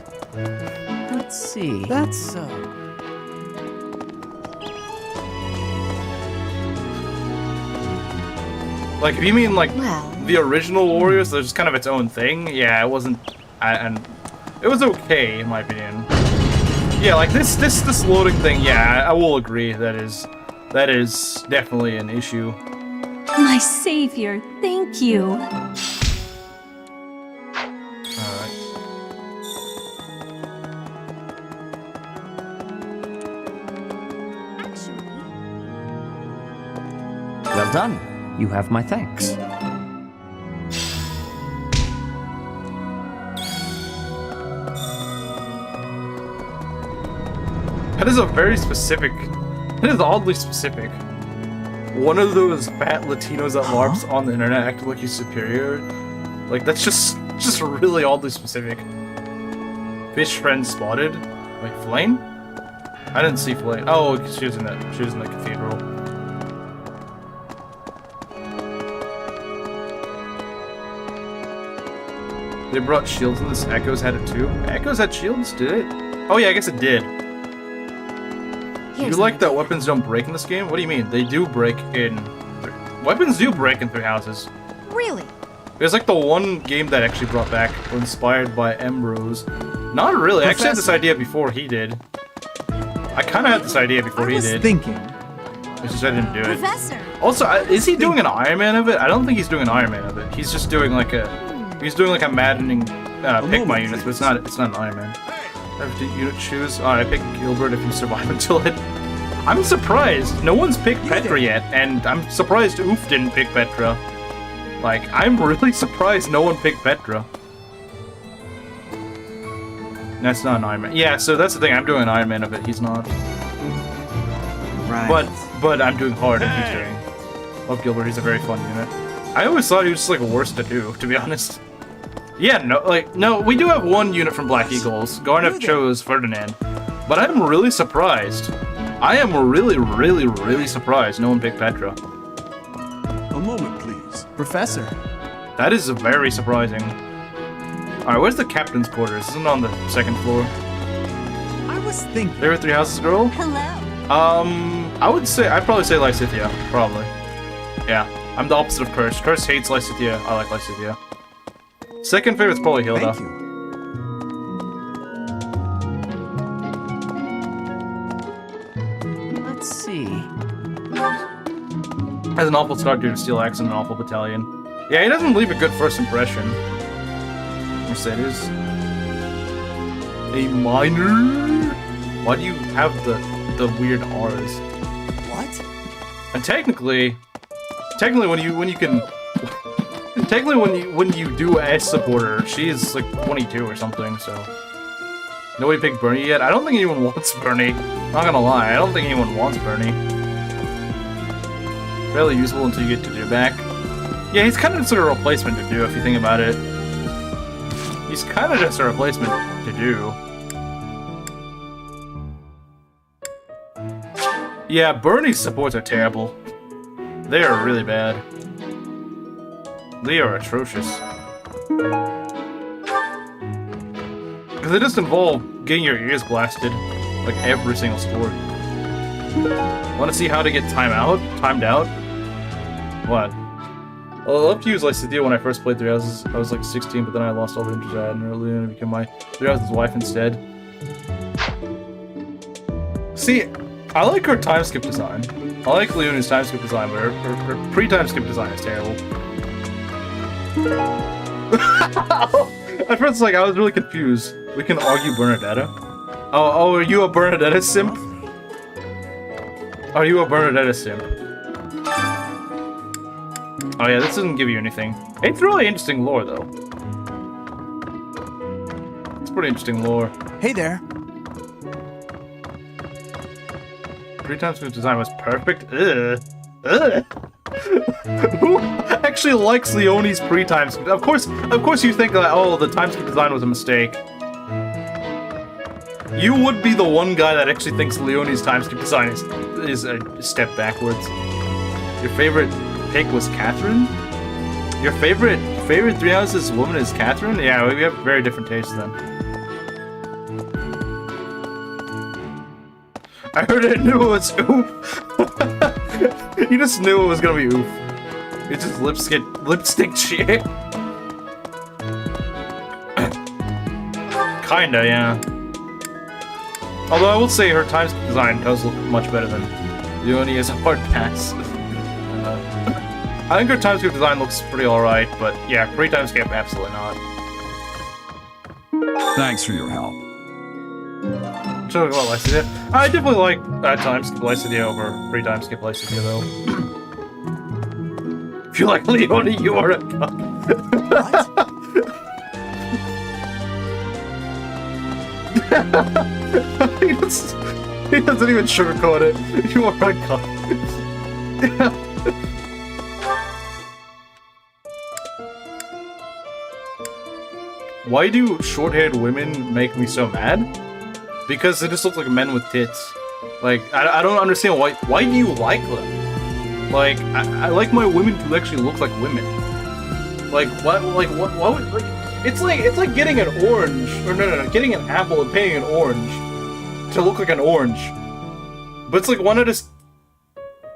[SPEAKER 11] Let's see.
[SPEAKER 18] That's
[SPEAKER 1] Like, if you mean like the original Warriors, there's kind of its own thing. Yeah, it wasn't, and it was okay in my opinion. Yeah, like this loading thing. Yeah, I will agree. That is definitely an issue.
[SPEAKER 19] My savior, thank you.
[SPEAKER 1] Alright.
[SPEAKER 11] Well done. You have my thanks.
[SPEAKER 1] That is a very specific. It is oddly specific. One of those fat Latinos that LARPs on the internet acting like he's superior. Like, that's just really oddly specific. Fish friend spotted. Wait, Flame? I didn't see Flame. Oh, she was in the cathedral. They brought shields in this. Echoes had it too. Echoes had shields, did it? Oh yeah, I guess it did. You like that weapons don't break in this game? What do you mean? They do break in... Weapons do break in 3 houses.
[SPEAKER 12] Really?
[SPEAKER 1] It was like the one game that actually brought back, inspired by Ambrose. Not really. I actually had this idea before he did. I kind of had this idea before he did.
[SPEAKER 18] thinking.
[SPEAKER 1] It's just I didn't do it.
[SPEAKER 12] Professor!
[SPEAKER 1] Also, is he doing an Ironman of it? I don't think he's doing an Ironman of it. He's just doing like a... He's doing like a maddening pick my units, but it's not an Ironman. I have to unit choose. I pick Gilbert if you survive until it. I'm surprised. No one's picked Petra yet, and I'm surprised Oof didn't pick Petra. Like, I'm really surprised no one picked Petra. That's not an Ironman. Yeah, so that's the thing. I'm doing an Ironman of it. He's not.
[SPEAKER 18] Right.
[SPEAKER 1] But I'm doing hard and he's doing. Love Gilbert. He's a very fun unit. I always thought he was just like worse to do, to be honest. Yeah, no, we do have one unit from Black Eagles. Garneff chose Ferdinand. But I'm really surprised. I am really surprised no one picked Petra.
[SPEAKER 7] A moment, please.
[SPEAKER 18] Professor.
[SPEAKER 1] That is very surprising. Alright, where's the captain's quarters? Isn't it on the 2nd floor?
[SPEAKER 18] I was thinking.
[SPEAKER 1] Favorite 3 houses girl?
[SPEAKER 19] Hello.
[SPEAKER 1] I'd probably say Lysithia, probably. Yeah, I'm the opposite of Curse. Curse hates Lysithia, I like Lysithia. Second favorite's probably Hilda.
[SPEAKER 18] Thank you.
[SPEAKER 11] Let's see.
[SPEAKER 1] Has an awful start due to Steel Axe and an awful battalion. Yeah, he doesn't leave a good first impression. Mercedes. A minor? Why do you have the weird R's?
[SPEAKER 18] What?
[SPEAKER 1] And technically when you do S supporter, she's like 22 or something, so. Nobody picked Bernie yet? I don't think anyone wants Bernie. Not gonna lie, I don't think anyone wants Bernie. Fairly useful until you get to do back. Yeah, he's kind of just a replacement to do, if you think about it. He's kind of just a replacement to do. Yeah, Bernie's supports are terrible. They are really bad. They are atrocious. Because they just involve getting your ears blasted, like every single sport. Want to see how to get timed out? What? Well, I love to use Lysithia when I first played 3 houses. I was like 16, but then I lost all the interest I had, and early on I became my 3 houses wife instead. See, I like her time skip design. I like Leona's time skip design, but her pre-time skip design is terrible. At first, like, I was really confused. We can argue Bernadetta. Oh, are you a Bernadetta simp? Are you a Bernadetta simp? Oh yeah, this doesn't give you anything. It's really interesting lore, though. It's pretty interesting lore.
[SPEAKER 18] Hey there.
[SPEAKER 1] 3 times the design was perfect. Ugh. Ugh. Who actually likes Leonie's pre-time skip? Of course you think that, oh, the time skip design was a mistake. You would be the one guy that actually thinks Leonie's time skip design is a step backwards. Your favorite pick was Catherine? Your favorite Three Houses woman is Catherine? Yeah, we have very different tastes then. I heard it, knew it was oof. You just knew it was gonna be oof. It's just lipstick shit. Kinda, yeah. Although I will say her time skip design does look much better than Leonie as a hard pass. I think her time skip design looks pretty alright, but yeah, pre-time skip, absolutely not.
[SPEAKER 3] Thanks for your help.
[SPEAKER 1] So, well, Lycidia. I definitely like time skip Lycidia over pre-time skip Lycidia, though. If you like Leonie, you are a cunt. He doesn't even sugarcoat it. You are a cunt. Why do short-haired women make me so mad? Because they just look like men with tits. Like, I don't understand why do you like them? Like, I like my women to actually look like women. Like, what would, like, it's like getting an orange, or no, getting an apple and painting an orange to look like an orange. But it's like, why not just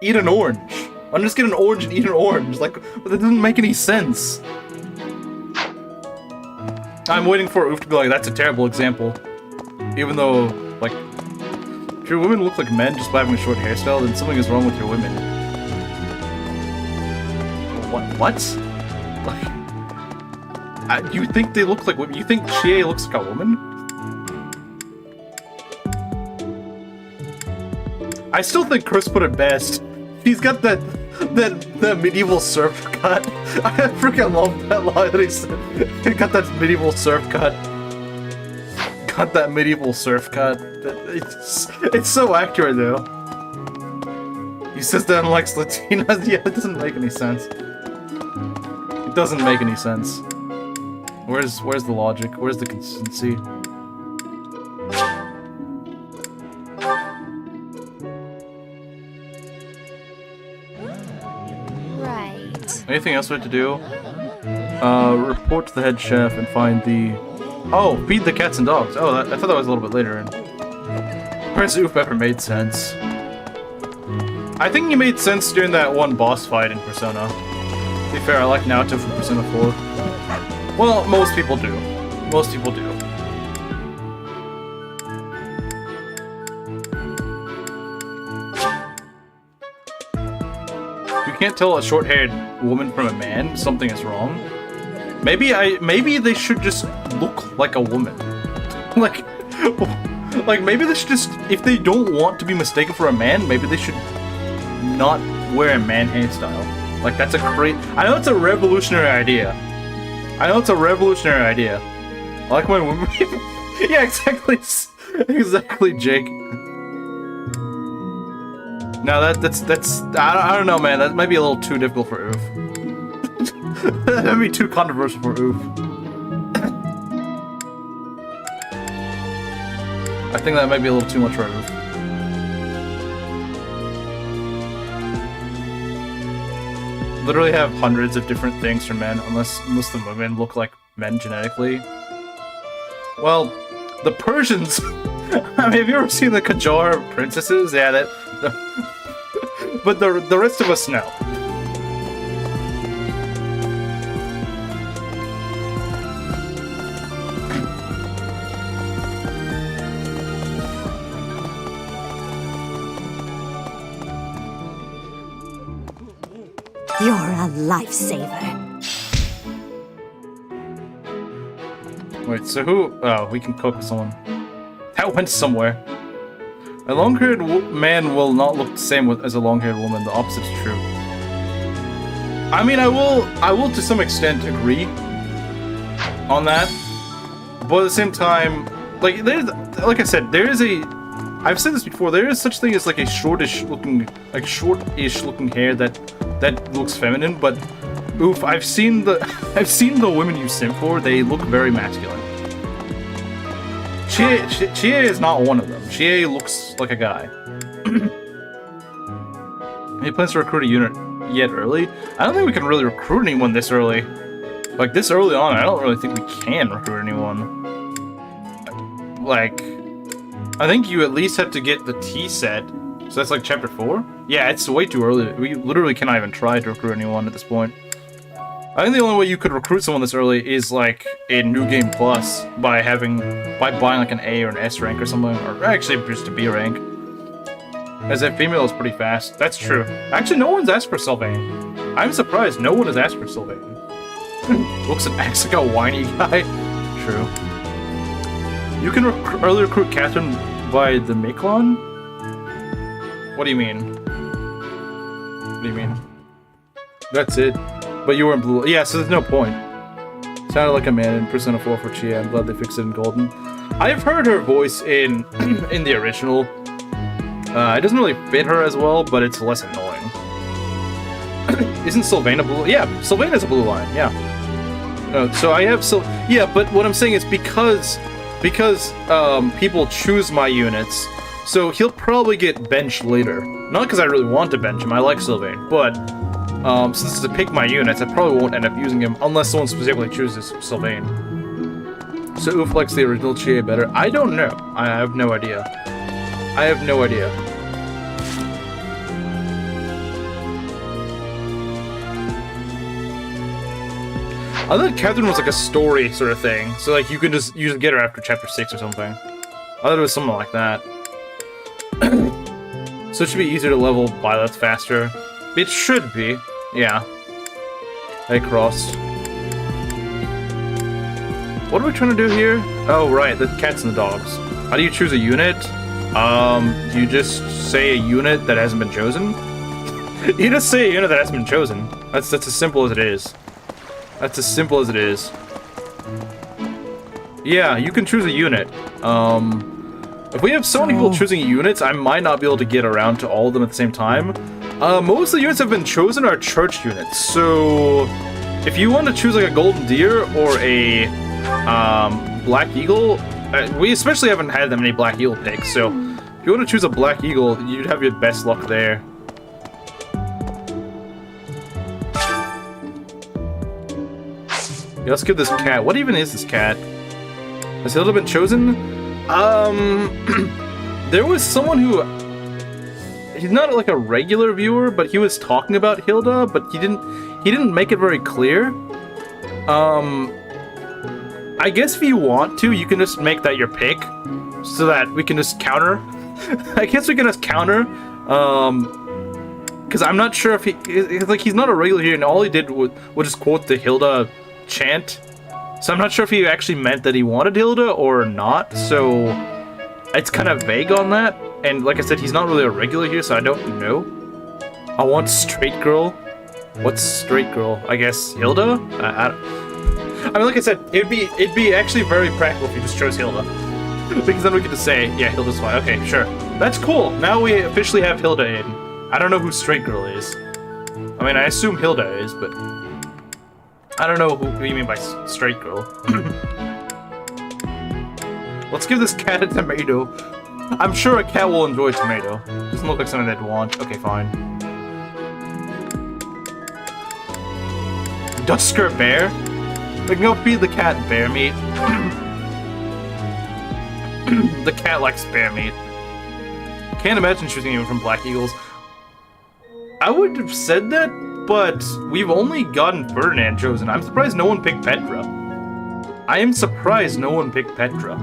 [SPEAKER 1] eat an orange? Why not just get an orange and eat an orange? Like, that doesn't make any sense. I'm waiting for Oof to be like, that's a terrible example. Even though, like, if your women look like men just by having a short hairstyle, then something is wrong with your women. What? Like, you think they look like women? You think Chie looks like a woman? I still think Chris put it best. He's got that medieval surf cut. I freaking love that line that he said. He got that medieval surf cut. Got that medieval surf cut. It's so accurate though. He says that and likes Latinas. Yeah, it doesn't make any sense. It doesn't make any sense. Where's the logic? Where's the consistency?
[SPEAKER 12] Right.
[SPEAKER 1] Anything else we have to do? Report to the head chef and find the... Oh, feed the cats and dogs. Oh, I thought that was a little bit later in. Where's Oof ever made sense? I think he made sense during that one boss fight in Persona. To be fair, I like Naoto from Persona 4. Well, most people do. Most people do. If you can't tell a short-haired woman from a man, something is wrong. Maybe they should just look like a woman. like maybe they should just, if they don't want to be mistaken for a man, maybe they should not wear a man hairstyle. Like, that's a great... I know it's a revolutionary idea. I like when women... Yeah, exactly. Exactly, Jake. No, that's... I don't know, man. That might be a little too difficult for Oof. That might be too controversial for Oof. I think that might be a little too much for Oof. Literally have hundreds of different things for men, unless most of the women look like men genetically. Well, the Persians... I mean, have you ever seen the Qajar princesses? Yeah, that... But the rest of us know.
[SPEAKER 2] You're a lifesaver.
[SPEAKER 1] Wait, so who... Oh, we can cook someone. That went somewhere. A long-haired man will not look the same as a long-haired woman. The opposite is true. I mean, I will to some extent agree on that. But at the same time, like I said, there is a... I've said this before, there is such thing as like a shortish looking hair that that looks feminine, but oof, I've seen the women you simp for. They look very masculine. Chie is not one of them. Chie looks like a guy. He plans to recruit a unit yet early? I don't think we can really recruit anyone this early. Like, this early on, I don't really think we can recruit anyone. Like, I think you at least have to get the T set. So that's like chapter 4? Yeah, it's way too early. We literally cannot even try to recruit anyone at this point. I think the only way you could recruit someone this early is like in New Game Plus by buying like an A or an S rank or something, or actually just a B rank. As that female is pretty fast. That's true. Actually, no one's asked for Sylvain. I'm surprised no one has asked for Sylvain. Looks and acts like a whiny guy. True. You can early recruit Catherine by the Miklon? What do you mean? What do you mean? That's it. But you were in blue. Yeah, so there's no point. Sounded like a man in Persona 4 for Chia. I'm glad they fixed it in Golden. I've heard her voice in the original. It doesn't really fit her as well, but it's less annoying. Isn't Sylvain a blue? Yeah, Sylvain is a blue line. Yeah. So I have yeah, but what I'm saying is because people choose my units, so he'll probably get benched later. Not because I really want to bench him. I like Sylvain, but. Since to pick my units, I probably won't end up using him unless someone specifically chooses Sylvain. So Oof likes the original Chie better. I don't know. I have no idea. I have no idea. I thought Catherine was like a story sort of thing, so like you can just usually get her after chapter 6 or something. I thought it was something like that. So it should be easier to level Violet faster. It should be. Yeah. Hey, Cross. What are we trying to do here? Oh, right, the cats and the dogs. How do you choose a unit? Do you just say a unit that hasn't been chosen? You just say a unit that hasn't been chosen. That's as simple as it is. That's as simple as it is. Yeah, you can choose a unit. If we have so many people choosing units, I might not be able to get around to all of them at the same time. Most of the units that have been chosen are church units, so if you want to choose like a golden deer or a black eagle, we especially haven't had that many black eagle picks, so if you want to choose a black eagle, you'd have your best luck there. Yeah, let's give this cat. What even is this cat? Has Hilda been chosen? There was someone who. He's not like a regular viewer, but he was talking about Hilda, but he didn't make it very clear. I guess if you want to, you can just make that your pick, so that we can just counter. I guess we can just counter, because I'm not sure if he's not a regular here, and all he did was just quote the Hilda chant. So I'm not sure if he actually meant that he wanted Hilda or not, so it's kind of vague on that. And like I said, he's not really a regular here, so I don't know. I want straight girl. What's straight girl? I guess Hilda? I mean, like I said, it'd be actually very practical if you just chose Hilda. Because then we could just say, yeah, Hilda's fine. Okay, sure. That's cool. Now we officially have Hilda in. I don't know who straight girl is. I mean, I assume Hilda is, but I don't know who you mean by straight girl. Let's give this cat a tomato. I'm sure a cat will enjoy tomato. Doesn't look like something they'd want. Okay, fine. Dusker bear? We can go feed the cat bear meat. The cat likes bear meat. Can't imagine choosing anyone from Black Eagles. I would have said that, but we've only gotten Ferdinand chosen. I'm surprised no one picked Petra. I am surprised no one picked Petra.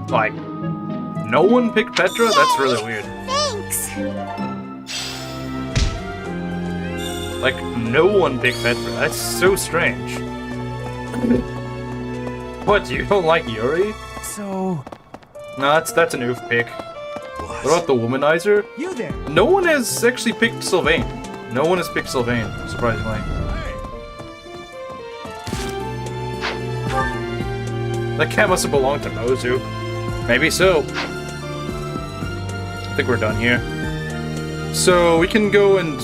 [SPEAKER 1] Like, no one picked Petra? That's really weird.
[SPEAKER 2] Thanks!
[SPEAKER 1] Like, no one picked Petra. That's so strange. What, you don't like Yuri?
[SPEAKER 18] So...
[SPEAKER 1] No, that's an oof pick. What about the Womanizer?
[SPEAKER 18] You there?
[SPEAKER 1] No one has actually picked Sylvain. No one has picked Sylvain, surprisingly. That cat must have belonged to Mozu. Maybe so. I think we're done here. So we can go and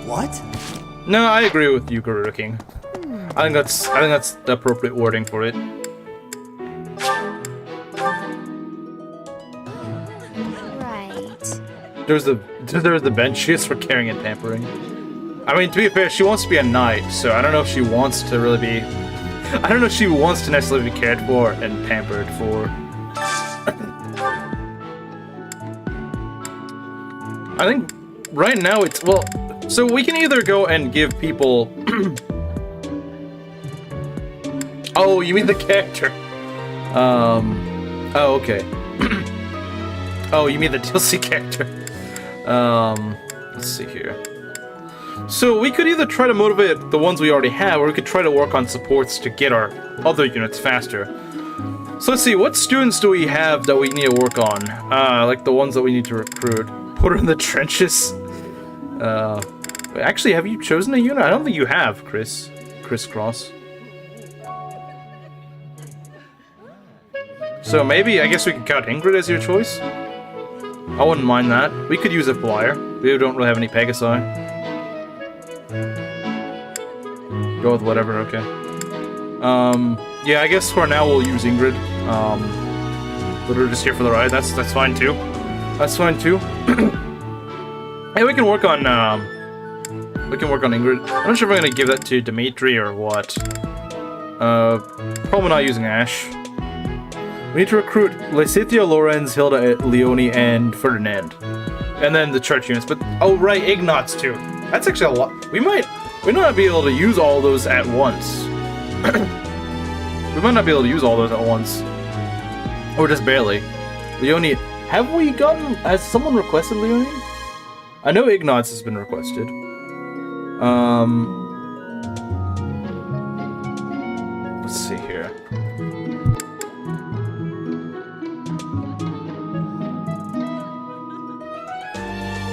[SPEAKER 18] What?
[SPEAKER 1] No, I agree with you, Garuda King. I think that's the appropriate wording for it.
[SPEAKER 15] Right.
[SPEAKER 1] There's the bench she is for caring and pampering. I mean, to be fair, she wants to be a knight, so I don't know if she wants to really be. I don't know if she wants to necessarily be cared for and pampered for. I think right now it's well. So we can either go and give people. Oh, you mean the character? Oh, okay. Oh, you mean the DLC character? Let's see here. So we could either try to motivate the ones we already have, or we could try to work on supports to get our other units faster. So let's see, what students do we have that we need to work on? Like the ones that we need to recruit. Put her in the trenches. Actually, have you chosen a unit? I don't think you have, Crisscross. So maybe, I guess we could count Ingrid as your choice? I wouldn't mind that. We could use a flyer. We don't really have any Pegasi. Go with whatever, okay. Yeah, I guess for now we'll use Ingrid. But we're just here for the ride. That's fine too. That's fine too. Hey, we can work on Ingrid. I'm not sure if I'm gonna give that to Dimitri or what. Probably not using Ash. We need to recruit Lysithia, Lorenz, Hilda, Leone, and Ferdinand. And then the church units, but oh right, Ignatz too. That's actually a lot. We might not be able to use all those at once. We might not be able to use all those at once. Or just barely. Leone, have we gotten, has someone requested Leone? I know Ignatz has been requested. Let's see here.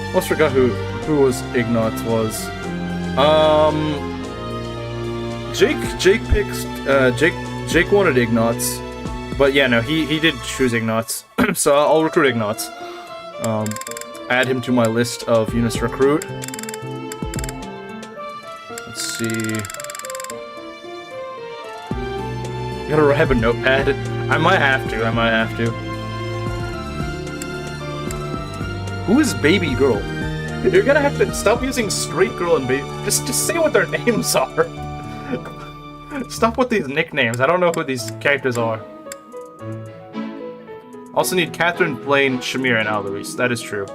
[SPEAKER 1] Almost forgot who was Ignatz was. Jake wanted Ignatz, but yeah, no, he did choose Ignatz, so I'll recruit Ignatz. Add him to my list of units to recruit. Let's see. You gotta have a notepad. I might have to. Who is baby girl? You're gonna have to stop using straight girl and baby. Just say what their names are. Stop with these nicknames. I don't know who these characters are. Also need Catherine, Blaine, Shamir, and Alois. That is true.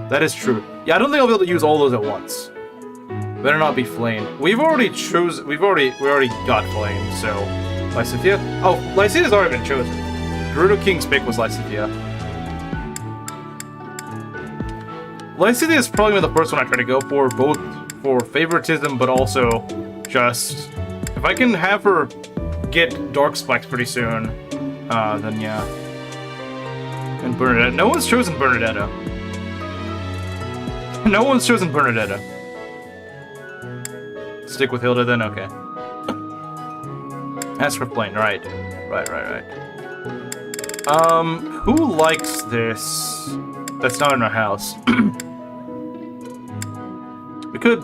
[SPEAKER 1] That is true. Yeah, I don't think I'll be able to use all those at once. Better not be Flame. We already got Flame, so Lysithia? Oh, Lysithia's already been chosen. Gerudo King's pick was Lysithia. Lysithia is probably the first one I try to go for, both for favoritism, but also just... If I can have her get Dark Spikes pretty soon, then yeah. And Bernadetta. No one's chosen Bernadetta. No one's chosen Bernadetta. Stick with Hilda then? Okay. As for Blaine, right. Right. Who likes this? That's not in our house.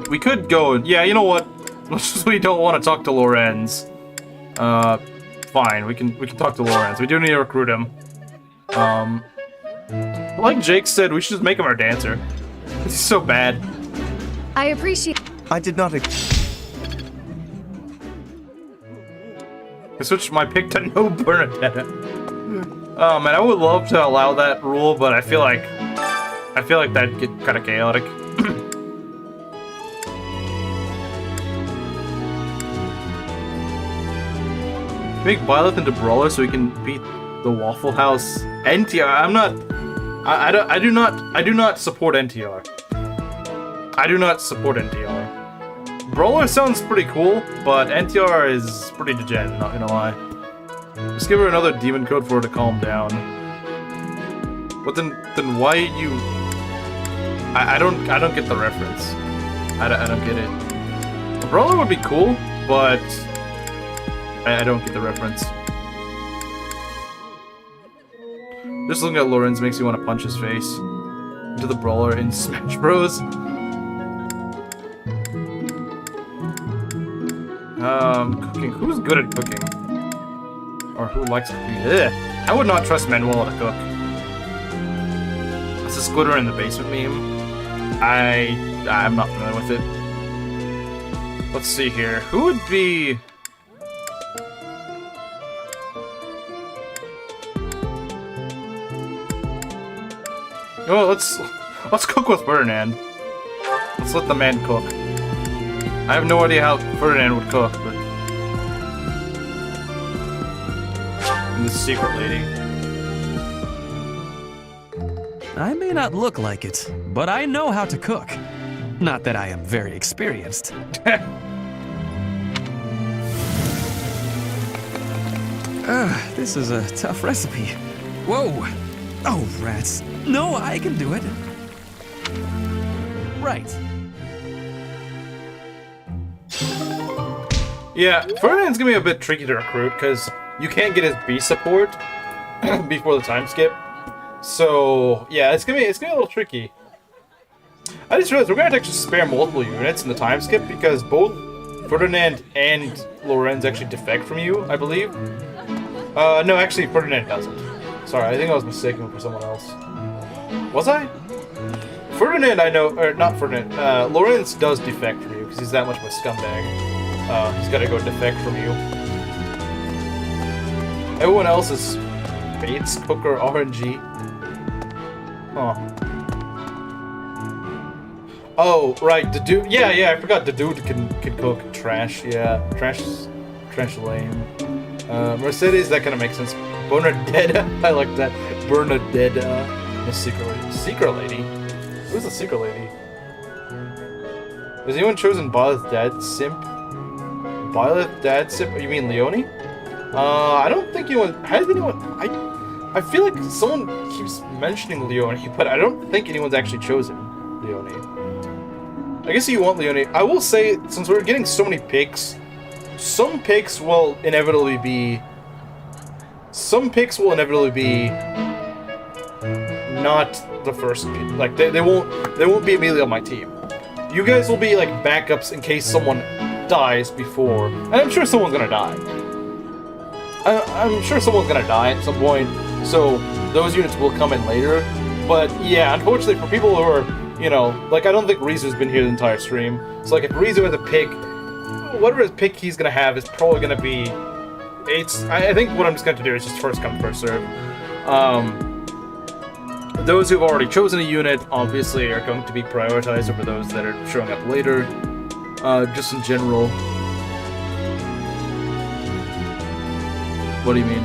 [SPEAKER 1] We could go, yeah, you know what? As much as we don't want to talk to Lorenz. Fine, we can talk to Lorenz. We do need to recruit him. Like Jake said, we should just make him our dancer. He's so bad.
[SPEAKER 12] I appreciate...
[SPEAKER 17] I did not...
[SPEAKER 1] I switched my pick to no Bernadetta. Oh man, I would love to allow that rule, but I feel like that'd get kind of chaotic. Make Violet into Brawler so we can beat the Waffle House. NTR. I do not support NTR. I do not support NTR. Brawler sounds pretty cool, but NTR is pretty degen, not gonna lie. Just give her another demon code for her to calm down. But then why you... I don't get the reference. I don't get it. A Brawler would be cool, but I don't get the reference. Just looking at Lorenz makes you want to punch his face. into the brawler in Smash Bros. Cooking. Who's good at cooking? Or who likes cooking? Ugh. I would not trust Manuel to cook. It's a Squidward in the basement meme. I'm not familiar with it. Let's see here. Who would be... Oh, let's cook with Ferdinand. Let's let the man cook. I have no idea how Ferdinand would cook, but... And the secret lady.
[SPEAKER 4] I may not look like it, but I know how to cook. Not that I am very experienced. This is a tough recipe. Whoa! Oh, rats. No, I can do it. Right.
[SPEAKER 1] Yeah, Ferdinand's gonna be a bit tricky to recruit, because you can't get his B support before the time skip. So, yeah, it's gonna be a little tricky. I just realized we're gonna have to actually spare multiple units in the time skip, because both Ferdinand and Lorenz actually defect from you, I believe. No, actually, Ferdinand doesn't. Sorry, I think I was mistaken for someone else. Was I? Ferdinand, I know, or not Ferdinand, Lorenz does defect from you, because he's that much of a scumbag. He's gotta go defect from you. Everyone else is Bates, Cooker, RNG. Huh. Oh, right, the dude. Yeah, I forgot the dude can cook trash. Yeah, trash lame. Mercedes, that kind of makes sense. Bernadetta, I like that. Bernadetta, the secret lady. Secret lady? Who's the secret lady? Has anyone chosen Byleth's dad simp? Byleth's dad simp? You mean Leone? I don't think anyone. Has anyone? I feel like someone keeps mentioning Leone, but I don't think anyone's actually chosen Leone. I guess you want Leone. I will say, since we're getting so many picks, some picks will inevitably be not the first pick. Like they won't be immediately on my team. You guys will be like backups in case someone dies before, and I'm sure someone's gonna die. I'm sure someone's gonna die at some point, so those units will come in later. But yeah, unfortunately for people who are, you know, like I don't think Rizu's been here the entire stream. So like if Rizu has a pick, whatever his pick he's gonna have is probably gonna be. I think what I'm just gonna do is just first come first serve. Those who've already chosen a unit obviously are going to be prioritized over those that are showing up later. Just in general. What do you mean?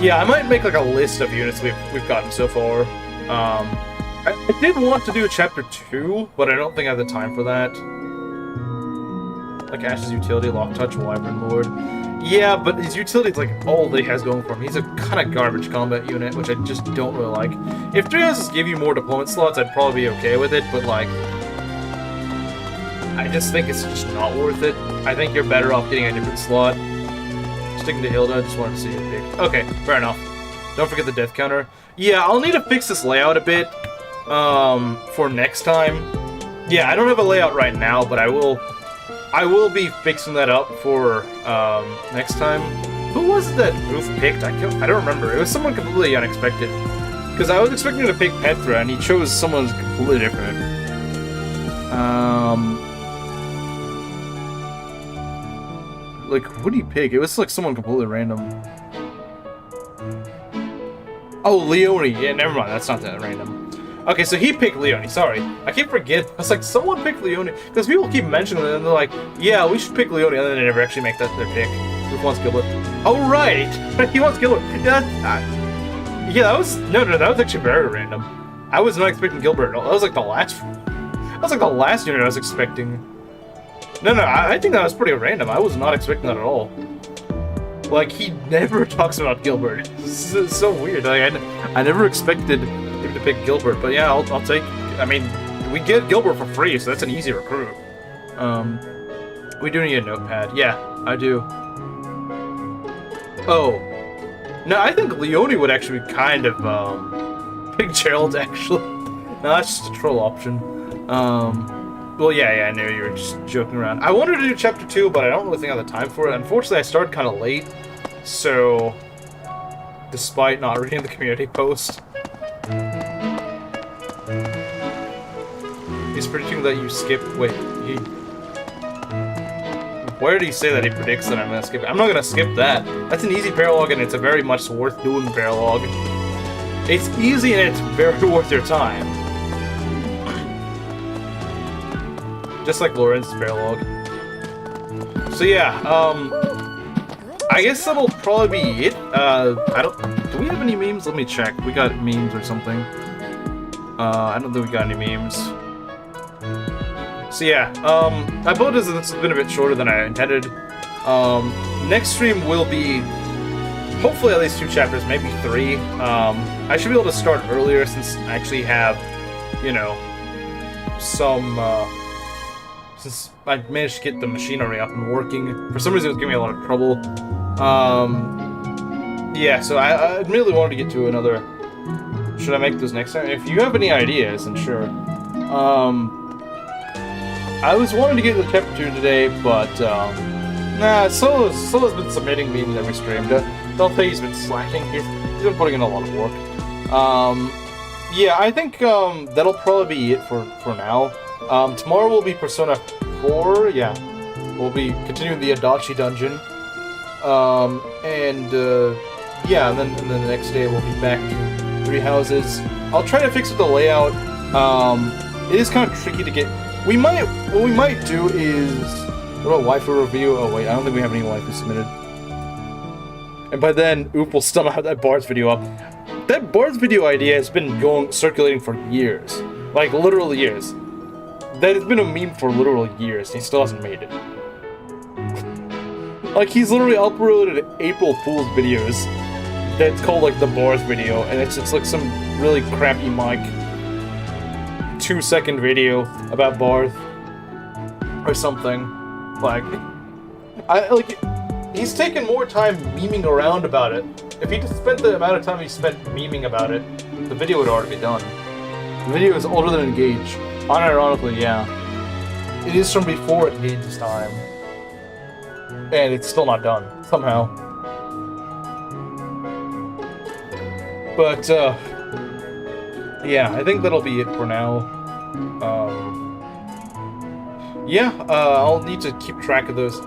[SPEAKER 1] Yeah, I might make like a list of units we've gotten so far. I did want to do a chapter 2, but I don't think I have the time for that. Like Ash's utility, Lock Touch, Wyvern Lord. Yeah, but his utility is like all that he has going for him. He's a kind of garbage combat unit, which I just don't really like. If 3 houses give you more deployment slots, I'd probably be okay with it, but like, I just think it's just not worth it. I think you're better off getting a different slot. Sticking to Hilda, just wanted to see your pick. Okay, fair enough. Don't forget the death counter. Yeah, I'll need to fix this layout a bit for next time. Yeah, I don't have a layout right now, but I will be fixing that up for next time. Who was it that Ruth picked? I don't remember. It was someone completely unexpected. Because I was expecting to pick Petra, and he chose someone completely different. Like, who did he pick? It was like someone completely random. Oh, Leone. Yeah, never mind. That's not that random. Okay, so he picked Leone. Sorry. I keep forgetting. I was like, someone picked Leone. Because people keep mentioning it, and they're like, yeah, we should pick Leone. And then they never actually make that their pick. Who wants Gilbert? Oh, right. He wants Gilbert. Yeah, that was... No, that was actually very random. I was not expecting Gilbert. That was like the last... That was like the last unit I was expecting. No, I think that was pretty random. I was not expecting that at all. Like, he never talks about Gilbert. It's so weird. Like, I never expected him to pick Gilbert, but yeah, I'll take... I mean, we get Gilbert for free, so that's an easy recruit. We do need a notepad. Yeah, I do. Oh. No, I think Leone would actually kind of, pick Gerald, actually. No, that's just a troll option. Well, yeah, I knew you were just joking around. I wanted to do Chapter 2, but I don't really think I have the time for it. Unfortunately, I started kind of late, so... Despite not reading the community post. He's predicting that you skip... Wait, he... Where did he say that he predicts that I'm gonna skip it? I'm not gonna skip that. That's an easy paralogue, and it's a very much worth doing paralogue. It's easy, and it's very worth your time. Just like Lorenz's paralogue. So yeah, I guess that'll probably be it. Do we have any memes? Let me check. We got memes or something. I don't think we got any memes. So yeah, I apologize that this has been a bit shorter than I intended. Next stream will be hopefully at least 2 chapters, maybe 3. I should be able to start earlier since I actually have, you know, some, since I managed to get the machinery up and working. For some reason it was giving me a lot of trouble. Yeah, so I really wanted to get to another... Should I make those next time? If you have any ideas, then sure. I was wanting to get to chapter 2 today, but, nah, Solo's been submitting memes every stream. Don't think he's been slacking. He's been putting in a lot of work. Yeah, I think, that'll probably be it for now. Tomorrow will be Persona 4, yeah. We'll be continuing the Adachi dungeon. Yeah, and then the next day we'll be back to 3 houses. I'll try to fix with the layout. It is kind of tricky to get... What we might do is... What about waifu review? Oh wait, I don't think we have any waifu submitted. And by then, Oop will still not have that Bard's video up. That Bard's video idea has been circulating for years. Like, literal years. That has been a meme for literal years, and he still hasn't made it. Like, he's literally uploaded April Fool's videos that's called, like, the Bars video, and it's just, like, some really crappy mic 2-second video about Barth or something. Like, he's taken more time memeing around about it. If he just spent the amount of time he spent memeing about it, the video would already be done. The video is older than Engage. Unironically, yeah. It is from before Engage's time. And it's still not done, somehow. But, yeah, I think that'll be it for now. Yeah, I'll need to keep track of those,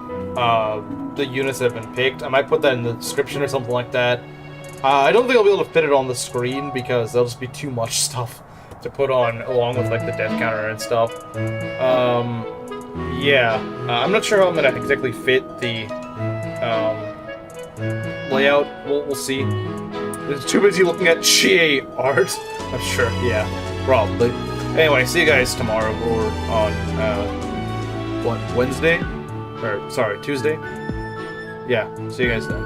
[SPEAKER 1] the units that have been picked. I might put that in the description or something like that. I don't think I'll be able to fit it on the screen because there'll just be too much stuff to put on along with, like, the death counter and stuff. Yeah, I'm not sure how I'm gonna exactly fit the, layout. We'll see. It's too busy looking at Chie art. I'm sure, yeah, probably. Anyway, see you guys tomorrow or on, what, Wednesday? Or, sorry, Tuesday? Yeah, see you guys then.